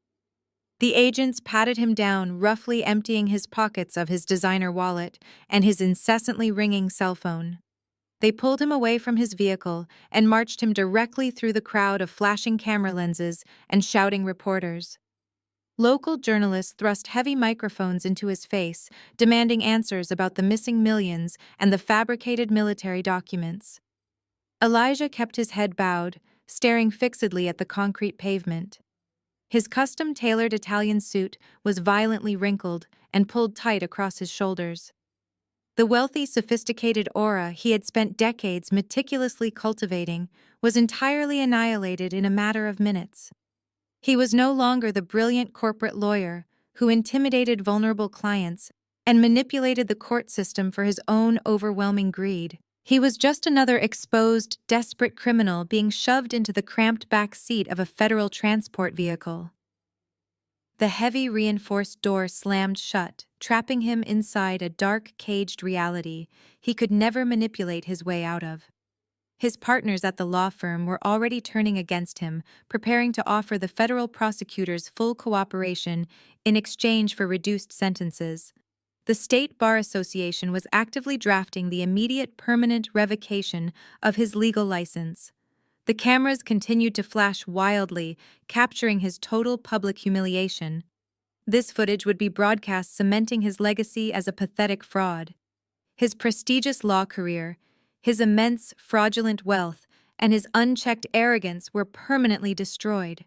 The agents patted him down, roughly emptying his pockets of his designer wallet and his incessantly ringing cell phone. They pulled him away from his vehicle and marched him directly through the crowd of flashing camera lenses and shouting reporters. Local journalists thrust heavy microphones into his face, demanding answers about the missing millions and the fabricated military documents. Elijah kept his head bowed, staring fixedly at the concrete pavement. His custom-tailored Italian suit was violently wrinkled and pulled tight across his shoulders. The wealthy, sophisticated aura he had spent decades meticulously cultivating was entirely annihilated in a matter of minutes. He was no longer the brilliant corporate lawyer who intimidated vulnerable clients and manipulated the court system for his own overwhelming greed. He was just another exposed, desperate criminal being shoved into the cramped back seat of a federal transport vehicle. The heavy reinforced door slammed shut, trapping him inside a dark, caged reality he could never manipulate his way out of. His partners at the law firm were already turning against him, preparing to offer the federal prosecutors full cooperation in exchange for reduced sentences. The State Bar Association was actively drafting the immediate permanent revocation of his legal license. The cameras continued to flash wildly, capturing his total public humiliation. This footage would be broadcast, cementing his legacy as a pathetic fraud. His prestigious law career, his immense fraudulent wealth, and his unchecked arrogance were permanently destroyed.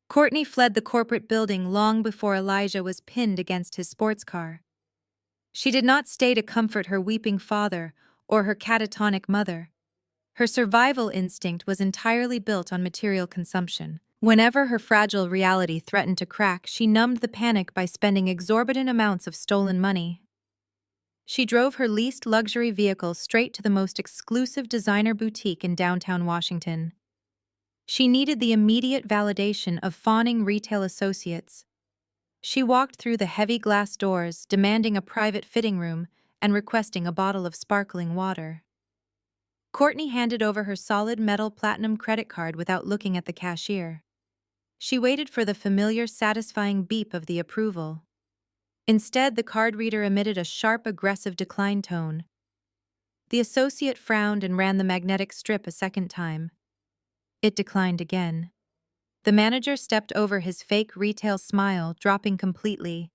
Courtney fled the corporate building long before Elijah was pinned against his sports car. She did not stay to comfort her weeping father or her catatonic mother. Her survival instinct was entirely built on material consumption. Whenever her fragile reality threatened to crack, she numbed the panic by spending exorbitant amounts of stolen money. She drove her leased luxury vehicle straight to the most exclusive designer boutique in downtown Washington. She needed the immediate validation of fawning retail associates. She walked through the heavy glass doors, demanding a private fitting room and requesting a bottle of sparkling water. Courtney handed over her solid metal platinum credit card without looking at the cashier. She waited for the familiar, satisfying beep of the approval. Instead, the card reader emitted a sharp, aggressive decline tone. The associate frowned and ran the magnetic strip a second time. It declined again. The manager stepped over his fake retail smile, dropping completely.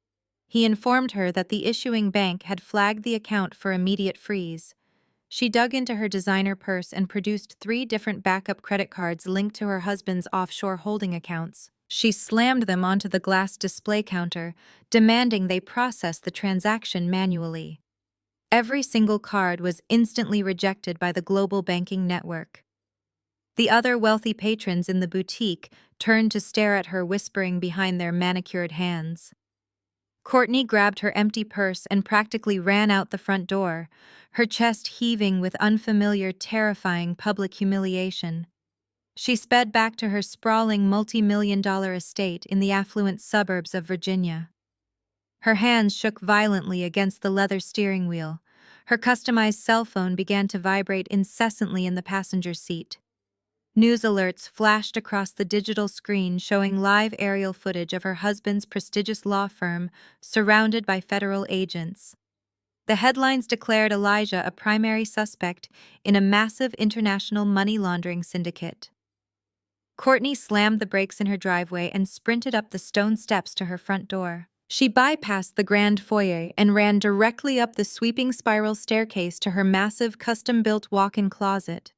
He informed her that the issuing bank had flagged the account for immediate freeze. She dug into her designer purse and produced 3 different backup credit cards linked to her husband's offshore holding accounts. She slammed them onto the glass display counter, demanding they process the transaction manually. Every single card was instantly rejected by the global banking network. The other wealthy patrons in the boutique turned to stare at her, whispering behind their manicured hands. Courtney grabbed her empty purse and practically ran out the front door, her chest heaving with unfamiliar, terrifying public humiliation. She sped back to her sprawling multi-million-dollar estate in the affluent suburbs of Virginia. Her hands shook violently against the leather steering wheel. Her customized cell phone began to vibrate incessantly in the passenger seat. News alerts flashed across the digital screen showing live aerial footage of her husband's prestigious law firm surrounded by federal agents. The headlines declared Elijah a primary suspect in a massive international money laundering syndicate. Courtney slammed the brakes in her driveway and sprinted up the stone steps to her front door. She bypassed the grand foyer and ran directly up the sweeping spiral staircase to her massive custom-built walk-in closet.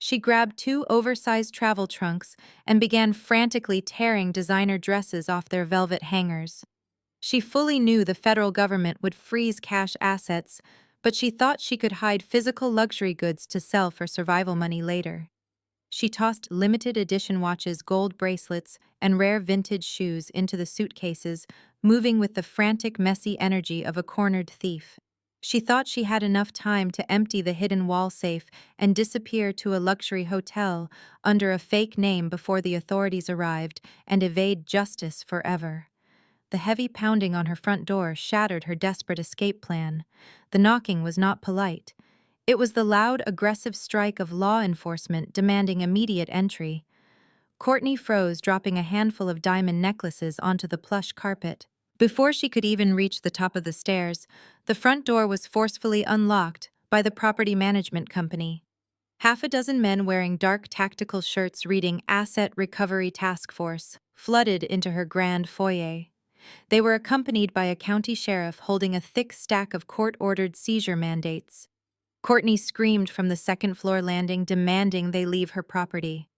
She grabbed 2 oversized travel trunks and began frantically tearing designer dresses off their velvet hangers. She fully knew the federal government would freeze cash assets, but she thought she could hide physical luxury goods to sell for survival money later. She tossed limited edition watches, gold bracelets, and rare vintage shoes into the suitcases, moving with the frantic, messy energy of a cornered thief. She thought she had enough time to empty the hidden wall safe and disappear to a luxury hotel under a fake name before the authorities arrived and evade justice forever. The heavy pounding on her front door shattered her desperate escape plan. The knocking was not polite. It was the loud, aggressive strike of law enforcement demanding immediate entry. Courtney froze, dropping a handful of diamond necklaces onto the plush carpet. Before she could even reach the top of the stairs, the front door was forcefully unlocked by the property management company. 6 men wearing dark tactical shirts reading Asset Recovery Task Force flooded into her grand foyer. They were accompanied by a county sheriff holding a thick stack of court-ordered seizure mandates. Courtney screamed from the second-floor landing, demanding they leave her property.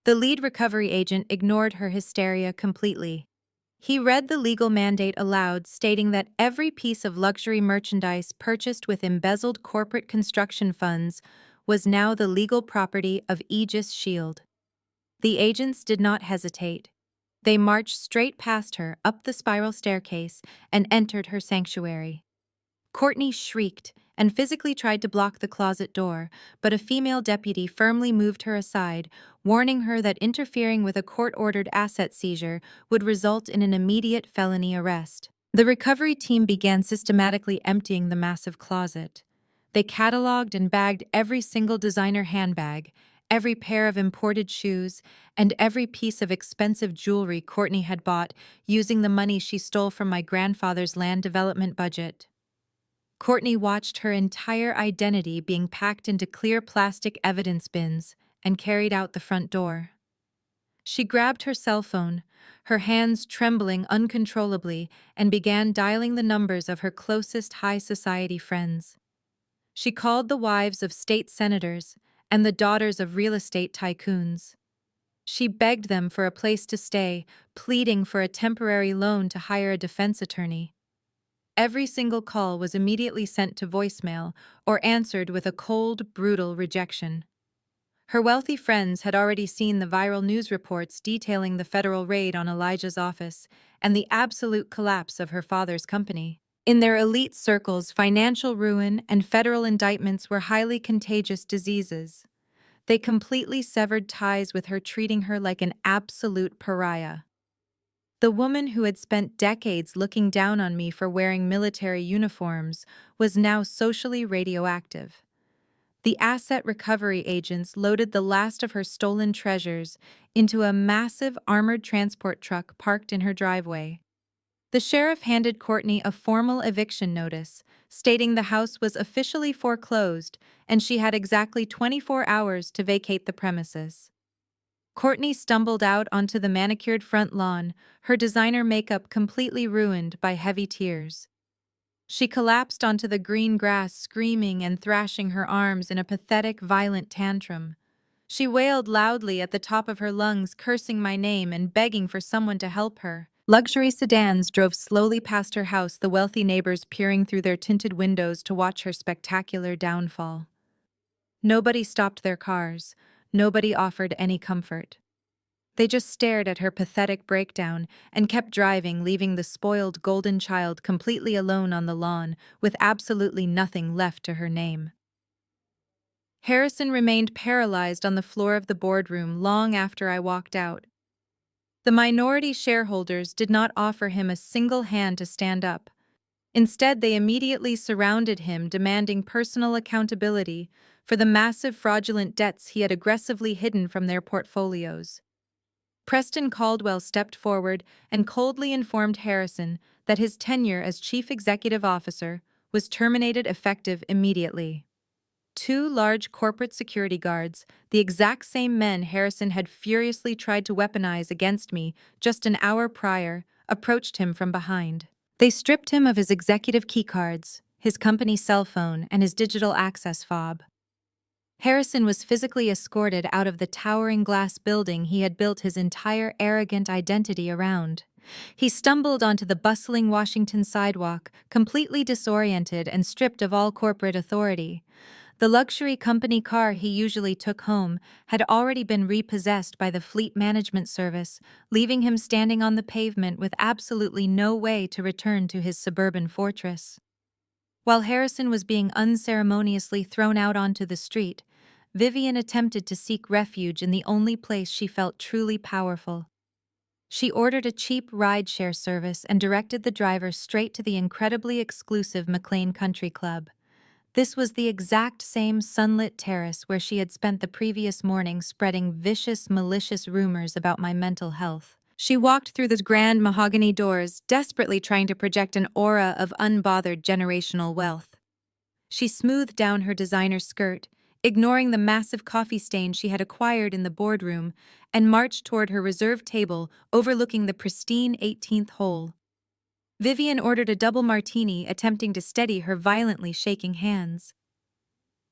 The lead recovery agent ignored her hysteria completely. He read the legal mandate aloud, stating that every piece of luxury merchandise purchased with embezzled corporate construction funds was now the legal property of Aegis Shield. The agents did not hesitate. They marched straight past her, up the spiral staircase, and entered her sanctuary. Courtney shrieked and physically tried to block the closet door, but a female deputy firmly moved her aside, warning her that interfering with a court-ordered asset seizure would result in an immediate felony arrest. The recovery team began systematically emptying the massive closet. They cataloged and bagged every single designer handbag, Every pair of imported shoes, and every piece of expensive jewelry Courtney had bought using the money she stole from my grandfather's land development budget. Courtney watched her entire identity being packed into clear plastic evidence bins and carried out the front door. She grabbed her cell phone, her hands trembling uncontrollably, and began dialing the numbers of her closest high society friends. She called the wives of state senators and the daughters of real estate tycoons. She begged them for a place to stay, pleading for a temporary loan to hire a defense attorney. Every single call was immediately sent to voicemail or answered with a cold, brutal rejection. Her wealthy friends had already seen the viral news reports detailing the federal raid on Elijah's office and the absolute collapse of her father's company. In their elite circles, financial ruin and federal indictments were highly contagious diseases. They completely severed ties with her, treating her like an absolute pariah. The woman who had spent decades looking down on me for wearing military uniforms was now socially radioactive. The asset recovery agents loaded the last of her stolen treasures into a massive armored transport truck parked in her driveway. The sheriff handed Courtney a formal eviction notice, stating the house was officially foreclosed and she had exactly 24 hours to vacate the premises. Courtney stumbled out onto the manicured front lawn, her designer makeup completely ruined by heavy tears. She collapsed onto the green grass, screaming and thrashing her arms in a pathetic, violent tantrum. She wailed loudly at the top of her lungs, cursing my name and begging for someone to help her. Luxury sedans drove slowly past her house, the wealthy neighbors peering through their tinted windows to watch her spectacular downfall. Nobody stopped their cars. Nobody offered any comfort. They just stared at her pathetic breakdown and kept driving, leaving the spoiled golden child completely alone on the lawn with absolutely nothing left to her name. Harrison remained paralyzed on the floor of the boardroom long after I walked out. The minority shareholders did not offer him a single hand to stand up. Instead, they immediately surrounded him, demanding personal accountability for the massive fraudulent debts he had aggressively hidden from their portfolios. Preston Caldwell stepped forward and coldly informed Harrison that his tenure as chief executive officer was terminated effective immediately. Two large corporate security guards, the exact same men Harrison had furiously tried to weaponize against me just an hour prior, approached him from behind. They stripped him of his executive keycards, his company cell phone, and his digital access fob. Harrison was physically escorted out of the towering glass building he had built his entire arrogant identity around. He stumbled onto the bustling Washington sidewalk, completely disoriented and stripped of all corporate authority. The luxury company car he usually took home had already been repossessed by the fleet management service, leaving him standing on the pavement with absolutely no way to return to his suburban fortress. While Harrison was being unceremoniously thrown out onto the street, Vivian attempted to seek refuge in the only place she felt truly powerful. She ordered a cheap rideshare service and directed the driver straight to the incredibly exclusive McLean Country Club. This was the exact same sunlit terrace where she had spent the previous morning spreading vicious, malicious rumors about my mental health. She walked through the grand mahogany doors, desperately trying to project an aura of unbothered generational wealth. She smoothed down her designer skirt, ignoring the massive coffee stain she had acquired in the boardroom, and marched toward her reserved table overlooking the pristine 18th hole. Vivian ordered a double martini, attempting to steady her violently shaking hands.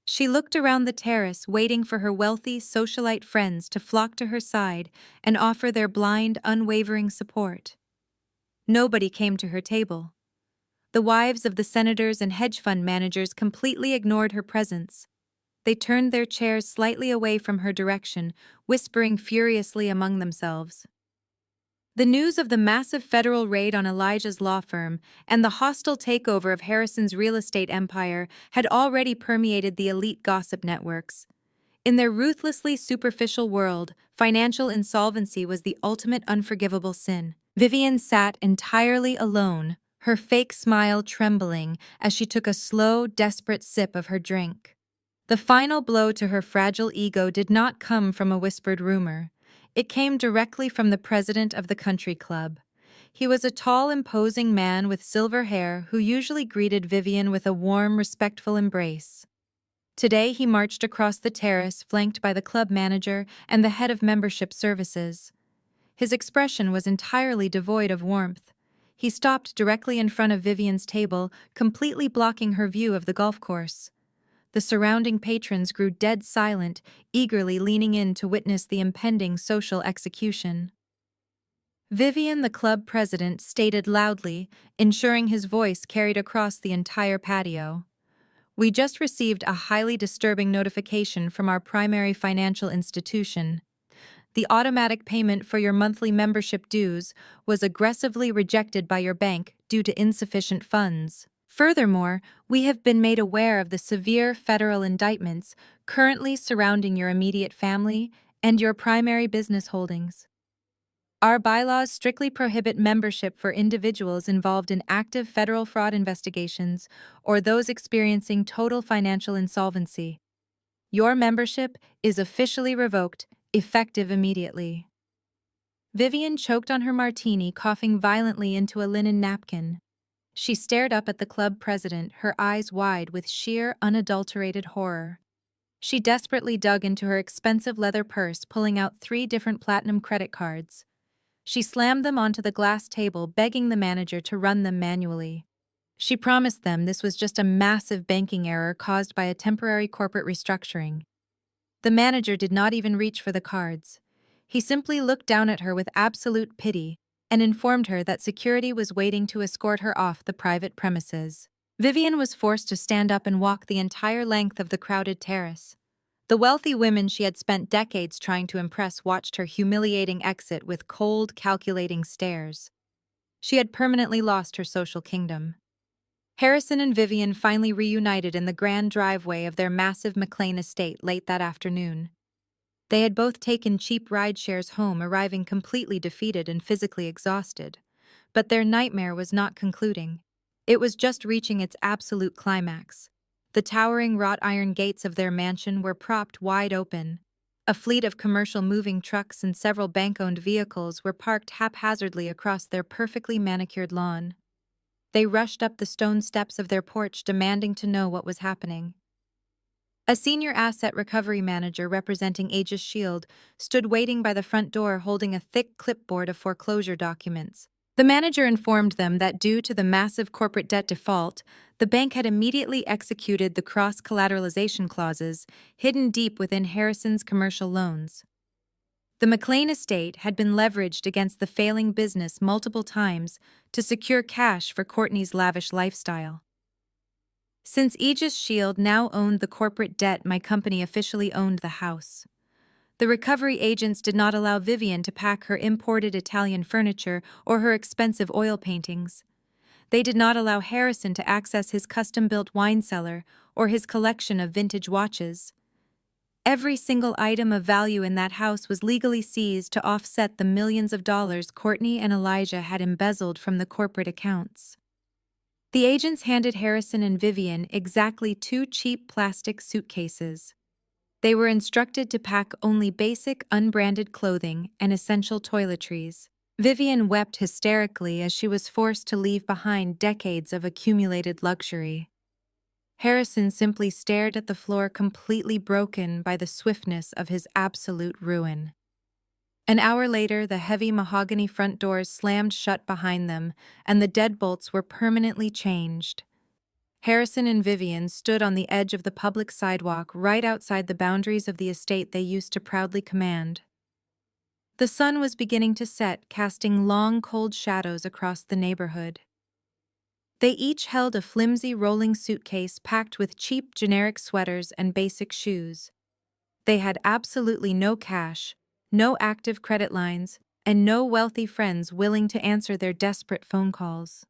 She looked around the terrace, waiting for her wealthy socialite friends to flock to her side and offer their blind, unwavering support. Nobody came to her table. The wives of the senators and hedge fund managers completely ignored her presence. They turned their chairs slightly away from her direction, whispering furiously among themselves. The news of the massive federal raid on Elijah's law firm and the hostile takeover of Harrison's real estate empire had already permeated the elite gossip networks. In their ruthlessly superficial world, financial insolvency was the ultimate unforgivable sin. Vivian sat entirely alone, her fake smile trembling as she took a slow, desperate sip of her drink. The final blow to her fragile ego did not come from a whispered rumor. It came directly from the president of the country club. He was a tall, imposing man with silver hair who usually greeted Vivian with a warm, respectful embrace. Today he marched across the terrace, flanked by the club manager and the head of membership services. His expression was entirely devoid of warmth. He stopped directly in front of Vivian's table, completely blocking her view of the golf course. The surrounding patrons grew dead silent, eagerly leaning in to witness the impending social execution. Vivian, the club president, stated loudly, ensuring his voice carried across the entire patio. "We just received a highly disturbing notification from our primary financial institution. The automatic payment for your monthly membership dues was aggressively rejected by your bank due to insufficient funds. Furthermore, we have been made aware of the severe federal indictments currently surrounding your immediate family and your primary business holdings. Our bylaws strictly prohibit membership for individuals involved in active federal fraud investigations or those experiencing total financial insolvency. Your membership is officially revoked, effective immediately." Vivian choked on her martini, coughing violently into a linen napkin. She stared up at the club president, her eyes wide with sheer, unadulterated horror. She desperately dug into her expensive leather purse, pulling out 3 different platinum credit cards. She slammed them onto the glass table, begging the manager to run them manually. She promised them this was just a massive banking error caused by a temporary corporate restructuring. The manager did not even reach for the cards. He simply looked down at her with absolute pity and informed her that security was waiting to escort her off the private premises. Vivian was forced to stand up and walk the entire length of the crowded terrace. The wealthy women she had spent decades trying to impress watched her humiliating exit with cold, calculating stares. She had permanently lost her social kingdom. Harrison and Vivian finally reunited in the grand driveway of their massive McLean estate late that afternoon. They had both taken cheap ride shares home, arriving completely defeated and physically exhausted. But their nightmare was not concluding. It was just reaching its absolute climax. The towering wrought iron gates of their mansion were propped wide open. A fleet of commercial moving trucks and several bank-owned vehicles were parked haphazardly across their perfectly manicured lawn. They rushed up the stone steps of their porch, demanding to know what was happening. A senior asset recovery manager representing Aegis Shield stood waiting by the front door holding a thick clipboard of foreclosure documents. The manager informed them that due to the massive corporate debt default, the bank had immediately executed the cross-collateralization clauses hidden deep within Harrison's commercial loans. The McLean estate had been leveraged against the failing business multiple times to secure cash for Courtney's lavish lifestyle. "Since Aegis Shield now owned the corporate debt, my company officially owned the house. The recovery agents did not allow Vivian to pack her imported Italian furniture or her expensive oil paintings. They did not allow Harrison to access his custom-built wine cellar or his collection of vintage watches. Every single item of value in that house was legally seized to offset the millions of dollars Courtney and Elijah had embezzled from the corporate accounts." The agents handed Harrison and Vivian exactly 2 cheap plastic suitcases. They were instructed to pack only basic, unbranded clothing and essential toiletries. Vivian wept hysterically as she was forced to leave behind decades of accumulated luxury. Harrison simply stared at the floor, completely broken by the swiftness of his absolute ruin. An hour later, the heavy mahogany front doors slammed shut behind them, and the deadbolts were permanently changed. Harrison and Vivian stood on the edge of the public sidewalk right outside the boundaries of the estate they used to proudly command. The sun was beginning to set, casting long, cold shadows across the neighborhood. They each held a flimsy rolling suitcase packed with cheap generic sweaters and basic shoes. They had absolutely no cash, no active credit lines, and no wealthy friends willing to answer their desperate phone calls.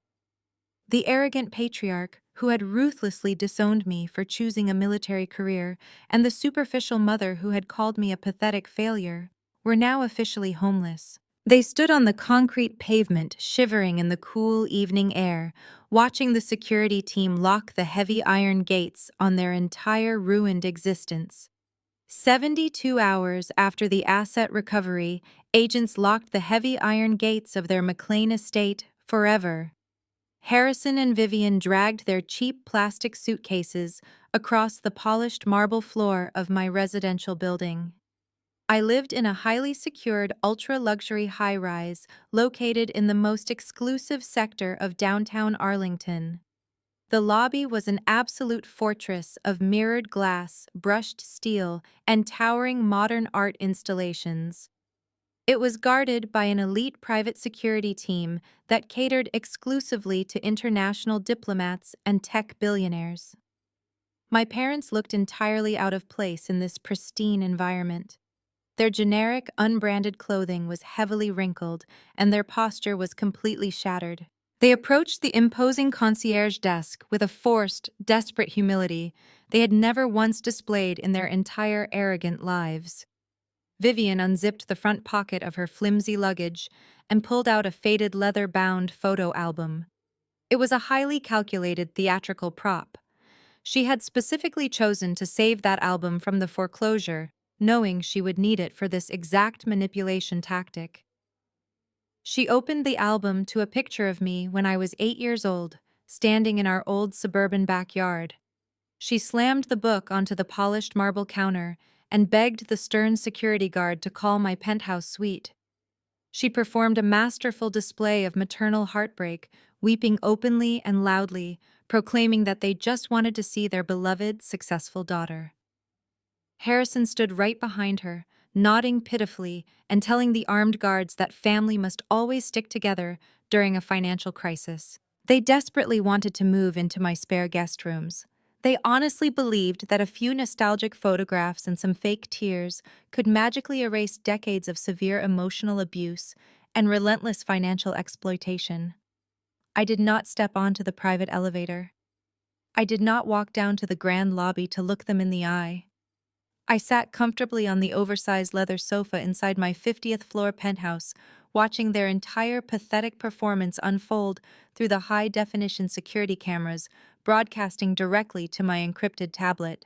The arrogant patriarch, who had ruthlessly disowned me for choosing a military career, and the superficial mother who had called me a pathetic failure, were now officially homeless. They stood on the concrete pavement, shivering in the cool evening air, watching the security team lock the heavy iron gates on their entire ruined existence. 72 hours after the asset recovery, agents locked the heavy iron gates of their McLean estate forever. Harrison and Vivian dragged their cheap plastic suitcases across the polished marble floor of my residential building. I lived in a highly secured, ultra-luxury high-rise located in the most exclusive sector of downtown Arlington. The lobby was an absolute fortress of mirrored glass, brushed steel, and towering modern art installations. It was guarded by an elite private security team that catered exclusively to international diplomats and tech billionaires. My parents looked entirely out of place in this pristine environment. Their generic, unbranded clothing was heavily wrinkled, and their posture was completely shattered. They approached the imposing concierge desk with a forced, desperate humility they had never once displayed in their entire arrogant lives. Vivian unzipped the front pocket of her flimsy luggage and pulled out a faded leather-bound photo album. It was a highly calculated theatrical prop. She had specifically chosen to save that album from the foreclosure, knowing she would need it for this exact manipulation tactic. She opened the album to a picture of me when I was 8 years old, standing in our old suburban backyard. She slammed the book onto the polished marble counter and begged the stern security guard to call my penthouse suite. She performed a masterful display of maternal heartbreak, weeping openly and loudly, proclaiming that they just wanted to see their beloved, successful daughter. Harrison stood right behind her, nodding pitifully and telling the armed guards that family must always stick together during a financial crisis. They desperately wanted to move into my spare guest rooms. They honestly believed that a few nostalgic photographs and some fake tears could magically erase decades of severe emotional abuse and relentless financial exploitation. I did not step onto the private elevator. I did not walk down to the grand lobby to look them in the eye. I sat comfortably on the oversized leather sofa inside my 50th floor penthouse, watching their entire pathetic performance unfold through the high-definition security cameras broadcasting directly to my encrypted tablet.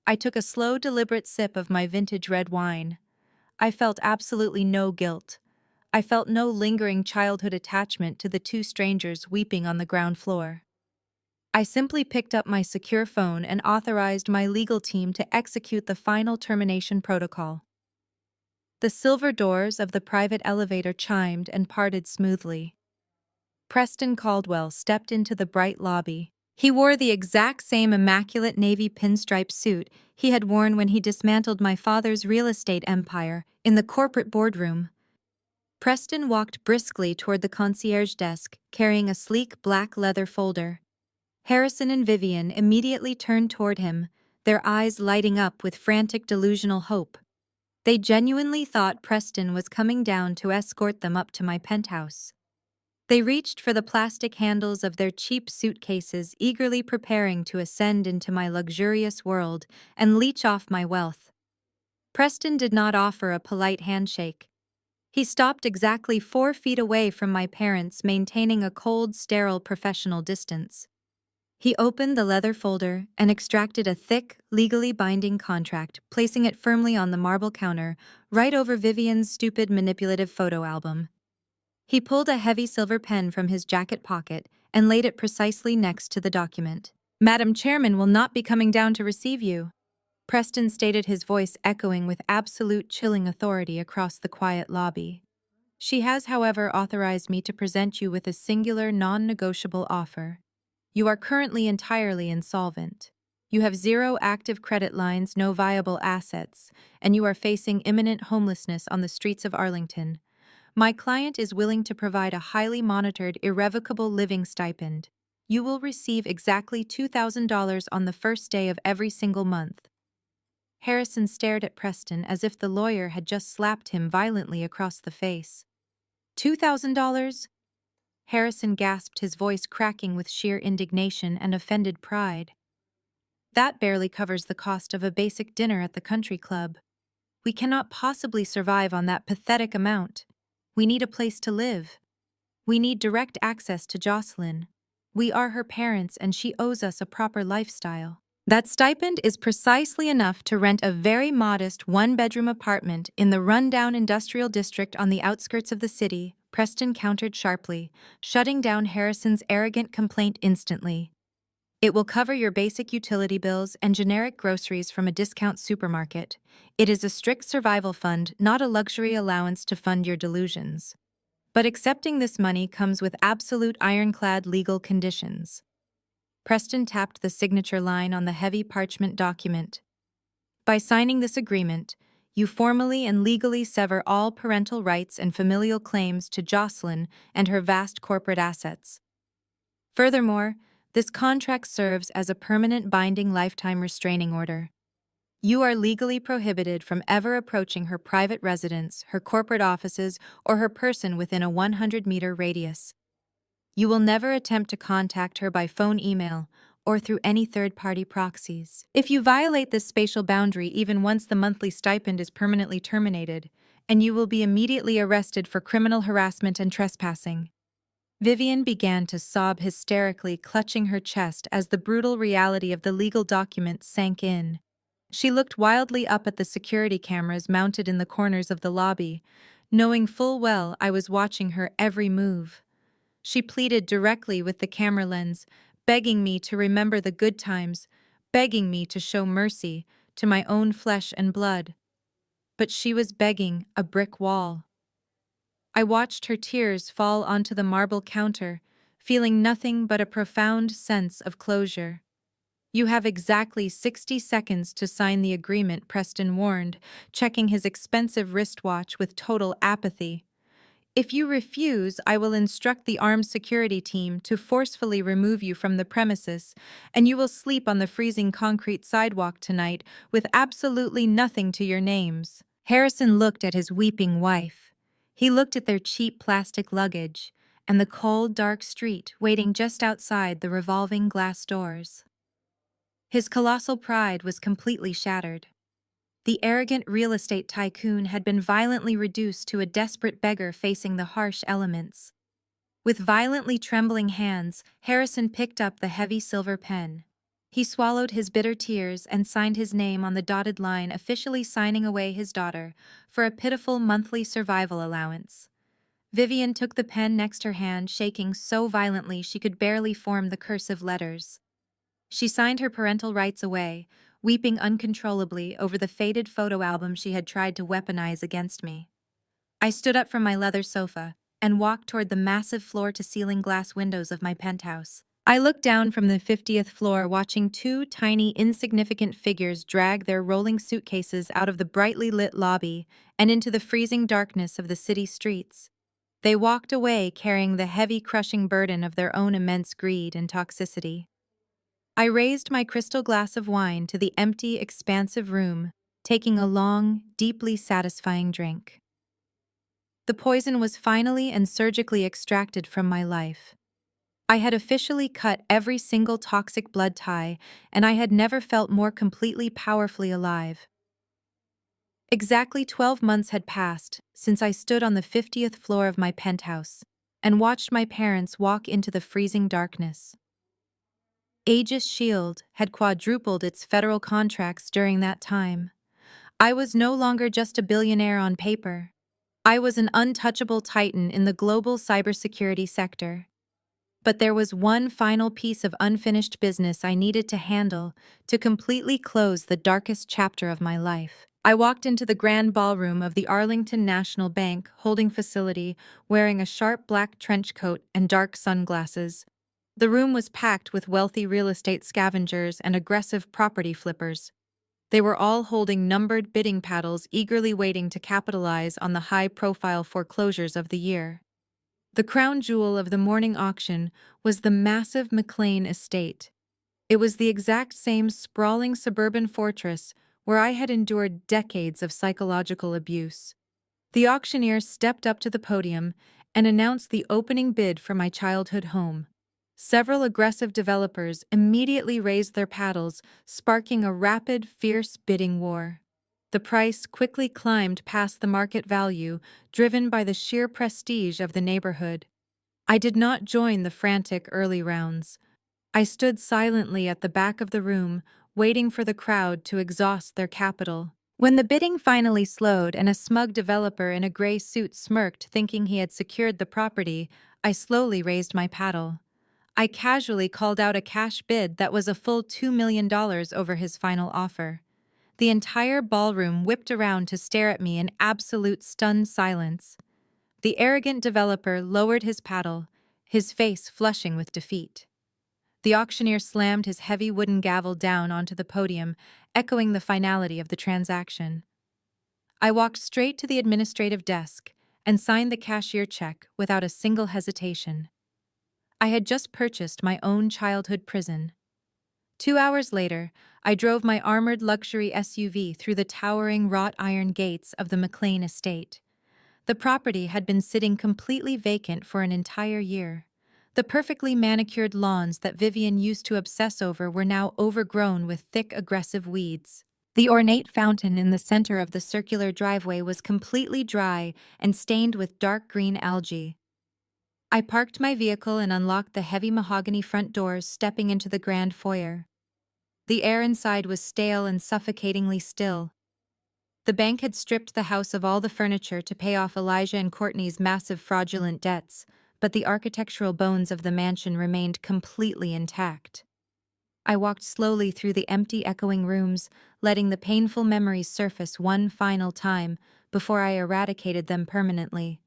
I took a slow, deliberate sip of my vintage red wine. I felt absolutely no guilt. I felt no lingering childhood attachment to the two strangers weeping on the ground floor. I simply picked up my secure phone and authorized my legal team to execute the final termination protocol. The silver doors of the private elevator chimed and parted smoothly. Preston Caldwell stepped into the bright lobby. He wore the exact same immaculate navy pinstripe suit he had worn when he dismantled my father's real estate empire in the corporate boardroom. Preston walked briskly toward the concierge desk, carrying a sleek black leather folder. Harrison and Vivian immediately turned toward him, their eyes lighting up with frantic delusional hope. They genuinely thought Preston was coming down to escort them up to my penthouse. They reached for the plastic handles of their cheap suitcases, eagerly preparing to ascend into my luxurious world and leech off my wealth. Preston did not offer a polite handshake. He stopped exactly 4 feet away from my parents, maintaining a cold, sterile professional distance. He opened the leather folder and extracted a thick, legally binding contract, placing it firmly on the marble counter, right over Vivian's stupid, manipulative photo album. He pulled a heavy silver pen from his jacket pocket and laid it precisely next to the document. "Madam Chairman will not be coming down to receive you," Preston stated, his voice echoing with absolute chilling authority across the quiet lobby. "She has, however, authorized me to present you with a singular, non-negotiable offer. You are currently entirely insolvent. You have 0 active credit lines, no viable assets, and you are facing imminent homelessness on the streets of Arlington. My client is willing to provide a highly monitored, irrevocable living stipend. You will receive exactly $2,000 on the first day of every single month." Harrison stared at Preston as if the lawyer had just slapped him violently across the face. $2,000? Harrison gasped, his voice cracking with sheer indignation and offended pride. "That barely covers the cost of a basic dinner at the country club. We cannot possibly survive on that pathetic amount." We need a place to live. We need direct access to Jocelyn. We are her parents and she owes us a proper lifestyle. That stipend is precisely enough to rent a very modest one-bedroom apartment in the rundown industrial district on the outskirts of the city, Preston countered sharply, shutting down Harrison's arrogant complaint instantly. It will cover your basic utility bills and generic groceries from a discount supermarket. It is a strict survival fund, not a luxury allowance to fund your delusions. But accepting this money comes with absolute ironclad legal conditions. Preston tapped the signature line on the heavy parchment document. By signing this agreement, you formally and legally sever all parental rights and familial claims to Jocelyn and her vast corporate assets. Furthermore, this contract serves as a permanent binding lifetime restraining order. You are legally prohibited from ever approaching her private residence, her corporate offices, or her person within a 100-meter radius. You will never attempt to contact her by phone, email, or through any third-party proxies. If you violate this spatial boundary even once the monthly stipend is permanently terminated, and you will be immediately arrested for criminal harassment and trespassing. Vivian began to sob hysterically, clutching her chest as the brutal reality of the legal document sank in. She looked wildly up at the security cameras mounted in the corners of the lobby, knowing full well I was watching her every move. She pleaded directly with the camera lens, begging me to remember the good times, begging me to show mercy to my own flesh and blood. But she was begging a brick wall. I watched her tears fall onto the marble counter, feeling nothing but a profound sense of closure. You have exactly 60 seconds to sign the agreement, Preston warned, checking his expensive wristwatch with total apathy. If you refuse, I will instruct the armed security team to forcefully remove you from the premises, and you will sleep on the freezing concrete sidewalk tonight with absolutely nothing to your names. Harrison looked at his weeping wife. He looked at their cheap plastic luggage and the cold, dark street waiting just outside the revolving glass doors. His colossal pride was completely shattered. The arrogant real estate tycoon had been violently reduced to a desperate beggar facing the harsh elements. With violently trembling hands, Harrison picked up the heavy silver pen. He swallowed his bitter tears and signed his name on the dotted line, officially signing away his daughter for a pitiful monthly survival allowance. Vivian took the pen next her hand, shaking so violently she could barely form the cursive letters. She signed her parental rights away, weeping uncontrollably over the faded photo album she had tried to weaponize against me. I stood up from my leather sofa and walked toward the massive floor-to-ceiling glass windows of my penthouse. I looked down from the 50th floor, watching two tiny, insignificant figures drag their rolling suitcases out of the brightly lit lobby and into the freezing darkness of the city streets. They walked away carrying the heavy, crushing burden of their own immense greed and toxicity. I raised my crystal glass of wine to the empty, expansive room, taking a long, deeply satisfying drink. The poison was finally and surgically extracted from my life. I had officially cut every single toxic blood tie, and I had never felt more completely, powerfully alive. Exactly 12 months had passed since I stood on the 50th floor of my penthouse and watched my parents walk into the freezing darkness. Aegis Shield had quadrupled its federal contracts during that time. I was no longer just a billionaire on paper. I was an untouchable titan in the global cybersecurity sector. But there was one final piece of unfinished business I needed to handle to completely close the darkest chapter of my life. I walked into the grand ballroom of the Arlington National Bank holding facility, wearing a sharp black trench coat and dark sunglasses. The room was packed with wealthy real estate scavengers and aggressive property flippers. They were all holding numbered bidding paddles, eagerly waiting to capitalize on the high-profile foreclosures of the year. The crown jewel of the morning auction was the massive McLean estate. It was the exact same sprawling suburban fortress where I had endured decades of psychological abuse. The auctioneer stepped up to the podium and announced the opening bid for my childhood home. Several aggressive developers immediately raised their paddles, sparking a rapid, fierce bidding war. The price quickly climbed past the market value, driven by the sheer prestige of the neighborhood. I did not join the frantic early rounds. I stood silently at the back of the room, waiting for the crowd to exhaust their capital. When the bidding finally slowed and a smug developer in a gray suit smirked, thinking he had secured the property, I slowly raised my paddle. I casually called out a cash bid that was a full $2 million over his final offer. The entire ballroom whipped around to stare at me in absolute stunned silence. The arrogant developer lowered his paddle, his face flushing with defeat. The auctioneer slammed his heavy wooden gavel down onto the podium, echoing the finality of the transaction. I walked straight to the administrative desk and signed the cashier check without a single hesitation. I had just purchased my own childhood prison. 2 hours later, I drove my armored luxury SUV through the towering wrought iron gates of the McLean estate. The property had been sitting completely vacant for an entire year. The perfectly manicured lawns that Vivian used to obsess over were now overgrown with thick, aggressive weeds. The ornate fountain in the center of the circular driveway was completely dry and stained with dark green algae. I parked my vehicle and unlocked the heavy mahogany front doors, stepping into the grand foyer. The air inside was stale and suffocatingly still. The bank had stripped the house of all the furniture to pay off Elijah and Courtney's massive fraudulent debts, but the architectural bones of the mansion remained completely intact. I walked slowly through the empty, echoing rooms, letting the painful memories surface one final time before I eradicated them permanently.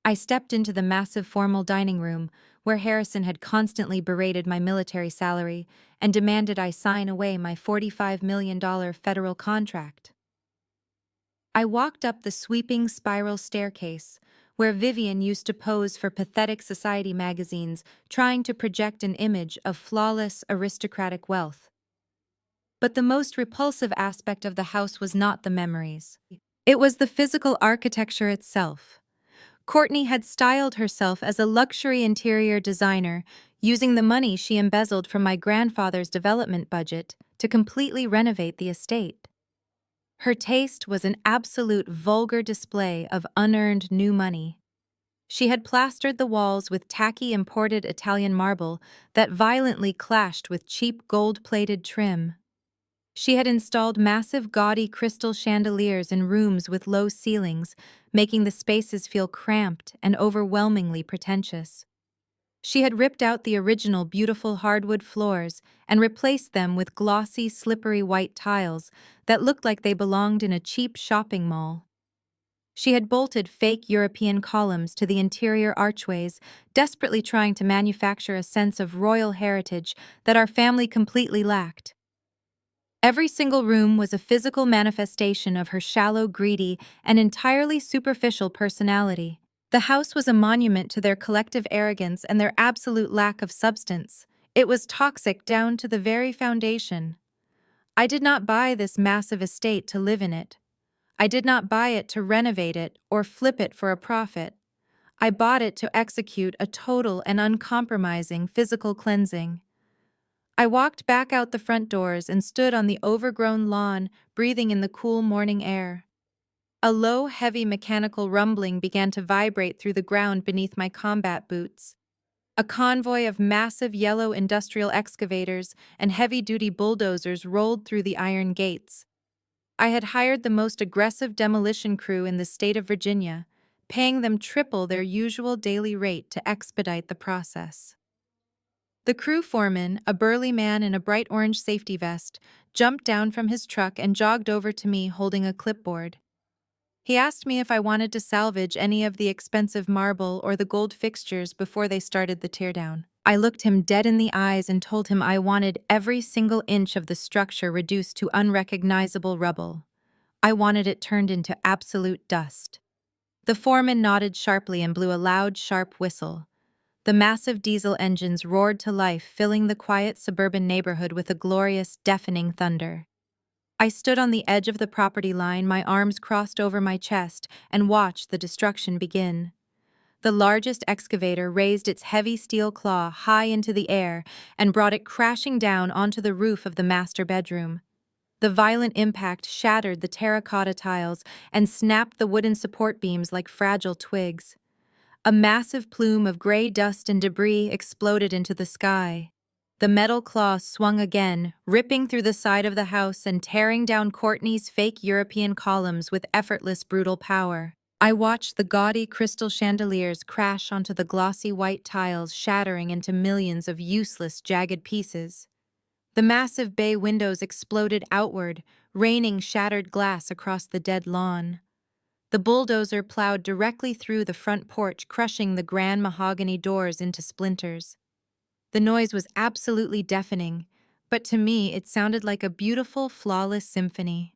I stepped into the massive formal dining room, where Harrison had constantly berated my military salary and demanded I sign away my $45 million federal contract. I walked up the sweeping spiral staircase, where Vivian used to pose for pathetic society magazines, trying to project an image of flawless, aristocratic wealth. But the most repulsive aspect of the house was not the memories. It was the physical architecture itself. Courtney had styled herself as a luxury interior designer, using the money she embezzled from my grandfather's development budget to completely renovate the estate. Her taste was an absolute vulgar display of unearned new money. She had plastered the walls with tacky imported Italian marble that violently clashed with cheap gold-plated trim. She had installed massive gaudy crystal chandeliers in rooms with low ceilings, making the spaces feel cramped and overwhelmingly pretentious. She had ripped out the original beautiful hardwood floors and replaced them with glossy, slippery white tiles that looked like they belonged in a cheap shopping mall. She had bolted fake European columns to the interior archways, desperately trying to manufacture a sense of royal heritage that our family completely lacked. Every single room was a physical manifestation of her shallow, greedy, and entirely superficial personality. The house was a monument to their collective arrogance and their absolute lack of substance. It was toxic down to the very foundation. I did not buy this massive estate to live in it. I did not buy it to renovate it or flip it for a profit. I bought it to execute a total and uncompromising physical cleansing. I walked back out the front doors and stood on the overgrown lawn, breathing in the cool morning air. A low, heavy mechanical rumbling began to vibrate through the ground beneath my combat boots. A convoy of massive yellow industrial excavators and heavy-duty bulldozers rolled through the iron gates. I had hired the most aggressive demolition crew in the state of Virginia, paying them triple their usual daily rate to expedite the process. The crew foreman, a burly man in a bright orange safety vest, jumped down from his truck and jogged over to me holding a clipboard. He asked me if I wanted to salvage any of the expensive marble or the gold fixtures before they started the teardown. I looked him dead in the eyes and told him I wanted every single inch of the structure reduced to unrecognizable rubble. I wanted it turned into absolute dust. The foreman nodded sharply and blew a loud, sharp whistle. The massive diesel engines roared to life, filling the quiet suburban neighborhood with a glorious, deafening thunder. I stood on the edge of the property line, my arms crossed over my chest, and watched the destruction begin. The largest excavator raised its heavy steel claw high into the air and brought it crashing down onto the roof of the master bedroom. The violent impact shattered the terracotta tiles and snapped the wooden support beams like fragile twigs. A massive plume of gray dust and debris exploded into the sky. The metal claw swung again, ripping through the side of the house and tearing down Courtney's fake European columns with effortless, brutal power. I watched the gaudy crystal chandeliers crash onto the glossy white tiles, shattering into millions of useless, jagged pieces. The massive bay windows exploded outward, raining shattered glass across the dead lawn. The bulldozer plowed directly through the front porch, crushing the grand mahogany doors into splinters. The noise was absolutely deafening, but to me it sounded like a beautiful, flawless symphony.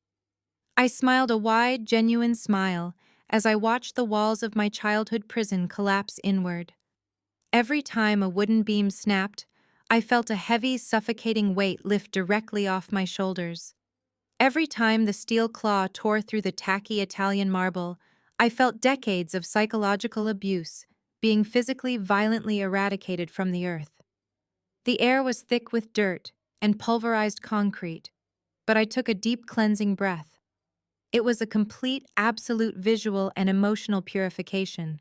I smiled a wide, genuine smile as I watched the walls of my childhood prison collapse inward. Every time a wooden beam snapped, I felt a heavy, suffocating weight lift directly off my shoulders. Every time the steel claw tore through the tacky Italian marble, I felt decades of psychological abuse being physically, violently eradicated from the earth. The air was thick with dirt and pulverized concrete, but I took a deep cleansing breath. It was a complete, absolute visual and emotional purification.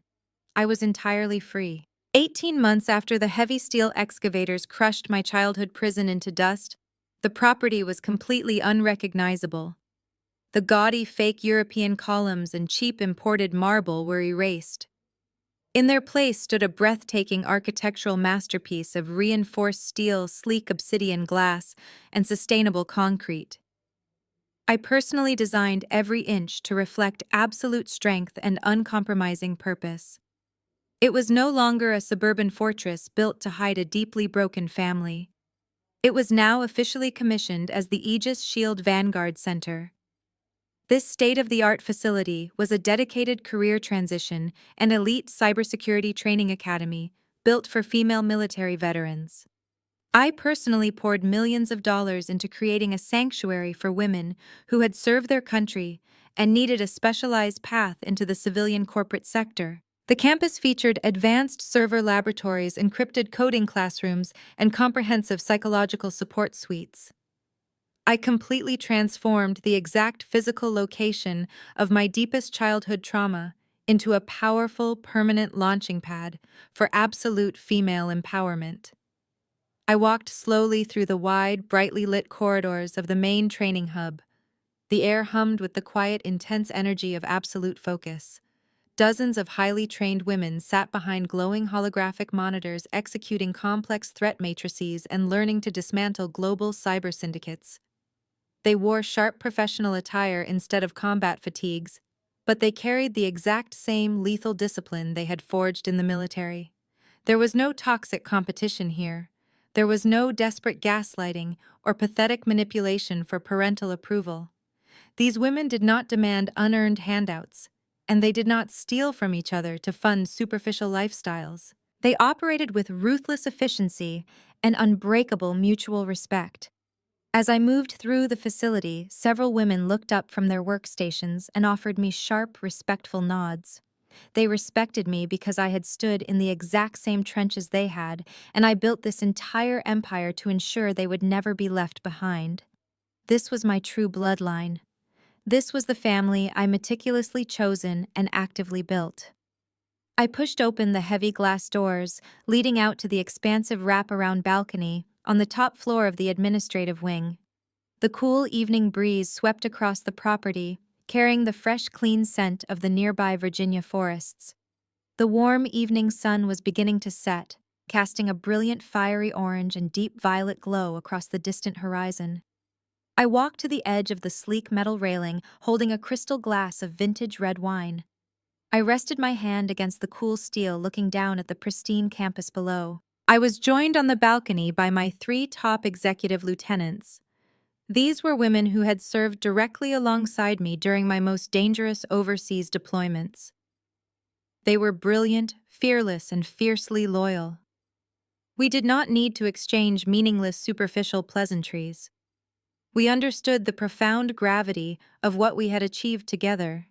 I was entirely free. 18 months after the heavy steel excavators crushed my childhood prison into dust, the property was completely unrecognizable. The gaudy fake European columns and cheap imported marble were erased. In their place stood a breathtaking architectural masterpiece of reinforced steel, sleek obsidian glass, and sustainable concrete. I personally designed every inch to reflect absolute strength and uncompromising purpose. It was no longer a suburban fortress built to hide a deeply broken family. It was now officially commissioned as the Aegis Shield Vanguard Center. This state-of-the-art facility was a dedicated career transition and elite cybersecurity training academy built for female military veterans. I personally poured millions of dollars into creating a sanctuary for women who had served their country and needed a specialized path into the civilian corporate sector. The campus featured advanced server laboratories, encrypted coding classrooms, and comprehensive psychological support suites. I completely transformed the exact physical location of my deepest childhood trauma into a powerful, permanent launching pad for absolute female empowerment. I walked slowly through the wide, brightly lit corridors of the main training hub. The air hummed with the quiet, intense energy of absolute focus. Dozens of highly trained women sat behind glowing holographic monitors, executing complex threat matrices and learning to dismantle global cyber syndicates. They wore sharp professional attire instead of combat fatigues, but they carried the exact same lethal discipline they had forged in the military. There was no toxic competition here. There was no desperate gaslighting or pathetic manipulation for parental approval. These women did not demand unearned handouts, and they did not steal from each other to fund superficial lifestyles. They operated with ruthless efficiency and unbreakable mutual respect. As I moved through the facility, several women looked up from their workstations and offered me sharp, respectful nods. They respected me because I had stood in the exact same trenches they had, and I built this entire empire to ensure they would never be left behind. This was my true bloodline. This was the family I meticulously chosen and actively built. I pushed open the heavy glass doors, leading out to the expansive wraparound balcony on the top floor of the administrative wing. The cool evening breeze swept across the property, carrying the fresh, clean scent of the nearby Virginia forests. The warm evening sun was beginning to set, casting a brilliant fiery orange and deep violet glow across the distant horizon. I walked to the edge of the sleek metal railing, holding a crystal glass of vintage red wine. I rested my hand against the cool steel, looking down at the pristine campus below. I was joined on the balcony by my 3 top executive lieutenants. These were women who had served directly alongside me during my most dangerous overseas deployments. They were brilliant, fearless, and fiercely loyal. We did not need to exchange meaningless, superficial pleasantries. We understood the profound gravity of what we had achieved together.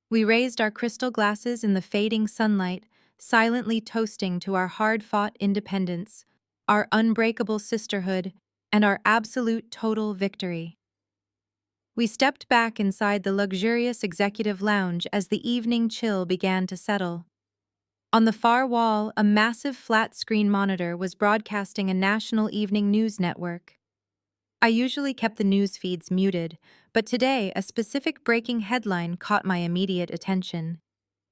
We raised our crystal glasses in the fading sunlight, silently toasting to our hard-fought independence, our unbreakable sisterhood, and our absolute total victory. We stepped back inside the luxurious executive lounge as the evening chill began to settle. On the far wall, a massive flat-screen monitor was broadcasting a national evening news network. I usually kept the news feeds muted, but today a specific breaking headline caught my immediate attention.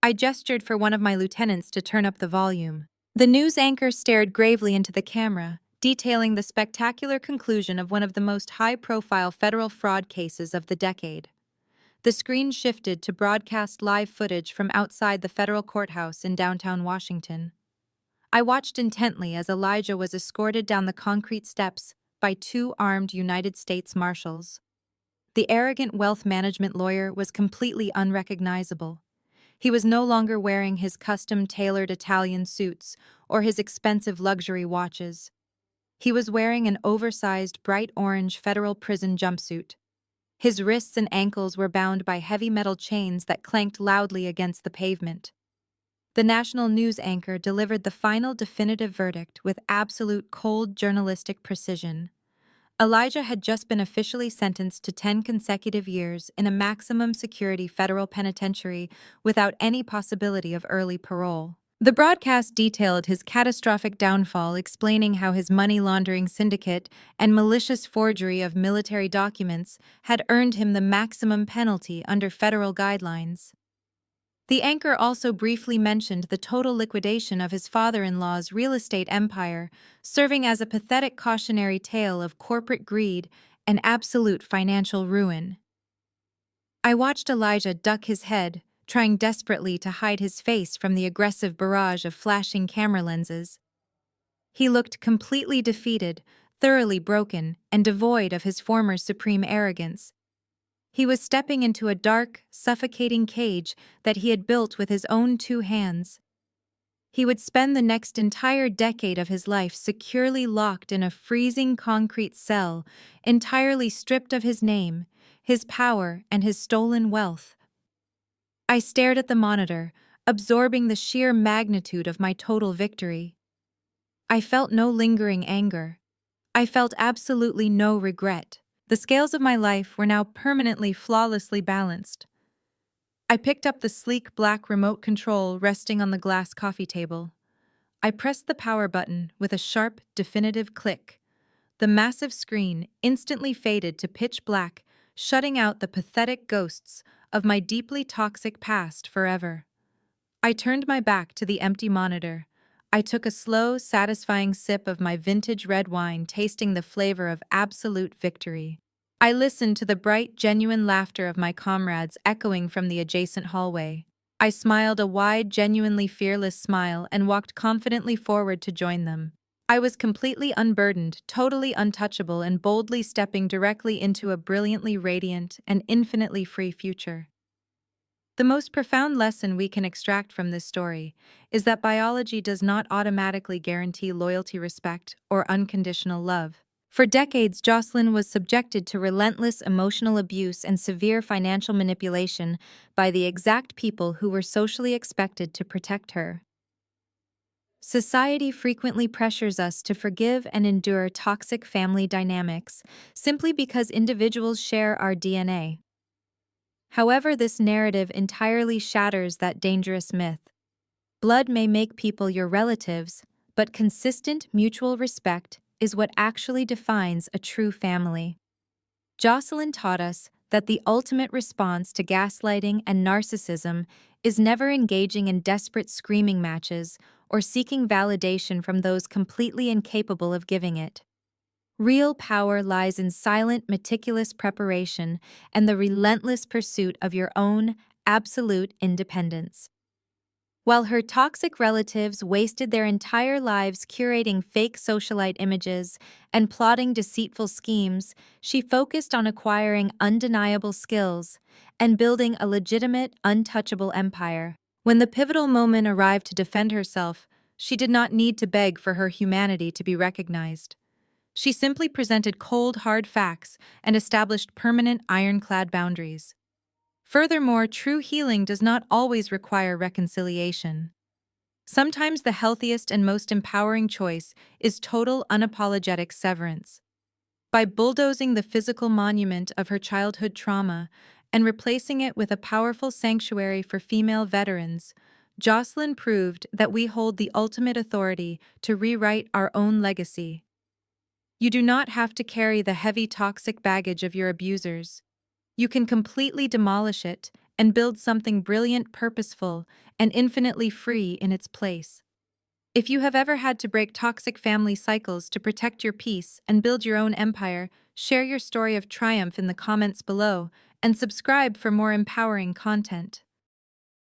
I gestured for one of my lieutenants to turn up the volume. The news anchor stared gravely into the camera, detailing the spectacular conclusion of one of the most high-profile federal fraud cases of the decade. The screen shifted to broadcast live footage from outside the federal courthouse in downtown Washington. I watched intently as Elijah was escorted down the concrete steps by two armed United States Marshals. The arrogant wealth management lawyer was completely unrecognizable. He was no longer wearing his custom-tailored Italian suits or his expensive luxury watches. He was wearing an oversized bright orange federal prison jumpsuit. His wrists and ankles were bound by heavy metal chains that clanked loudly against the pavement. The national news anchor delivered the final definitive verdict with absolute cold journalistic precision. Elijah had just been officially sentenced to 10 consecutive years in a maximum security federal penitentiary without any possibility of early parole. The broadcast detailed his catastrophic downfall, explaining how his money laundering syndicate and malicious forgery of military documents had earned him the maximum penalty under federal guidelines. The anchor also briefly mentioned the total liquidation of his father-in-law's real estate empire, serving as a pathetic cautionary tale of corporate greed and absolute financial ruin. I watched Elijah duck his head, trying desperately to hide his face from the aggressive barrage of flashing camera lenses. He looked completely defeated, thoroughly broken, and devoid of his former supreme arrogance. He was stepping into a dark, suffocating cage that he had built with his own two hands. He would spend the next entire decade of his life securely locked in a freezing concrete cell, entirely stripped of his name, his power, and his stolen wealth. I stared at the monitor, absorbing the sheer magnitude of my total victory. I felt no lingering anger. I felt absolutely no regret. The scales of my life were now permanently flawlessly balanced. I picked up the sleek black remote control resting on the glass coffee table. I pressed the power button with a sharp, definitive click. The massive screen instantly faded to pitch black, shutting out the pathetic ghosts of my deeply toxic past forever. I turned my back to the empty monitor. I took a slow, satisfying sip of my vintage red wine, tasting the flavor of absolute victory. I listened to the bright, genuine laughter of my comrades echoing from the adjacent hallway. I smiled a wide, genuinely fearless smile and walked confidently forward to join them. I was completely unburdened, totally untouchable, and boldly stepping directly into a brilliantly radiant and infinitely free future. The most profound lesson we can extract from this story is that biology does not automatically guarantee loyalty, respect, or unconditional love. For decades, Jocelyn was subjected to relentless emotional abuse and severe financial manipulation by the exact people who were socially expected to protect her. Society frequently pressures us to forgive and endure toxic family dynamics simply because individuals share our DNA. However, this narrative entirely shatters that dangerous myth. Blood may make people your relatives, but consistent mutual respect is what actually defines a true family. Jocelyn taught us that the ultimate response to gaslighting and narcissism is never engaging in desperate screaming matches or seeking validation from those completely incapable of giving it. Real power lies in silent, meticulous preparation and the relentless pursuit of your own absolute independence. While her toxic relatives wasted their entire lives curating fake socialite images and plotting deceitful schemes, she focused on acquiring undeniable skills and building a legitimate, untouchable empire. When the pivotal moment arrived to defend herself, she did not need to beg for her humanity to be recognized. She simply presented cold, hard facts and established permanent, ironclad boundaries. Furthermore, true healing does not always require reconciliation. Sometimes the healthiest and most empowering choice is total, unapologetic severance. By bulldozing the physical monument of her childhood trauma and replacing it with a powerful sanctuary for female veterans, Jocelyn proved that we hold the ultimate authority to rewrite our own legacy. You do not have to carry the heavy toxic baggage of your abusers. You can completely demolish it and build something brilliant, purposeful, and infinitely free in its place. If you have ever had to break toxic family cycles to protect your peace and build your own empire, share your story of triumph in the comments below and subscribe for more empowering content.